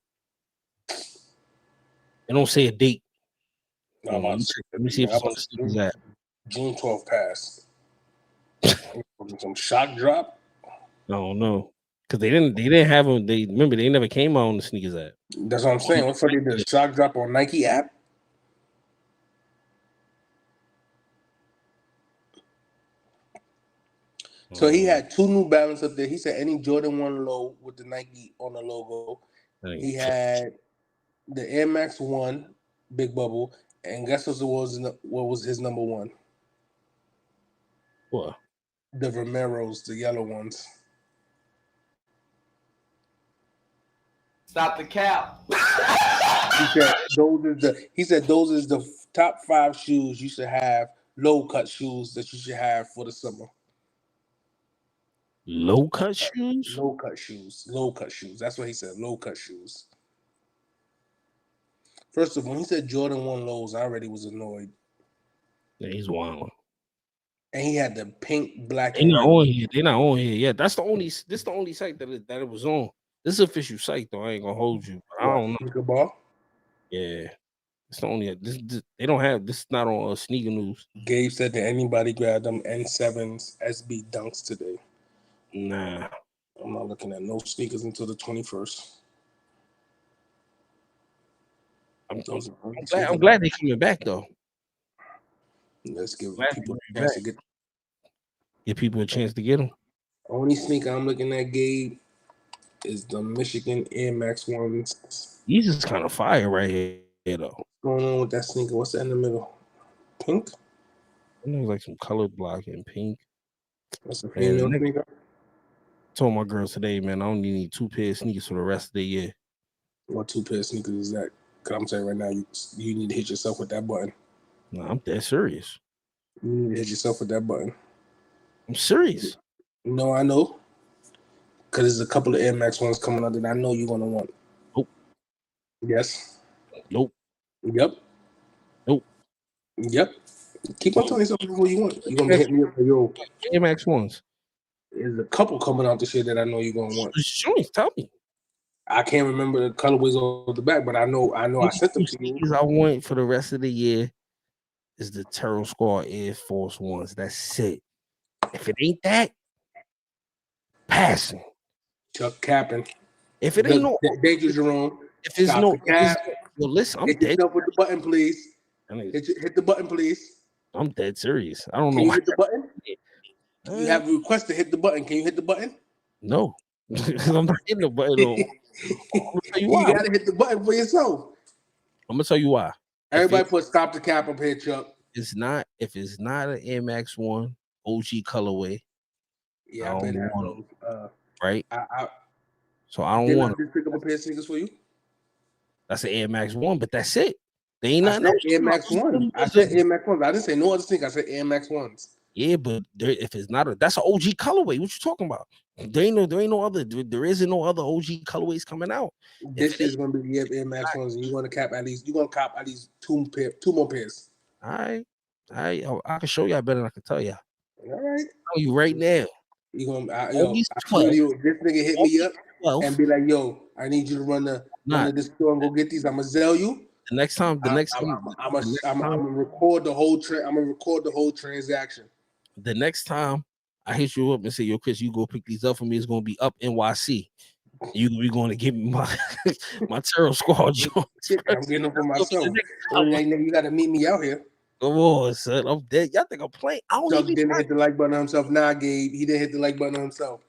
They don't say a date. No, let me see if it's on the sneakers app. June 12th passed. Some shock drop. I don't know, because they didn't have them. They never came out on the sneakers app. That's what I'm saying. What's funny? The shock drop on Nike app. So he had 2 New Balance up there. He said any Jordan 1 low with the Nike on the logo. He had the Air Max 1 Big Bubble, and guess what was his number 1? What? The Romeros, the yellow ones. Stop the cap. He said those is the top 5 shoes you should have low cut shoes that you should have for the summer. Low cut shoes? Low cut shoes. Low cut shoes. That's what he said. Low cut shoes. First of all, when he said Jordan 1 lows, I already was annoyed. Yeah, he's wild. And he had the pink, black, They're and not white. on here. They're not on here. Yeah, that's the only. This is the only site that it was on. This is official site though. I ain't gonna hold you. But I don't know. Sneaker Ball? Yeah, it's the only. This they don't have. This is not on Sneaker News. Gabe said that anybody grabbed them N7s SB Dunks today. Nah, I'm not looking at no sneakers until the 21st. I'm glad they're coming back though. Let's give people a chance to give people a chance to get them. Only sneaker I'm looking at, Gabe, is the Michigan Air Max ones. These is kind of fire right here though. What's going on with that sneaker? What's that in the middle? Pink? I know like some color block and pink. That's a female sneaker. Told my girls today, man, I only need 2 pairs of sneakers for the rest of the year. What 2 pairs of sneakers is that? Because I'm saying right now, you need to hit yourself with that button. No, I'm dead serious. You need to hit yourself with that button. I'm serious. No, I know. Because there's a couple of Air Max ones coming out that I know you're going to want. Nope. Yes. Nope. Yep. Nope. Yep. Keep on telling yourself what you want. You're going to hit me up for yo. Air Max ones. There's a couple coming out this year that I know you're going to want. Show me. Tell me. I can't remember the colorways on the back, but I know I sent them to you. I want for the rest of the year is the Terrell Squad Air Force Ones. That's it. If it ain't that, passing. Chuck capping. If it ain't no, thank you, Jerome. If it's no, well, listen, I'm hit dead. Yourself with the button, please. Hit the button, please. I'm dead serious. I don't know. Can you hit the button? You have a request to hit the button. Can you hit the button? No, I'm not hitting the button. You gotta hit the button for yourself. I'm gonna tell you why. Everybody put stop the cap up here, Chuck. It's not if it's not an Air Max 1 OG colorway. Yeah, I don't want them. Right. So I don't want to pick up a pair of sneakers for you. That's an Air Max 1, but that's it. They ain't nothing else. Air Max 1. I said Air Max 1. I didn't say no other sneaker. I said Air Max 1s. Yeah, but if it's not that's an OG colorway. What you talking about? There isn't no other OG colorways coming out. This is gonna be the Air Max 1s, and you're gonna cop at least 2 more pairs. All right. I can show y'all better than I can tell y'all. All right. Tell you right now. You gonna this nigga hit me up and be like, yo, I need you to run this store and go get these. I'm gonna sell you. The next time, I'm gonna record the whole I'm gonna record the whole transaction. The next time I hit you up and say, yo, Chris, you go pick these up for me, it's gonna be up NYC. You're gonna give me my Terrell Squad joints. I'm getting them for myself. You gotta meet me out here. Come on, son. I'm dead. Y'all think I'm playing? I don't Chuck didn't hit the like button himself. Nah, Gabe. He didn't hit the like button himself.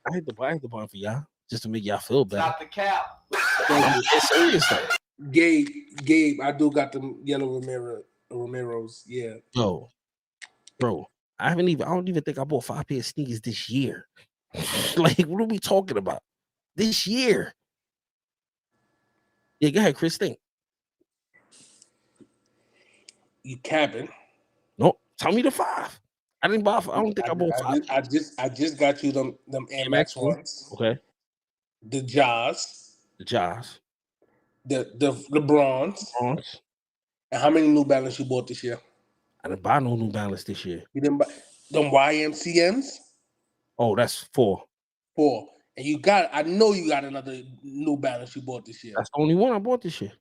I hit the button for y'all just to make y'all feel better. Stop the cap. It's serious though. Gabe, I do got them yellow Romeros. Yeah. Yo, bro, I don't even think I bought 5 pairs of sneakers this year. Like, what are we talking about? This year. Yeah, go ahead, Chris. Think. You capping? No, tell me the 5. I didn't buy. I don't think I bought 5. I just got you them Air Max ones. Okay. The Jaws. The bronze. And how many New Balance you bought this year? I didn't buy no New Balance this year. You didn't buy them YMCMs? Oh, that's 4. 4. And I know you got another New Balance you bought this year. That's the only one I bought this year.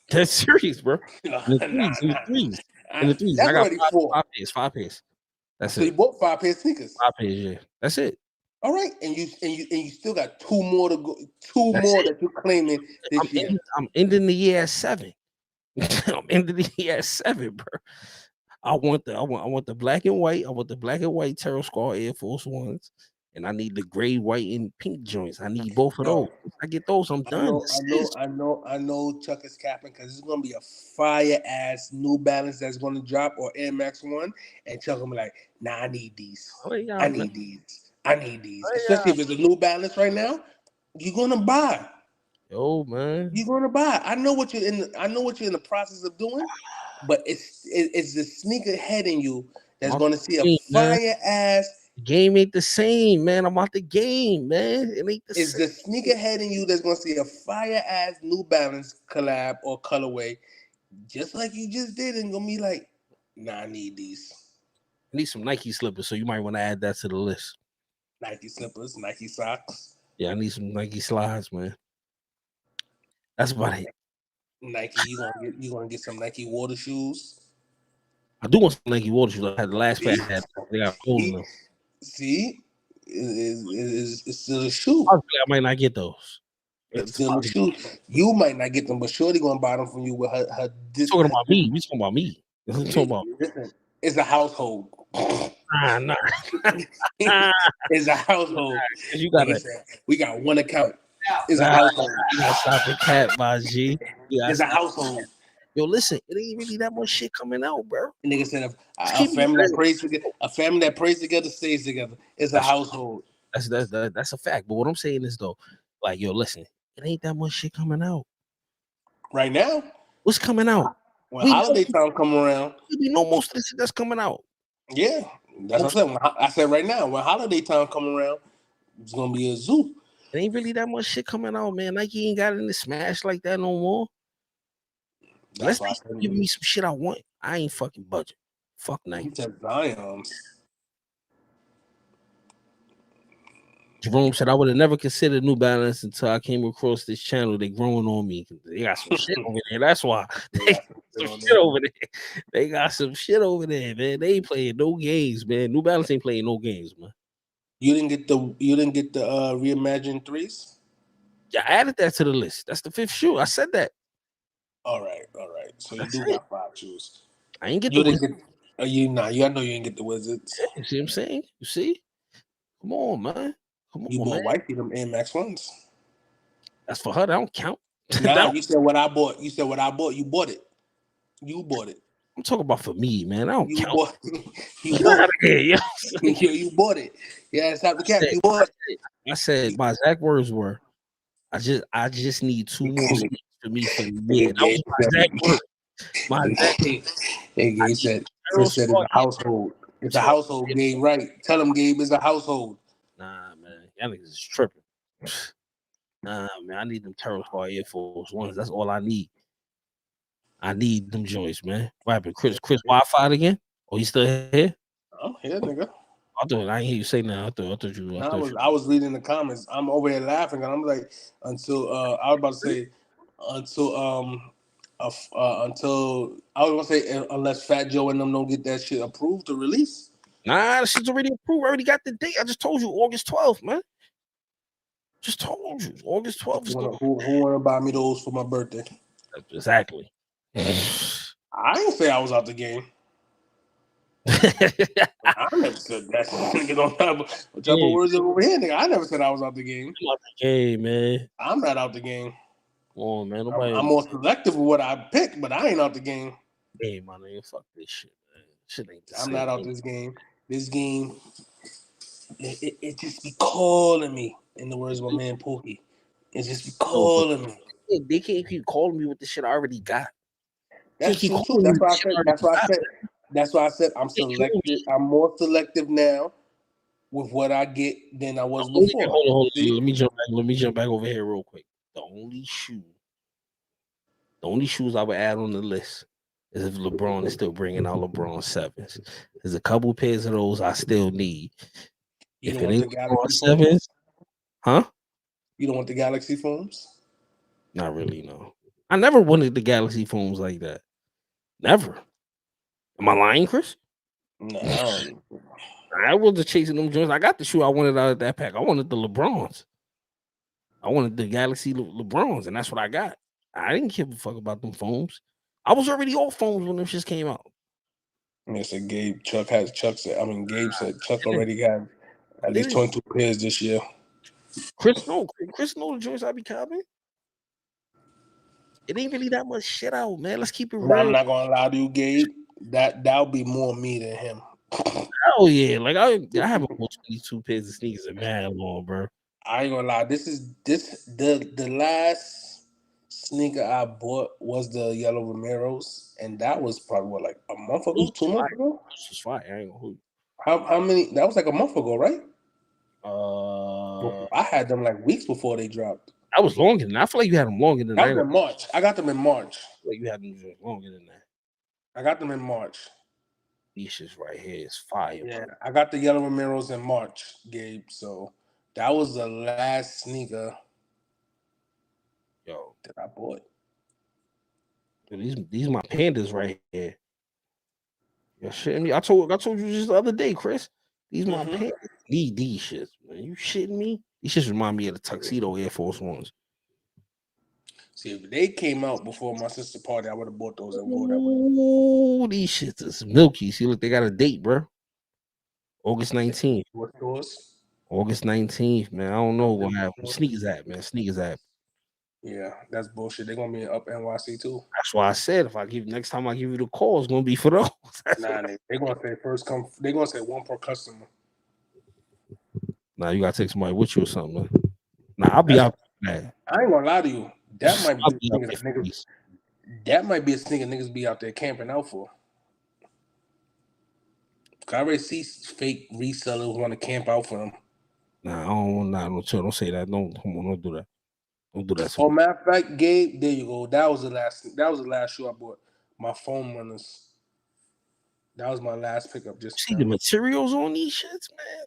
That's serious, bro. In the threes. That's I got already 5 pairs. That's so it. You bought 5 pairs of sneakers. 5 pairs, yeah. That's it. All right, and you still got 2 more to go. 2 more that you're claiming this year. I'm ending the year at 7. I'm ending the year at 7, bro. I want the black and white. I want the black and white Terrell Squad Air Force Ones, and I need the gray, white, and pink joints. I need both of those. If I get those, I'm done. I know Chuck is capping because it's gonna be a fire ass New Balance that's gonna drop or Air Max 1, and Chuck gonna be like, nah, I need these. I need these. Especially if it's a New Balance right now, you're gonna buy. Yo, man. You're gonna buy. I know what you're in the process of doing. But it's the sneaker head in you that's I'm gonna see a man. fire ass. The game ain't the same, man. I'm out the game, man. It ain't the It's same. the sneaker head in you that's gonna see a fire ass New Balance collab or colorway, just like you just did, and gonna be like, nah, I need these I need some Nike slippers, so you might want to add that to the list. Nike slippers, Nike socks. Yeah, I need some Nike slides, man. That's about it. Nike, you gonna get some Nike water shoes. I do want some Nike water shoes. I had the last pair I had. They got holes in them. See, it's still a shoe. I might not get those. It's still a shoe. You might not get them, but Shorty gonna buy them from you with her. Talking about me. We talking about me. Talking about. Listen, it's a household. Nah. It's a household. You got it. We got one account. It's a household. You gotta stop the cat, my G. It's a household. Yo, listen, it ain't really that much shit coming out, bro. Nigga said a family that prays together stays together. It's a household. That's a fact. But what I'm saying is though, like, yo, listen, it ain't that much shit coming out right now. What's coming out? When holiday time come around, we know most of the shit that's coming out. Yeah, that's what I said. I said right now, when holiday time come around, it's gonna be a zoo. It ain't really that much shit coming out, man. Nike ain't got in the smash like that no more. Unless they give me some shit I want, I ain't fucking budget. Fuck Nike. You said Zions. Jerome said I would have never considered New Balance until I came across this channel. They growing on me. They got some shit over there. That's why. They got some shit over there. They got some shit over there, man. They ain't playing no games, man. New Balance ain't playing no games, man. You didn't get the reimagined threes? Yeah, I added that to the list. That's the 5th shoe. I said that. All right. So you got 5 shoes. I ain't get you the didn't get. You know you didn't get the Wizards. You see what I'm saying? You see? Come on, man. Come on, you bought man. wifey them Air Max ones. That's for her. That don't count. Nah, you said what I bought. You said what I bought. You bought it. You bought it. I'm talking about for me, man. I don't you count. You bought it. You bought it. Yeah, stop the cap. You bought it. I said my exact words were, I just need 2 more seats for me for the year. That was my exact word. My exact He said it's a household. It's a household, Gabe, right? Tell him, Gabe, it's a household. Nah, man. Y'all niggas is tripping. Nah, man. I need them Terror Squad Air Force Ones. That's all I need. I need them joints, man. What happened? Chris Wi-Fi again? Oh, he still here? Oh, yeah, nigga. I didn't hear you say that. I was reading the comments. I'm over here laughing, and I'm like, until I was about to say, until I was gonna say, unless Fat Joe and them don't get that shit approved to release. Nah, the shit's already approved. I already got the date. I just told you, August 12th, man. Just told you, August 12th. Who want to buy me those for my birthday? Exactly. I didn't say I was out the game. I never said that. Nigga don't have a couple words over here, nigga. I never said I was out the game. I'm out the game, man. I'm not out the game. Oh man, I'm more selective with what I pick, but I ain't out the game. Hey, my nigga, fuck this shit, man. Shit ain't the I'm same not out this game. This game, it just be calling me. In the words of my man Pookie, it just be calling me. They can't keep calling me with the shit I already got. That's true too. That's why I said I'm selective. I'm more selective now with what I get than I was before. Hold on. Let me jump back over here real quick. The only shoes I would add on the list is if LeBron is still bringing out LeBron 7s. There's a couple pairs of those I still need. You if don't it want ain't the Galaxy 7s, huh? You don't want the Galaxy foams? Not really, no. I never wanted the Galaxy foams like that. Never. Am I lying, Chris? No. I wasn't chasing them joints. I got the shoe I wanted out of that pack. I wanted the LeBrons. I wanted the Galaxy LeBrons, and that's what I got. I didn't give a fuck about them foams. I was already off foams when them shits came out. Gabe said Chuck said Chuck already got at least 22 pairs this year. Chris know the joints I be copying. It ain't really that much shit out, man. Let's keep it real. I'm not gonna lie to you, Gabe. That'll be more me than him. Oh yeah, like I haven't bought 22 pairs of sneakers in mad long, bro. I ain't gonna lie. This is the last sneaker I bought was the yellow Romeros, and that was probably like a month ago, 2 months ago. This is fire. I ain't gonna hold you. How many? That was like a month ago, right? Uh, I had them like weeks before they dropped. I was longer than that. I feel like you had them longer than That that. was in March. I got them in March. I feel like you had them longer than that. I got them in March. These shits right here is fire. Yeah, Bro. I got the yellow Romeros in March, Gabe. So that was the last sneaker Yo, that I bought. these my pandas right here. Yo, shitting me. I told you just the other day, Chris. These my pandas. Need these shits, man. You shitting me? These shits remind me of the tuxedo Air Force Ones. See, if they came out before my sister party, I would have bought those and wore that. Ooh, these shits is milky. See, look, they got a date, bro. August 19th. What stores? August 19th, man. I don't know what happened. Sneakers app, man. Sneakers app. Yeah, that's bullshit. They're gonna be up NYC too. That's why I said if I give next time I give you the call, it's gonna be for those. Nah, they're gonna say first come. They're gonna say one per customer. Nah, you gotta take somebody with you or something. Man. Nah, I'll be out there. I ain't gonna lie to you. That might I'll be be a out sneaker there that for niggas. these. That might be a sneaker niggas be out there camping out for. I already see fake resellers want to camp out for them. Nah, I don't want no chill. Don't say that. Don't do that. Don't do that. Oh, matter of fact, Gabe, there you go. That was the last shoe I bought. My foam runners. That was my last pickup. Just see the materials on these shits, man.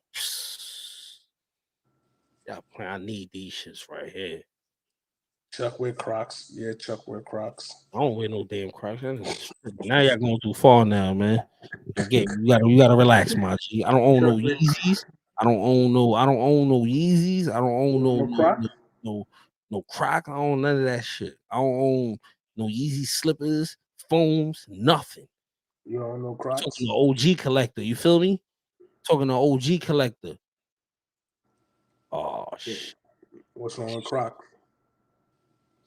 Yeah, I need these shits right here. Chuck wear Crocs. Yeah, Chuck wear Crocs. I don't wear no damn Crocs. Now y'all going too far now, man. Okay, you gotta relax, my G. I don't own no Yeezys. I don't own no Yeezys. I don't own no Croc. I don't own none of that shit. I don't own no Yeezy slippers, foams, nothing. You don't know Crocs? Talking to OG collector, you feel me? Talking to OG collector. Oh shit. What's wrong with Crocs?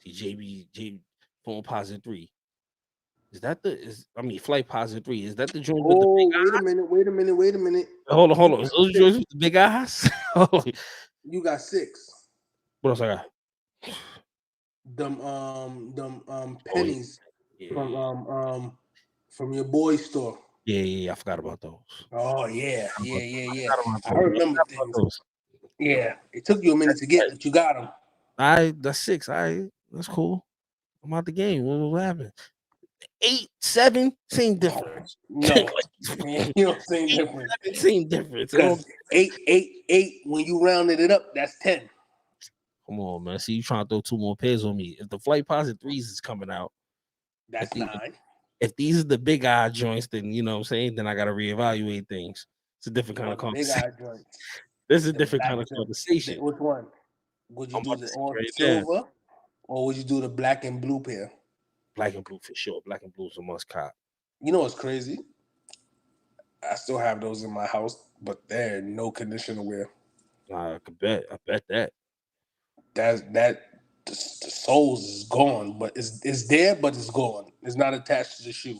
See JB phone positive 3. Is that Flight Positive 3? Is that the joint with the big wait a minute. Hold on. Is those joints with the big eyes? You got 6. What else I got? Them pennies from your boy's store. Yeah, I forgot about those. Oh yeah. I remember things. Yeah, it took you a minute to get, but you got them. That's 6. That's cool. I'm out the game. What happened? 8, 7, same difference. No, you don't same difference. Same difference. 8, when you rounded it up, that's 10. Come on, man. See, you trying to throw 2 more pairs on me. If the Flight Positive 3s is coming out, that's 9. If these are the big eye joints, then you know what I'm saying, then I gotta reevaluate things. It's a different kind of conversation. Big eye joints. This is a different kind of conversation. Which one? Would you do the all silver, or would you do the black and blue pair? Black and blue for sure. Black and blue is a must cop. You know what's crazy? I still have those in my house, but they're in no condition to wear. I bet that. The soles is gone, but it's there, but it's gone. It's not attached to the shoe.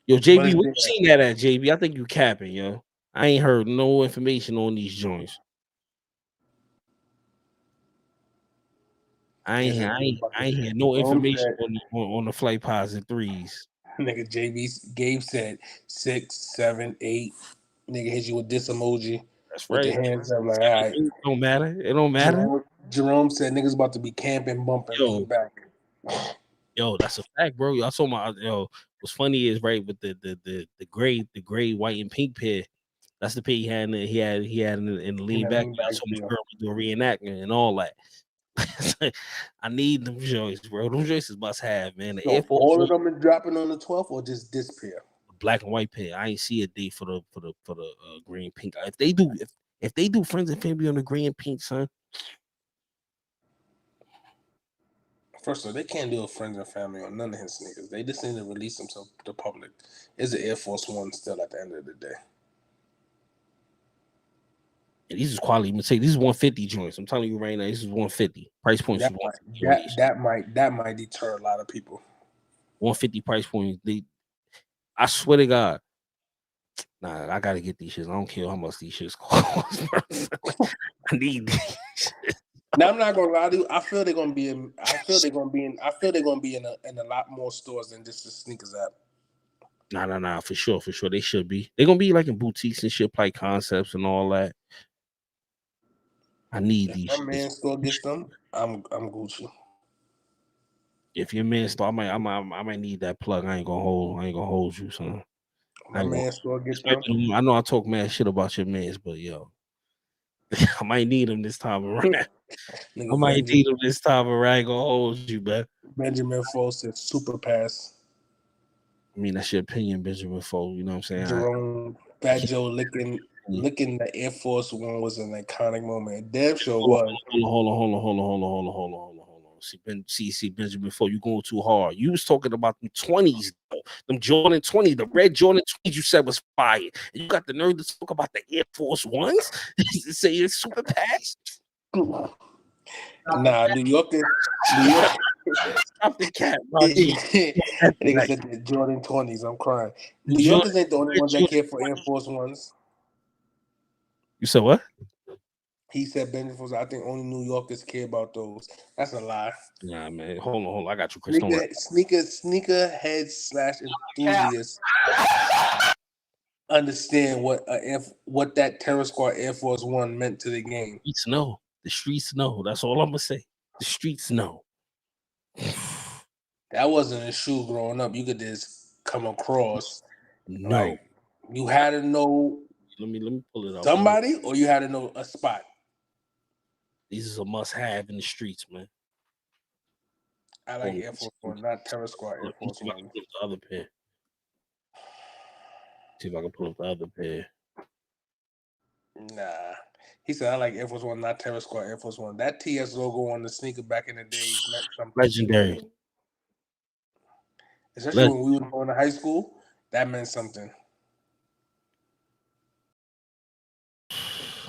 Yo, JB, where you seen that at, JB? I think you capping, yo. I ain't heard no information on these joints. I ain't hear no information on the Flight Positive 3s. Nigga, Gabe said 6, 7, 8. Nigga hit you with this emoji. That's with right. The hands up, like, all right. It don't matter. It don't matter. Jerome said niggas about to be camping, bumping, lean back. Yo, that's a fact, bro. I saw what's funny is right with the gray, white, and pink pair. That's the pair he had in the lean back. I saw my girl do a reenactment and all that. I need them joints, bro. Them joints is must have, man. The Air Force all of them is dropping on the 12th, or just this pair? Black and white pair. I ain't see a date for the green pink. If they do friends and family on the green and pink, son. First of all, they can't do a friends and family on none of his sneakers. They just need to release them to the public. It's an Air Force One still at the end of the day. And these is quality material. These is 150 joints. I'm telling you right now, this is 150. Price point. That might deter a lot of people. 150 price point. I swear to God. Nah, I gotta get these shits. I don't care how much these shits cost. I need these. Now I'm not gonna lie to you. I feel they're gonna be in. I feel they're gonna be in a lot more stores than just the sneakers app. Nah. For sure. They should be. They're gonna be like in boutiques and shit, like Concepts and all that. I need these. If my man store gets them, I'm Gucci. If your man store, I might need that plug. I ain't gonna hold you, son. My man store gets them. I know I talk mad shit about your mans, but yo, I might need him this time around. I might need him this time around. I ain't gonna hold you, man. Benjamin Foe said super pass. I mean, that's your opinion, Benjamin Foe. You know what I'm saying? Jerome Fat Joe licking the Air Force One was an iconic moment. Damn sure was. Hold on. See, Benjamin Foe, you going too hard. You was talking about them 20s, though. Them Jordan 20s, the red Jordan 20s you said was fire. And you got the nerve to talk about the Air Force Ones? Say it's super pass? Nah, New York. Stop the cat, bro. Nigga said the Jordan 20s. I'm crying. New Yorkers ain't the only ones that care for Air Force Ones. You said what? He said Benjamin Foe. I think only New Yorkers care about those. That's a lie. Nah, man. Hold on. I got you, Chris. Sneaker heads / enthusiasts understand what that Terror Squad Air Force One meant to the game. The streets know. That's all I'm gonna say. The streets know. That wasn't a shoe growing up. You could just come across. No, like, you had to know. Let me pull it up. Somebody, or you had to know a spot. These is a must-have in the streets, man. I like Air Force One, not Terror Squad Air Force One. The other pair. See if I can pull up the other pair. Nah. He said, I like Air Force One, not Terror Squad Air Force One. That TS logo on the sneaker back in the day meant something. Legendary. Especially when we were going to high school, that meant something.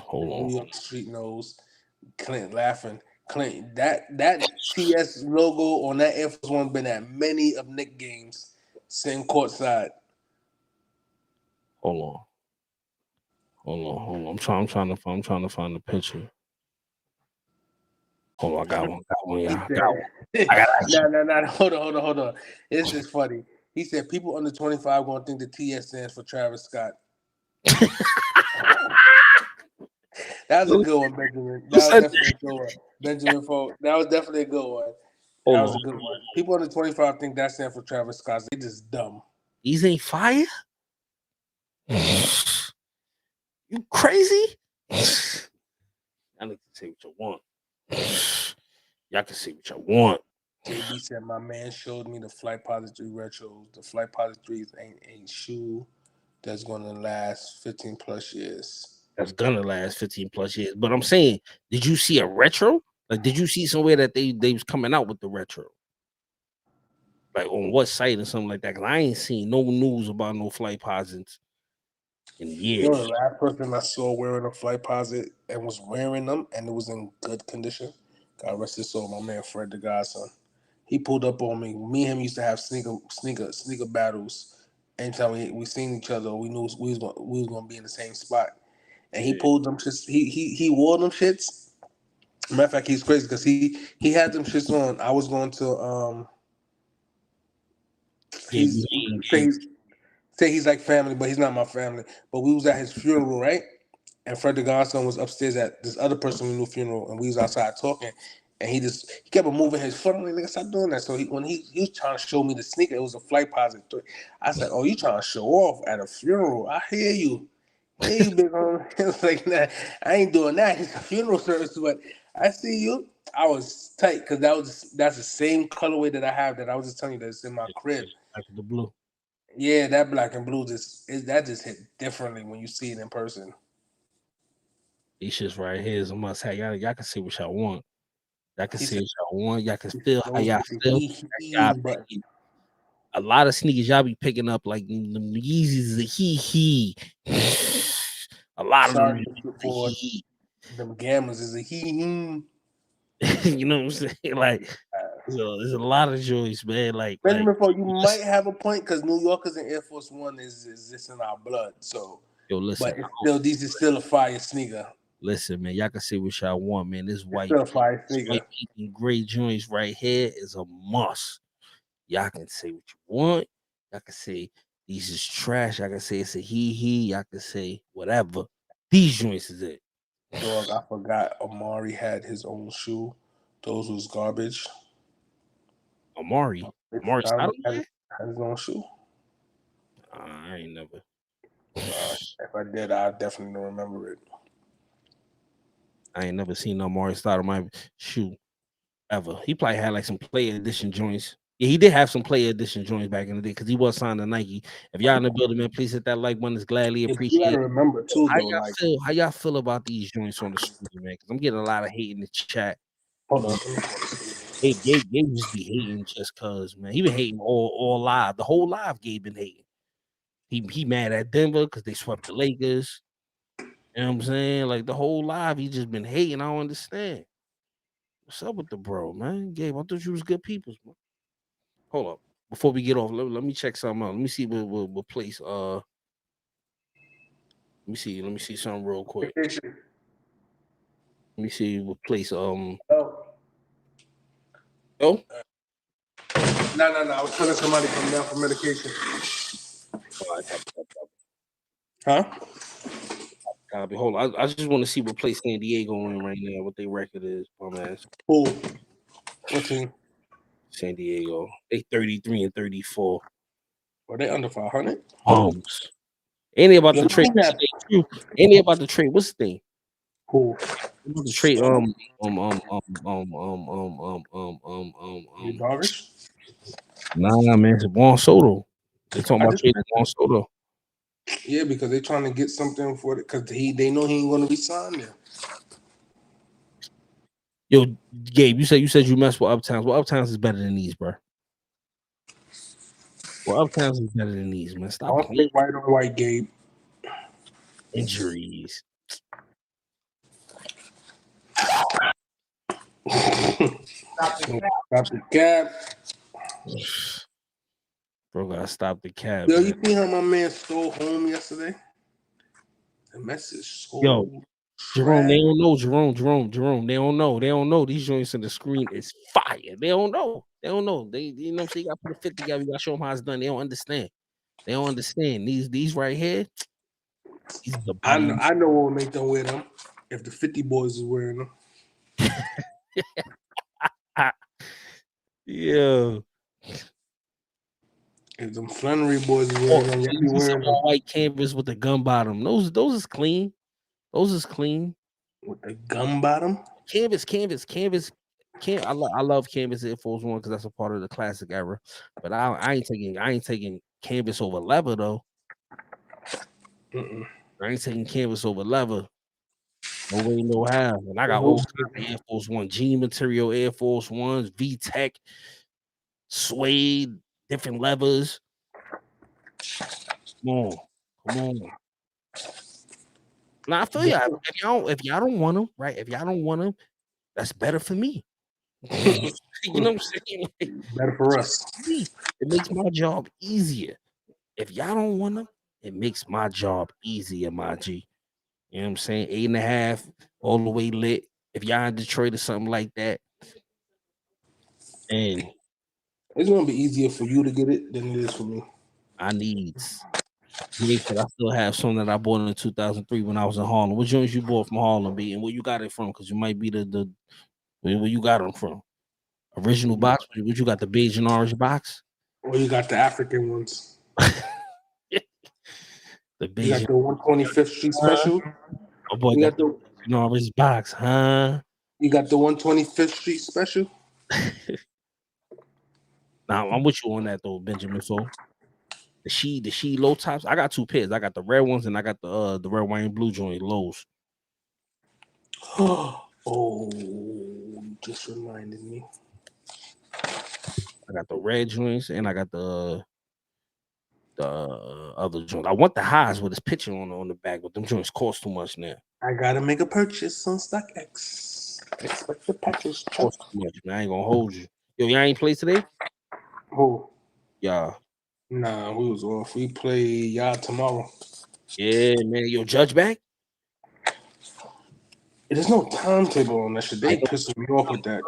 Hold on. New York Street knows. Clint laughing. Clint, that TS logo on that Air Force One been at many of Knicks games, sitting courtside. Hold on. I'm trying to find the picture. Hold on, I got one. Yeah, No. Hold on. This is funny. He said people under 25 gonna think the TS stands for Travis Scott. That was a good one, Benjamin. That was definitely a good one. Benjamin Foe. That was definitely a good one. That was a good one. People under 25 think that stands for Travis Scott. They just dumb. These ain't fire? You crazy? I need to say what you want. Y'all can see what you want. JB said my man showed me the Flight Positive 3 retros. The Flight Positive 3s ain't shoe that's gonna last 15 plus years. That's gonna last 15 plus years. But I'm saying, did you see a retro? Like, did you see somewhere that they was coming out with the retro? Like on what site or something like that? Because I ain't seen no news about no Flight Posits in years. You know, the last person I saw wearing a Flight Posit and was wearing them and it was in good condition. God rest his soul, my man Fred the Godson. He pulled up on me. Me and him used to have sneaker battles. Anytime we seen each other, we knew we was gonna be in the same spot. And he pulled them shits. He wore them shits. Matter of fact, he's crazy because he had them shits on. I was going to say he's like family, but he's not my family. But we was at his funeral, right? And Fred the Godson was upstairs at this other person we knew funeral, and we was outside talking. And he kept moving his foot. I'm like, nigga, stop doing that. So when he was trying to show me the sneaker, it was a Flight Positive 3. I said, oh, you trying to show off at a funeral? I hear you. Hey, big homie. It's like, nah, I ain't doing that. It's a funeral service, but I see you. I was tight because that's the same colorway that I have that I was just telling you that's in my crib. Like the blue. Yeah, that black and blue just hit differently when you see it in person. These shits right here is a must have. Y'all can see what y'all want. Y'all can see what y'all want. Y'all can feel how y'all feel. A lot of sneakers y'all be picking up like the Yeezys, the he. A lot of them. Them Gammas is a he. You know what I'm saying? Like, there's a lot of joys, man. Like, Benjamin Foe, you might have a point because New Yorkers and Air Force One is just in our blood. So, yo, listen. But these is still a fire sneaker. Listen, man, y'all can say what y'all want, man. This white Figure. and gray joints right here is a must. Y'all can say what you want. Y'all can say these is trash. Y'all can say it's a he. Y'all can say whatever. These joints is it. Dog, I forgot Amari had his own shoe. Those was garbage. Amari Stoudemire? Had his own shoe. I ain't never. If I did, I definitely don't remember it. I ain't never seen no Amari Stoudemire shoe ever. He probably had like some player edition joints. Yeah, he did have some player edition joints back in the day because he was signed to Nike. If y'all in the building, man, please hit that like button. It's gladly You appreciated. gotta remember too, though. How y'all feel about these joints on the street, man? Because I'm getting a lot of hate in the chat. Hold on. Gabe just be hating just cause, man. He been hating all live. The whole live Gabe been hating. He mad at Denver because they swept the Lakers. You know what I'm saying? Like the whole live, he just been hating. I don't understand. What's up with the bro, man? Gabe, I thought you was good people, man. Hold up. Before we get off, let me check something out. Let me see what place. Let me see something real quick. Let me see what place. Oh. Oh? No. I was telling somebody come down for medication. Huh? Copy. Hold on. I just want to see what place San Diego in right now. What their record is. Bum ass. Who? What team? San Diego. They 33 and 34. Were they under 500? Ain't they about to trade? Ain't they about to trade? What's the thing? Who? About to trade Nah, man, it's Juan Soto. They talking about trading Juan Soto. Yeah, because they're trying to get something for it because they know he ain't gonna be signed there. Yo, Gabe, you said you mess with Uptowns. Well, Uptowns is better than these, bro. Well, Uptowns is better than these, man. Stop Don't say white on white, Gabe. Injuries. Stop the cap. Bro, gotta stop the cap. Yo, you see how my man stole home yesterday? The message. Yo, Jerome, they don't know. Jerome, they don't know. They don't know. These joints in the screen is fire. They don't know. They, you know what I'm saying? You gotta put a fit together. You gotta show them how it's done. They don't understand. These right here. These the I know what will make them wear them. If the 50 boys is wearing them. Yeah. If them Flannery boys is wearing them, you be wearing them. White canvas with the gun bottom. Those is clean. Those is clean. With the gun bottom? Canvas. I love canvas Air Force One because that's a part of the classic era. But I ain't taking canvas over leather though. I ain't taking canvas over leather. No way, no how. And I got old Air Force One, G material Air Force Ones, V-Tech, suede, different levers. Come on. Now I feel y'all. If y'all don't want them, right? If y'all don't want them, that's better for me. You know what I'm saying? Like, better for us. It makes my job easier. If y'all don't want them, it makes my job easier, my G. You know what I'm saying? 8.5, all the way lit. If y'all in Detroit or something like that, and it's gonna be easier for you to get it than it is for me. I needs. Yeah, because I still have some that I bought in 2003 when I was in Harlem. What joints you bought from Harlem, B? And where you got it from? Because you might be the where you got them from. Original box? What you got, the beige and orange box? Or you got the African ones. The beige. You got the 125th Street special. Oh boy, you got the orange box, huh? You got the 125th Street special. Now I'm with you on that though, Benjamin. So the she low tops. I got two pairs. I got the red ones and I got the red, white, and blue joint lows. Oh, you just reminded me. I got the red joints and I got the other joint. I want the highs with this picture on the back, but them joints cost too much now. I gotta make a purchase on StockX. Expect the package. Cost too much, man. I ain't gonna hold you. Yo, y'all ain't play today? Who? Yeah. Nah, we was off. We play y'all tomorrow. Yeah, man. Yo, Judge back? There's no timetable on that shit. They pissing me off with that.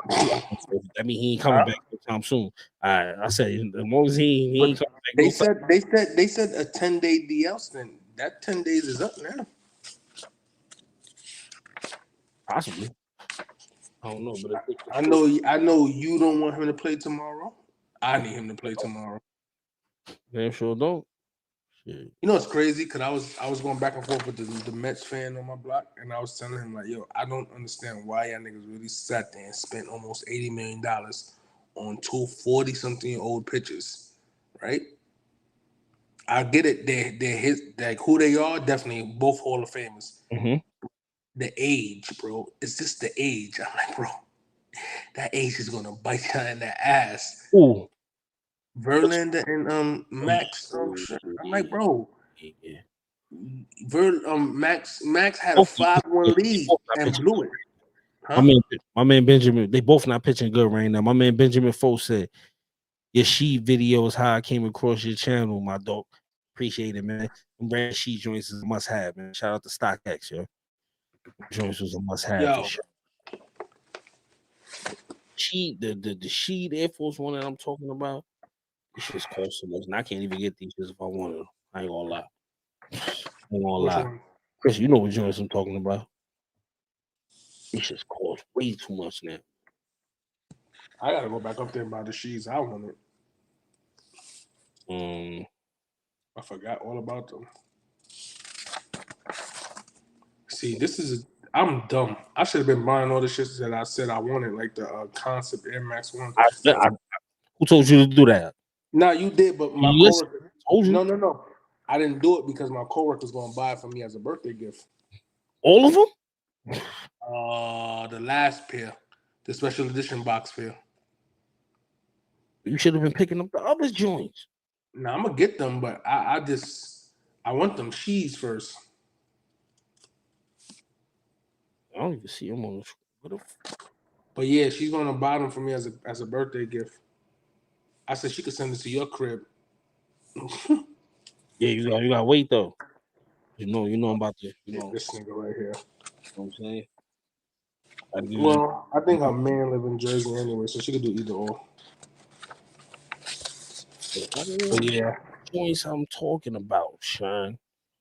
I mean, he ain't coming back anytime soon. I said, as long as he ain't coming back. They said a 10-day DL stint. That 10 days is up now. Possibly. I don't know, but I know you don't want him to play tomorrow. I need him to play tomorrow. Damn sure don't. Shit. You know it's crazy because I was going back and forth with the Mets fan on my block, and I was telling him like, yo, I don't understand why y'all niggas really sat there and spent almost $80 million on two 40-something-year-old pitchers, right? I get it. They're his, like who they are. Definitely both Hall of Famers. Mm-hmm. The age, bro. It's just the age. I'm like, bro, that age is gonna bite you in the ass. Ooh. Verlander and Max. I'm like, bro. Yeah. Max had a 5-1 lead and blew it. Huh? My man Benjamin, they both not pitching good right now. My man Benjamin Foe said, your sheet video is how I came across your channel, my dog. Appreciate it, man. Brand sheet joints is a must have, man. Shout out to StockX, yo. Joints was a must have for sure. Sheet, the sheet Air Force One that I'm talking about, this shit's cost so much, and I can't even get these shits if I wanted them. I ain't gonna lie. Chris, you know what joints I'm talking about. These shits cost way too much now. I gotta go back up there and buy the sheets. I want it. I forgot all about them. See, I'm dumb. I should have been buying all the shits that I said I wanted, like the Concept Air Max 1. Who told you to do that? No, you did, but my coworker told you. No. I didn't do it because my coworker's gonna buy it for me as a birthday gift. All of them? The last pair, the special edition box pair. You should have been picking up the other joints. No, I'm gonna get them, but I want them sheets first. I don't even see them on the screen. But yeah, she's gonna buy them for me as a birthday gift. I said she could send it to your crib. Yeah, you gotta wait though. You know I'm about to. This nigga right here. You know what I'm saying? Well, I think her man live in Jersey anyway, so she could do either or. But yeah, joints I'm talking about, Sean.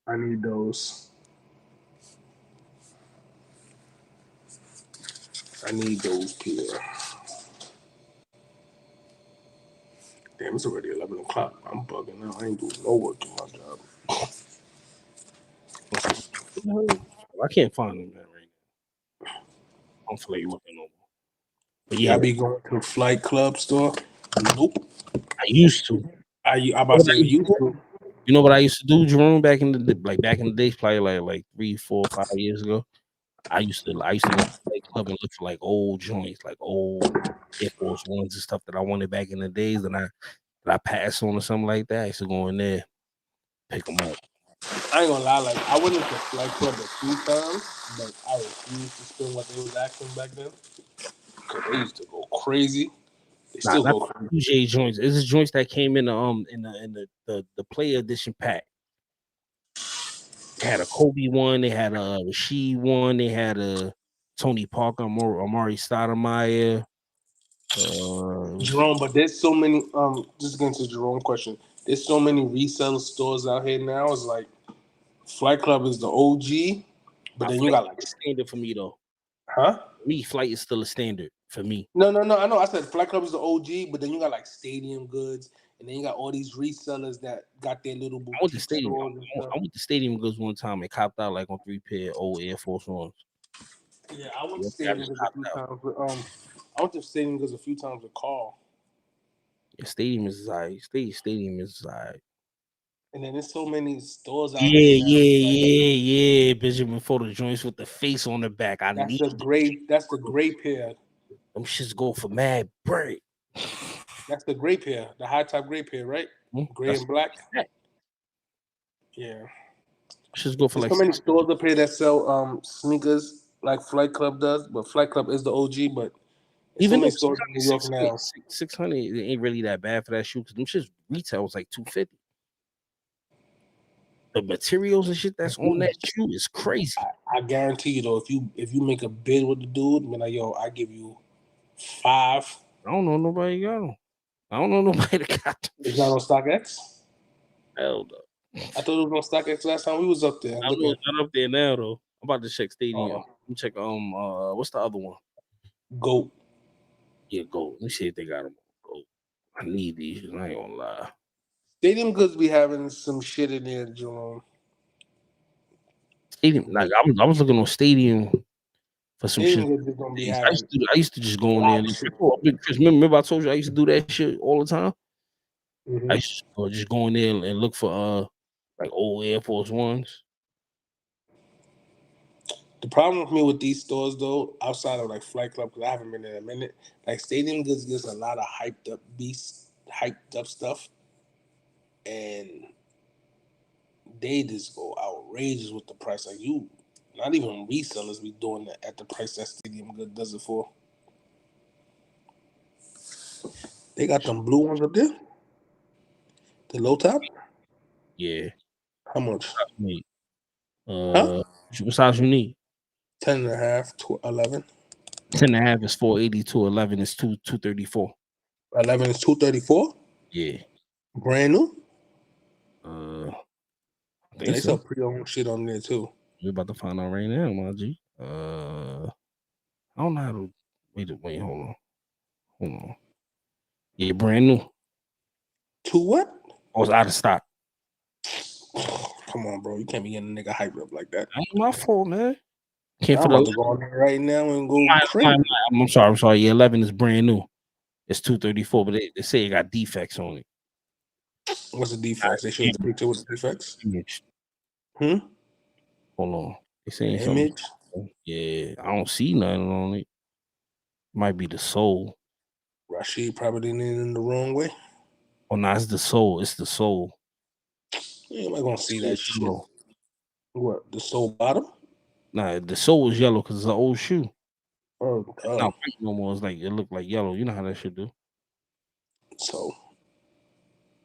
I need those. I need those, Peter. Damn, it's already 11 o'clock. I'm bugging out. I ain't doing no work in my job. I can't find them right now. I don't feel like looking no more. But yeah, I be going to the Flight Club store. Nope. I used to. I about to say used to. You know what I used to do, Jerome, back in the days, probably like 3, 4, 5 years ago. I used to go to the Flight Club and look for like old joints, like old Air Force Ones and stuff that I wanted back in the days that I passed on or something like that. I used to go in there, pick them up. I ain't gonna lie, like I went into Flight Club a few times, but I refused to spend what they was asking back then. Because they used to go crazy. They still go crazy. UJ joints. This is joints that came in the player edition pack. They had a Kobe one, they had a Rasheed one, they had a Tony Parker, Amari Stoudemire. Jerome, but there's so many. Just getting to Jerome's question, there's so many resale stores out here now. It's like Flight Club is the OG, but then you got like standard for me though. Huh? Me, Flight is still a standard for me. No. I know. I said Flight Club is the OG, but then you got like Stadium Goods, and then you got all these resellers that got their little boutique. I went to Stadium Goods one time and copped out like on 3 pair old Air Force Ones. Yeah, I went to Stadium Goods a few times with I went to Stadium Goods a few times with Carl. Yeah, Stadium is Stadium is And then there's so many stores out there. Yeah. Benjamin photo joints with the face on the back. That's the gray pair. Them shits go for mad break. That's the gray pair, the high top gray pair, right? Gray and black. Yeah. Just go for there's like so many stores up here that sell sneakers like Flight Club does, but Flight Club is the OG, but even so many stores in New York now. 600 it ain't really that bad for that shoe because them shits retail was like $250. the materials and shit that's on that shoe is crazy. I guarantee you though, if you make a bid with the dude, be like, yo, I give you 5. I don't know nobody got them. I don't know nobody that got them. It's not on StockX. Hell no. I thought it was on StockX last time we was up there. I know it's not up there now though. I'm about to check Stadium. Uh-oh. Let me check what's the other one? Goat. Yeah, Gold. Let me see if they got them. Gold. I need these. I ain't gonna lie. Stadium Goods be having some shit in there, Jerome. Stadium, like I was looking on Stadium for some Stadium shit. Goods is gonna be I having. used to just go in there and look. Big Chris, remember I told you I used to do that shit all the time. Mhm. I used to just go in there and look for like old Air Force Ones. The problem with me with these stores though, outside of like Flight Club, because I haven't been in a minute, like Stadium Goods gets a lot of hyped up stuff, and they just go outrageous with the price. Like you, not even resellers be doing that at the price that Stadium Goods does it for. They got them blue ones up there, the low top. Yeah. How much? Wait. Huh? What size you need? 10.5 to 11. 10.5 is 482. 11 is 234. 11 is 234. Yeah. Brand new. I think They so. sell pre-owned shit on there too. We're about to find out right now, my G. I don't know how to wait, hold on. Yeah, brand new. To what? I was out of stock. Come on, bro. You can't be getting a nigga hype up like that. Ain't my fault, man. Can't I'm for about the to go on there right now and go crazy. I'm sorry. Yeah, 11 is brand new. It's 234, but they say it got defects on it. What's the defects? They showed the picture with the defects. Image. Hmm? Hold on. They saying The something. image? Yeah, I don't see nothing on it. Might be the sole. Rashid probably did it in the wrong way. Oh no, it's the sole. It's the sole. You ain't gonna see that shit. Yellow. What? The sole bottom? Nah, the sole is yellow because it's an old shoe. Oh, It's not white no more. It's like it looked like yellow. You know how that should do. So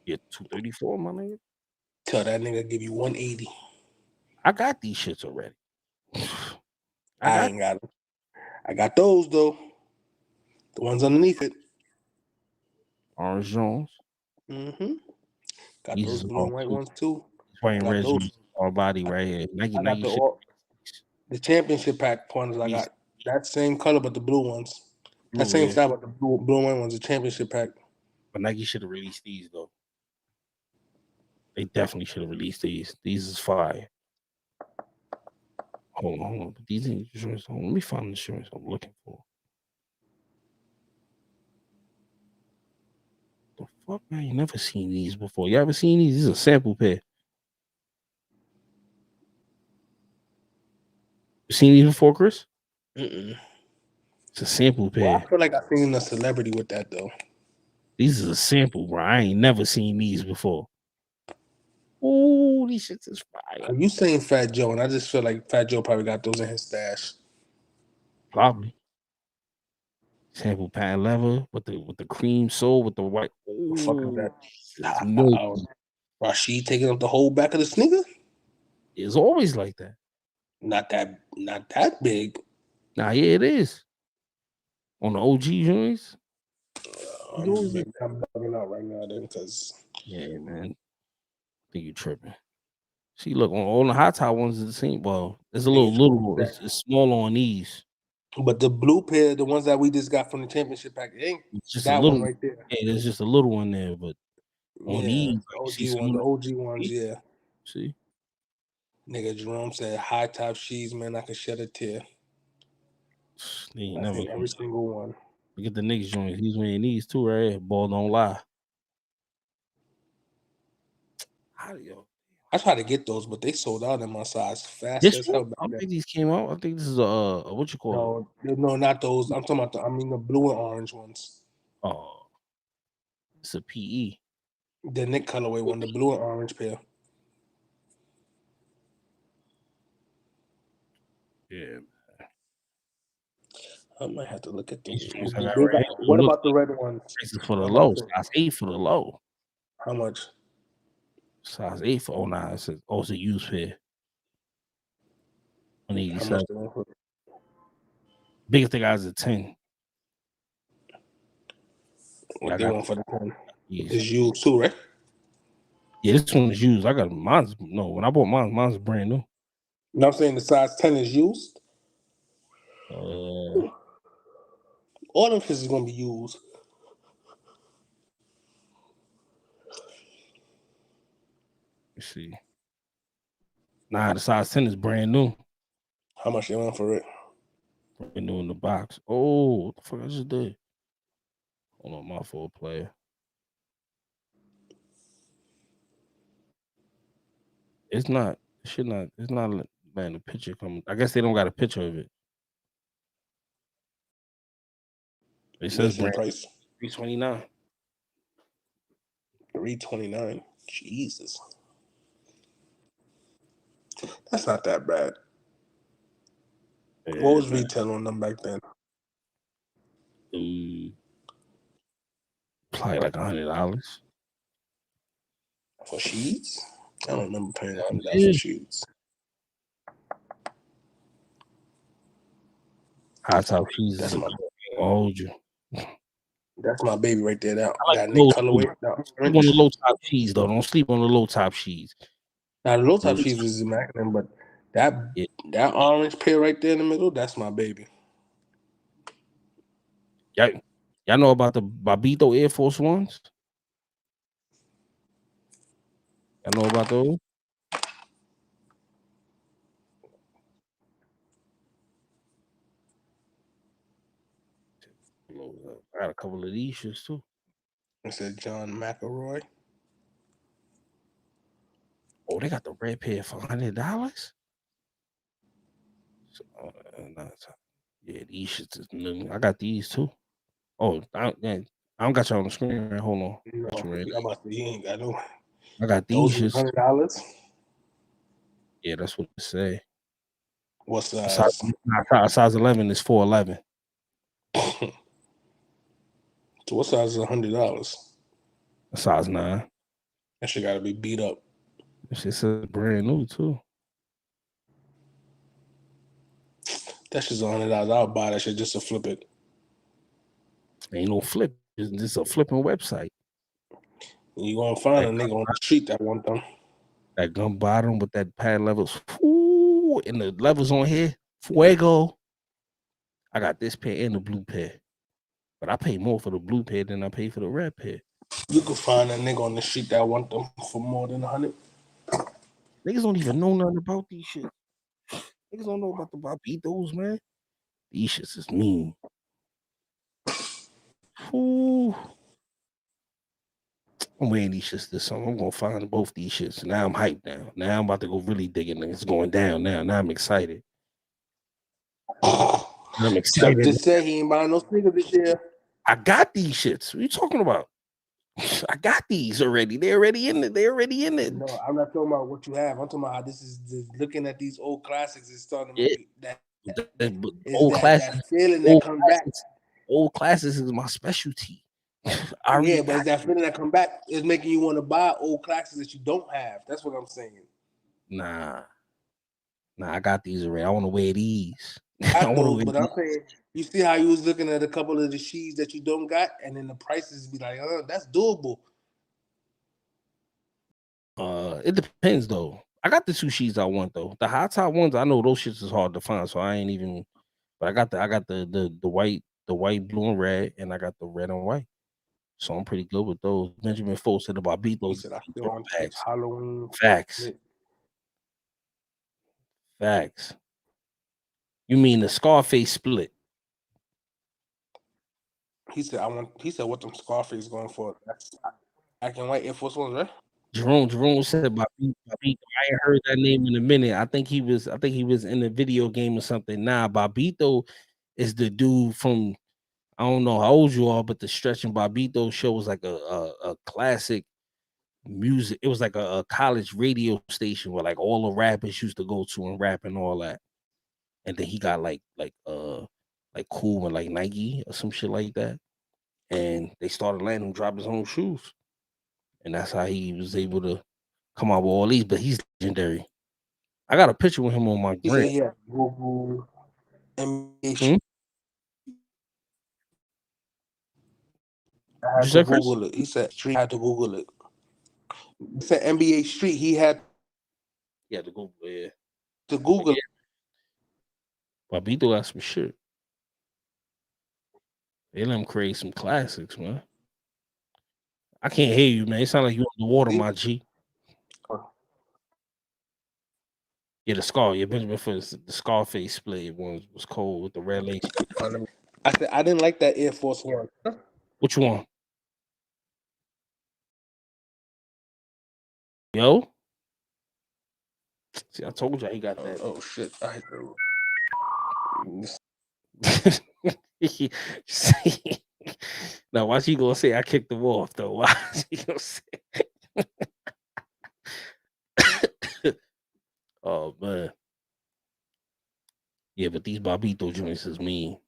Yeah, 234, my nigga. tell that nigga give you 180. I got these shits already. I ain't got them. I got those though. The ones underneath it. Orange Jones. Mm-hmm. Got These those is blue and white ones too. Wearing got red those. all body right here. I got Nike the championship pack ones. I got that same color, but the blue ones. That same style, but the blue and white ones. The championship pack. But Nike should have released these though. They definitely should have released these. These is fire. Hold on. But these insurance. Let me find the insurance I'm looking for. The fuck? I ain't never seen these before. You ever seen these? These are a sample pair. You seen these before, Chris? Mm-mm. It's a sample pair. Well, I feel like I seen a celebrity with that though. These is a sample, bro. I ain't never seen these before. Oh, these shits is fire. You saying Fat Joe, and I just feel like Fat Joe probably got those in his stash. Probably. Sample patent leather with the cream sole with the white. What the fuck is that? Rashid taking up the whole back of the sneaker? It's always like that. Not that big. Nah, yeah, it is. On the OG joints. I'm bugging out right now then, because yeah, man. I think you tripping. See, look, on the hot top ones is the same. Well, it's a little it's smaller on these. But the blue pair, the ones that we just got from the championship pack, ain't just that a little one right there. Yeah, there's just a little one there, but on these, the OG ones, yeah. See? Nigga Jerome said high top shoes, man, I can shed a tear. They ain't I think every single one. Look at the Knicks joints. He's wearing these too, right here. Ball don't lie. I tried to get those, but they sold out in my size fast as hell. I don't think these came out. I think this is what you call it? No, not those. I'm talking about the blue and orange ones. Oh, it's a PE. The Nick colorway one, the blue and orange pair. Yeah. I might have to look at those. What about the red ones? This is for the low. Size 8 for the low. How much? Size 8 for 09. It says, it's a used pair. How 187. much they want for it? Biggest thing I is a 10. What Yeah, I they got want for the 10? these. It's used too, right? Yeah, this one is used. I got mine's. No, when I bought mine's brand new. You know what I'm saying? The size 10 is used. Uh, All them shits is gonna be used. let's see. Nah, the size 10 is brand new. How much they want for it? Brand new in the box. Oh, what the fuck I just did? Hold on, my fault, player. It's not. Shit not. It's not letting the picture come. I guess they don't got a picture of it. It says Listing brand price $329. $329. Jesus, that's not that bad. Yeah, What was retail on them back then? Probably like $100 For sheets? I don't remember paying $100 Yeah. for sheets. High top cheese That's is my hold you. that's my baby right there. That I like that Nick low colorway. Don't sleep on the low top cheese though. Don't sleep on the low top cheese. Now the low top cheese is immaculate, but that orange pair right there in the middle, that's my baby. Y'all know about the Babito Air Force Ones? Y'all know about those? I got a couple of these shits too. It said John McElroy. Oh, they got the red pair for $100. Yeah, these shits is new. I got these too. Oh, I don't got you on the screen. Right? Hold on. No, I'm about to say, he ain't got no. I got Those these is shits. $100. Yeah, that's what it say. What size? Size 11 is $411. So what size is $100? Size 9. That shit gotta be beat up. This shit says brand new too. That shit's $100. I'll buy that shit just to flip it. Ain't no flip. It's just a flipping website. You gonna find a nigga on the street that want them. That gun bottom with that pad levels. Ooh, and the levels on here. Fuego. I got this pair and the blue pair. But I pay more for the blue pair than I pay for the red pair. You can find a nigga on the street that want them for more than 100. Niggas don't even know nothing about these shit. Niggas don't know about the Babitos, man. These shits is mean. Ooh. I'm wearing these shits this summer. I'm gonna find both these shits. Now I'm hyped now. Now I'm about to go really digging. It's going down now. Now I'm excited. I'm excited. Just say he ain't buying no sneakers this year. I got these shits. What are you talking about? I got these already. They're already in it. They're already in it. No, I'm not talking about what you have. I'm talking about how this is looking at these old classics. It's starting to make that old classics. That feeling that comes back. Old classics is my specialty. But it's that feeling that come back is making you want to buy old classics that you don't have. That's what I'm saying. Nah, I got these already. I want to wear these. I know, but I'm saying, you see how you was looking at a couple of the sheets that you don't got, and then the prices be like, that's doable. It depends though. I got the two sheets I want though. The high top ones, I know those shits is hard to find, so I ain't even. But I got the white, blue, and red, and I got the red and white. So I'm pretty good with those. Benjamin Foles said about beat those. He said, I still want to Halloween. Facts. You mean the Scarface split? He said, what them Scarface going for? That's black and white Air Force Ones, right? Jerome said about beat. I ain't heard that name in a minute. I think he was in a video game or something. Nah, Bobito is the dude from, I don't know how old you are, but the Stretch and Bobito show was like a classic music. It was like a college radio station where like all the rappers used to go to and rap and all that. And then he got like cool with like Nike or some shit like that. And they started letting him drop his own shoes. And that's how he was able to come out with all these, but he's legendary. I got a picture with him on my He said gram. he had Google NBA Hmm? I What had you to said, Chris? Google it. He said Street had to Google it. He said NBA Street. He had Yeah, the Google. Yeah, to but Google. yeah, Bobito got some shit. They let him create some classics, man. I can't hear you, man. It sound like you on the water, my G. Yeah, the Scar. Yeah, Benjamin for the Scarface split one was cold with the red lace. I said I didn't like that Air Force One. Which one? Yo? See, I told you he got that. Oh shit! Now, why she gonna say I kicked him off though? Why she gonna say? Oh man, yeah, but these Bobito joints is mean.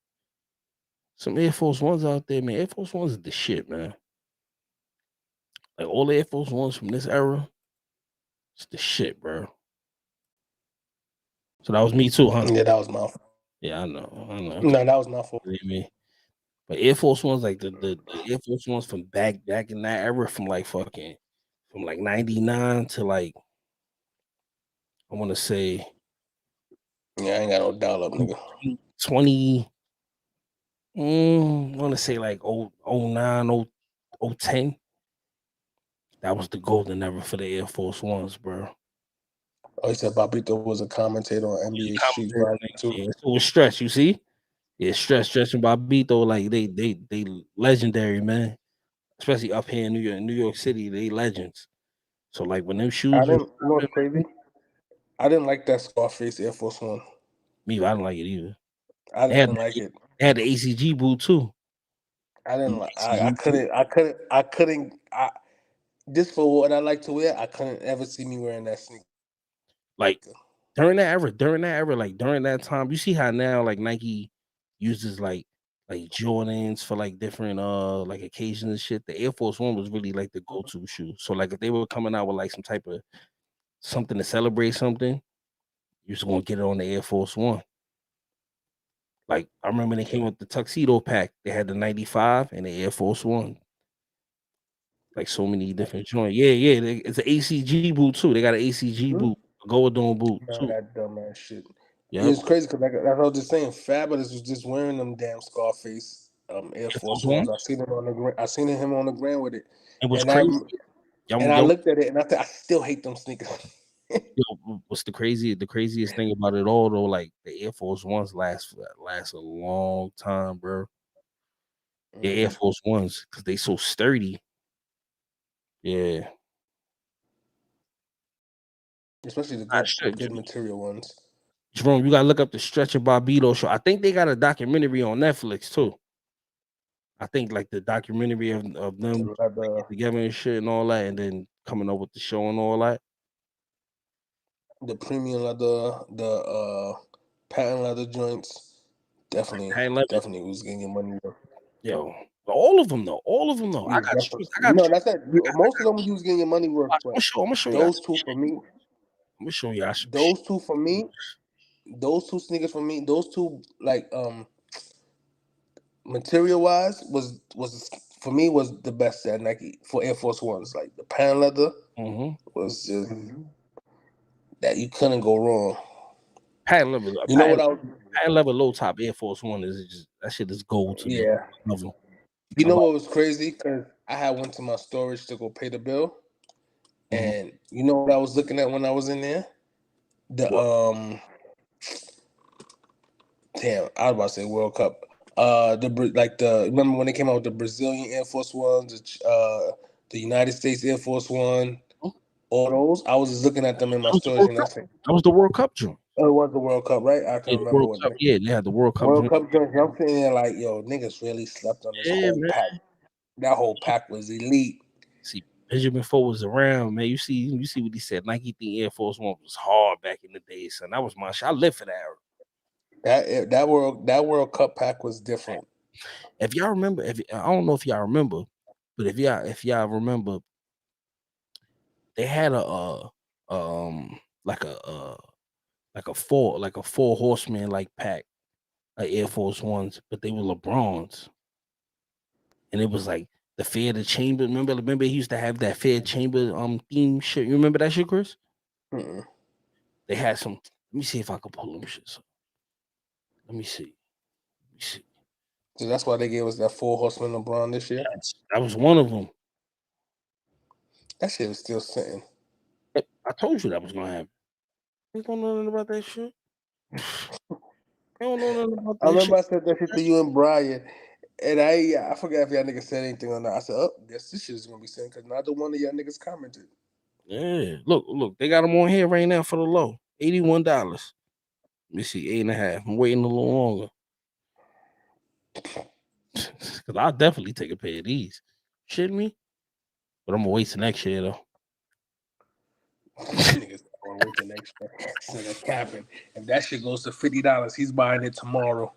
Some Air Force Ones out there, man. Air Force Ones is the shit, man. Like all the Air Force Ones from this era, it's the shit, bro. So that was me too, huh? Yeah, that was my fault. Yeah, I know. No, that was my fault. Me. But Air Force Ones, like the Air Force Ones from back in that era, from like 99 to like I want to say Yeah, I ain't got no dial up, nigga. 20. I want to say like 09, 010. That was the golden era for the Air Force Ones, bro. Oh, he said Bobito was a commentator on NBA Street Volume 2. Yeah, so with Stretch, you see? Yeah, Stretch and Bobito, like they legendary, man. Especially up here in New York City, they legends. So like when them shoes You know what's crazy? I didn't like that Scarface Air Force One. me, I don't like it either. I didn't like it. They had the ACG boot too. I didn't like. I couldn't. Just for what I like to wear, I couldn't ever see me wearing that sneaker. Like during that era, like during that time, you see how now like Nike uses like Jordans for like different like occasions and shit. The Air Force One was really like the go-to shoe. So like if they were coming out with like some type of something to celebrate something, you're just gonna get it on the Air Force One. Like I remember they came with the tuxedo pack. They had the 95 and the Air Force One. Like so many different joints. Yeah. It's an ACG boot too. They got an ACG boot, a Goldone boot Man, too. that dumbass shit. Yep. It's crazy because like I was just saying, Fabulous was just wearing them damn Scarface Air Air Force Force Ones. One. I seen him on the I seen him on the ground with it, It was and I crazy. and I looked at it and I said I still hate them sneakers. What's the craziest thing about it all though? Like the Air Force Ones last a long time, bro. The Air Force Ones, because they so sturdy. Yeah. Especially the good material ones. Jerome, you gotta look up the Stretch and Bobito show. I think they got a documentary on Netflix too. I think like the documentary of them together and shit and all that, and then coming up with the show and all that. The premium leather, the patent leather joints, definitely was getting your money worth. Yo, all of them though. Yeah, that's that. Most of them you was getting your money worth. I'm gonna show those two for me. I'm gonna show y'all some those two for me. Those two sneakers for me. Those two like material wise was for me was the best at Nike for Air Force Ones. Like the patent leather was just that you couldn't go wrong. Patent level, you know what I was, patent level low top Air Force One is just that shit is gold to me. Love them. You know what was crazy? Because I had went to my storage to go pay the bill, and you know what I was looking at when I was in there? The damn, I was about to say World Cup. Remember when they came out with the Brazilian Air Force Ones, the United States Air Force One, all those. I was just looking at them in my storage, and I said, that was the World Cup joint. Oh, it was the World Cup, right? I can remember what. Yeah, they had the World Cup. World Cup joint. I'm sitting there like, yo, niggas really slept on this whole pack. That whole pack was elite. See, Benjamin Ford was around, man. You see what he said. Nike think Air Force One was hard back in the day, son. That was my shit. I lived for that era. That World Cup pack was different. If y'all remember, I don't know if y'all remember, but if y'all remember, they had like a four horseman like pack of Air Force Ones, but they were LeBrons, and it was like the Fear the Chamber. Remember, he used to have that Fear Chamber theme shit. You remember that shit, Chris? Mm-mm. They had some. Let me see if I can pull them shits up. Let me see. So that's why they gave us that 4 Horsemen LeBron this year. That was one of them. That shit was still sitting. I told you that was gonna happen. You don't know nothing about that shit. You don't know nothing about that I remember shit. I said that shit to you and Brian, and I forgot if y'all niggas said anything or not. I said, "Oh, guess this shit is gonna be sitting because neither one of y'all niggas commented." Yeah, look, they got them on here right now for the low, $81. Let me see, 8.5. I'm waiting a little longer. Cause I'll definitely take a pair of these. Shitting me? But I'm gonna wait till next year though. Niggas gonna wait the next year. Instead of capping. If that shit goes to $50, he's buying it tomorrow.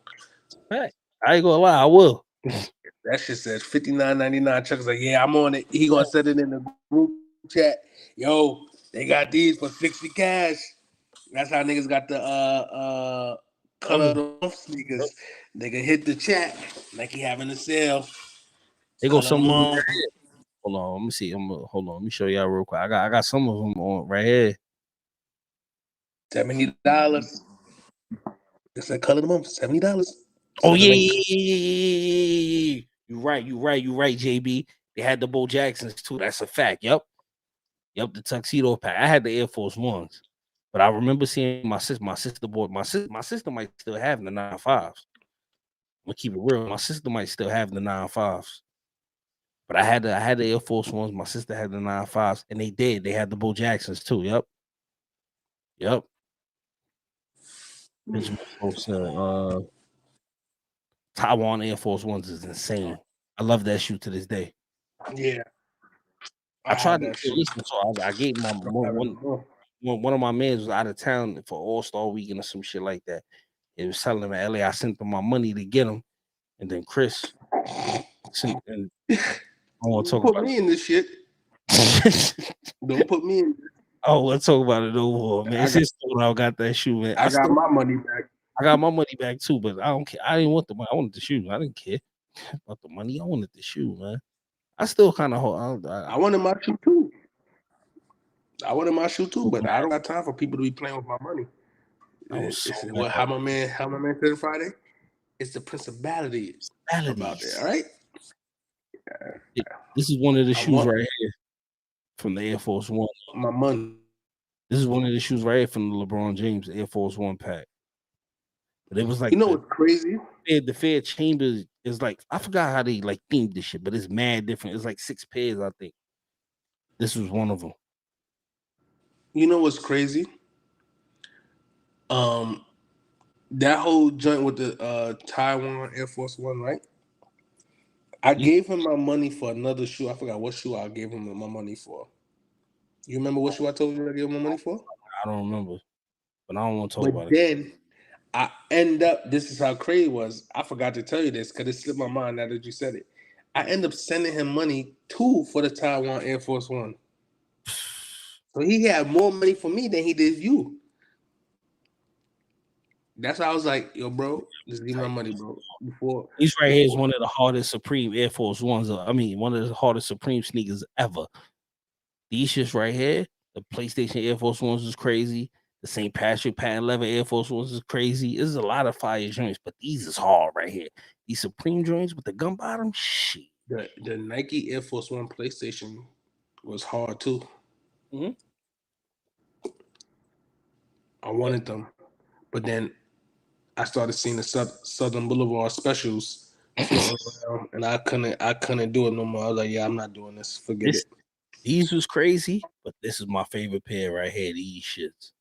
Hey, I ain't gonna lie, I will. That shit says $59.99. Chuck's like, yeah, I'm on it. He gonna set it in the group chat. Yo, they got these for 60 cash. That's how niggas got the colored off sneakers. They can hit the chat like he having a sale. They go Color some them of them. off. Hold on, let me see. Hold on, let me show y'all real quick. I got some of them on right here. $70. They said color them up, $70. Oh yeah. You right, JB. They had the Bo Jacksons too. That's a fact. Yep, the tuxedo pack. I had the Air Force Ones, but I remember seeing my sister might still have the 9.5s. I'm gonna keep it real. My sister might still have the 9.5s. But I had the Air Force Ones. My sister had the 9.5s, and they did. They had the Bo Jacksons too. Yep. Taiwan Air Force Ones is insane. I love that shoe to this day. Yeah. I tried to listen, so I gave my one of my mans was out of town for All-Star Weekend or some shit like that. He was telling him in LA, I sent him my money to get him, and then Chris sent. And I want to talk put about me in this shit. Don't put me in. Oh, let's talk about it no more, man. I got that shoe, man. I got my money back. I got my money back too, but I don't care. I didn't want the money. I wanted the shoe. I didn't care about the money. I wanted the shoe, man. I still kind of hold. I wanted my shoe too. But I don't got time for people to be playing with my money. How my man said Friday. It's the principality about it. All right. This is one of the shoes right here from the Air Force One. My money. This is one of the shoes right here from the LeBron James Air Force One pack. But it was like, what's crazy? The Fair Chambers is like, I forgot how they like themed this shit, but it's mad different. It's like 6 pairs, I think. This was one of them. You know what's crazy? That whole joint with the Taiwan Air Force One, right? I gave him my money for another shoe. I forgot what shoe I gave him my money for. You remember what shoe I told you I gave him my money for? I don't remember, but I don't want to talk about it. Then I end up. This is how crazy it was. I forgot to tell you this because it slipped my mind now that you said it. I end up sending him money too for the Taiwan Air Force One. So he had more money for me than he did you. That's why I was like, yo, bro, just give me my money, bro. These right here is one of the hardest Supreme Air Force Ones. One of the hardest Supreme sneakers ever. These shits right here, the PlayStation Air Force Ones is crazy. The St. Patrick patent leather Air Force Ones is crazy. There's a lot of fire joints, but these is hard right here. These Supreme joints with the gum bottom, shit. The Nike Air Force One PlayStation was hard too. Mm-hmm. I wanted them, but then I started seeing the Southern Boulevard specials floating around, and I couldn't do it no more. I was like, yeah, I'm not doing this. Forget it. These was crazy, but this is my favorite pair right here. These shits.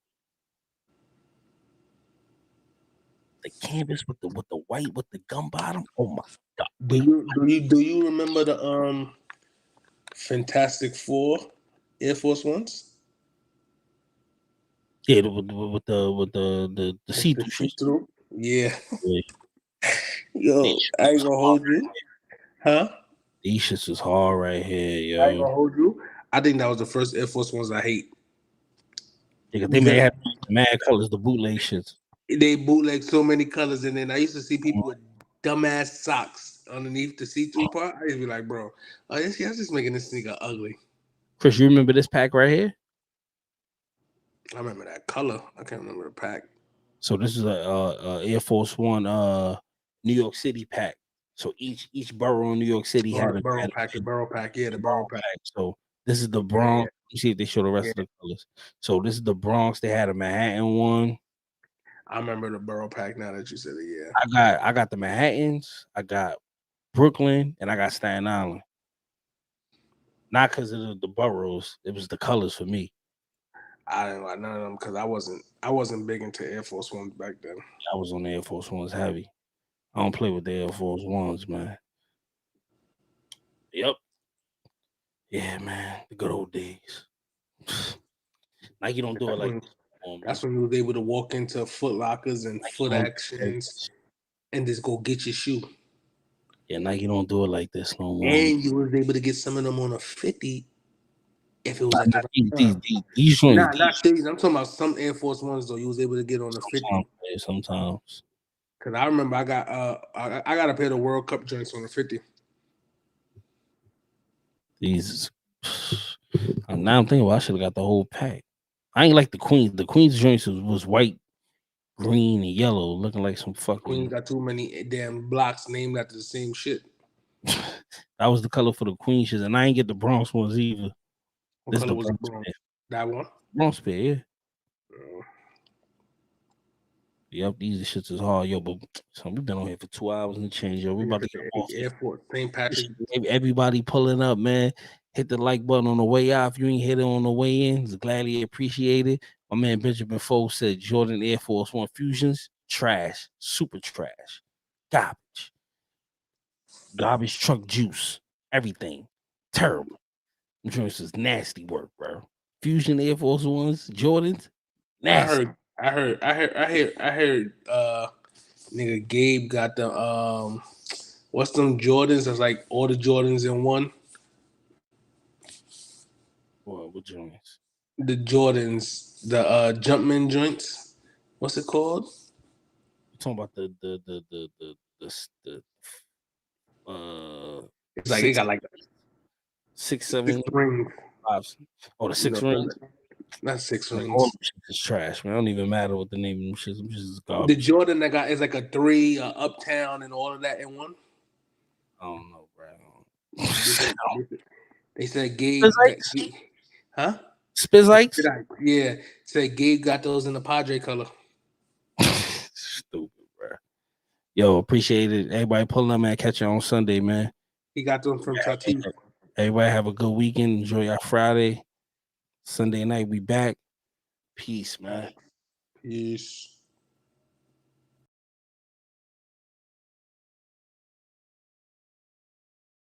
The canvas with the white with the gum bottom. Oh my god! Do you remember the Fantastic Four Air Force Ones? Yeah, with the see-through. Yeah. Yo, I ain't gonna hold you. Huh? These shits is hard right here, yo. I ain't gonna hold you. I think that was the first Air Force Ones I hate. Yeah, they may have mad colors, the bootleg shits. They bootleg so many colors, and then I used to see people with dumbass socks underneath the see-through part. I used to be like, bro, that's just making this sneaker ugly. Chris, you remember this pack right here? I remember that color. I can't remember the pack. So this is a Air Force One New York City pack. So each borough in New York City had the borough pack. Yeah, the borough pack. So this is the Bronx. Yeah. You see if they show the rest of the colors. So this is the Bronx. They had a Manhattan one. I remember the borough pack now that you said it. Yeah. I got the Manhattans. I got Brooklyn, and I got Staten Island. Not because of the boroughs. It was the colors for me. I didn't like none of them because I wasn't big into Air Force Ones back then. I was on the Air Force Ones heavy. I don't play with the Air Force Ones, man. Yep. Yeah, man. The good old days. Like you don't do it like that's when you was able to walk into Foot Lockers and Foot Actions and just go get your shoe. Yeah, Nike don't do it like this no more. And you was able to get some of them on a 50 if it was at the these not these. I'm talking about some Air Force Ones though. You was able to get on a 50 sometimes. Cause I remember I got a pair of World Cup joints on a 50. These now I'm thinking, well, I should have got the whole pack. I ain't like the Queens. The Queens joints was white, green, and yellow, looking like some fucking. Queens got too many damn blocks named after the same shit. That was the color for the Queen shits, and I ain't get the Bronx ones either. What color was the Bronx? That one? Bronx pair, yeah. Yep, these shits is hard, yo. But so we've been on here for 2 hours and change, yo. We about to get off Air Force, St. Patrick's. Everybody pulling up, man. Hit the like button on the way out. If you ain't hit it on the way in, it's gladly appreciated. My man Benjamin Foe said Jordan Air Force One Fusions, trash, super trash, garbage truck juice, everything, terrible. This is nasty work, bro. Fusion Air Force Ones, Jordans, nasty. I heard. Nigga Gabe got the what's them Jordans? That's like all the Jordans in one. What joints? The Jordans, the Jumpman joints. What's it called? You're talking about the it's like it got like 6, 7 rings. 5. Oh, the 6 rings. Not 6 rings. All shit is trash, man. I don't even matter what the name of them shit. Them shit is garbage. The Jordan that got is like a 3, Uptown, and all of that in one. I don't know, bro. They said Gabe. Huh? Spizikes? Yeah. Said Gabe got those in the Padre color. Stupid, bro. Yo, appreciate it. Everybody pulling up, man. Catch you on Sunday, man. He got them from Tatis. Everybody have a good weekend. Enjoy your Friday. Sunday night, we back. Peace, man. Peace.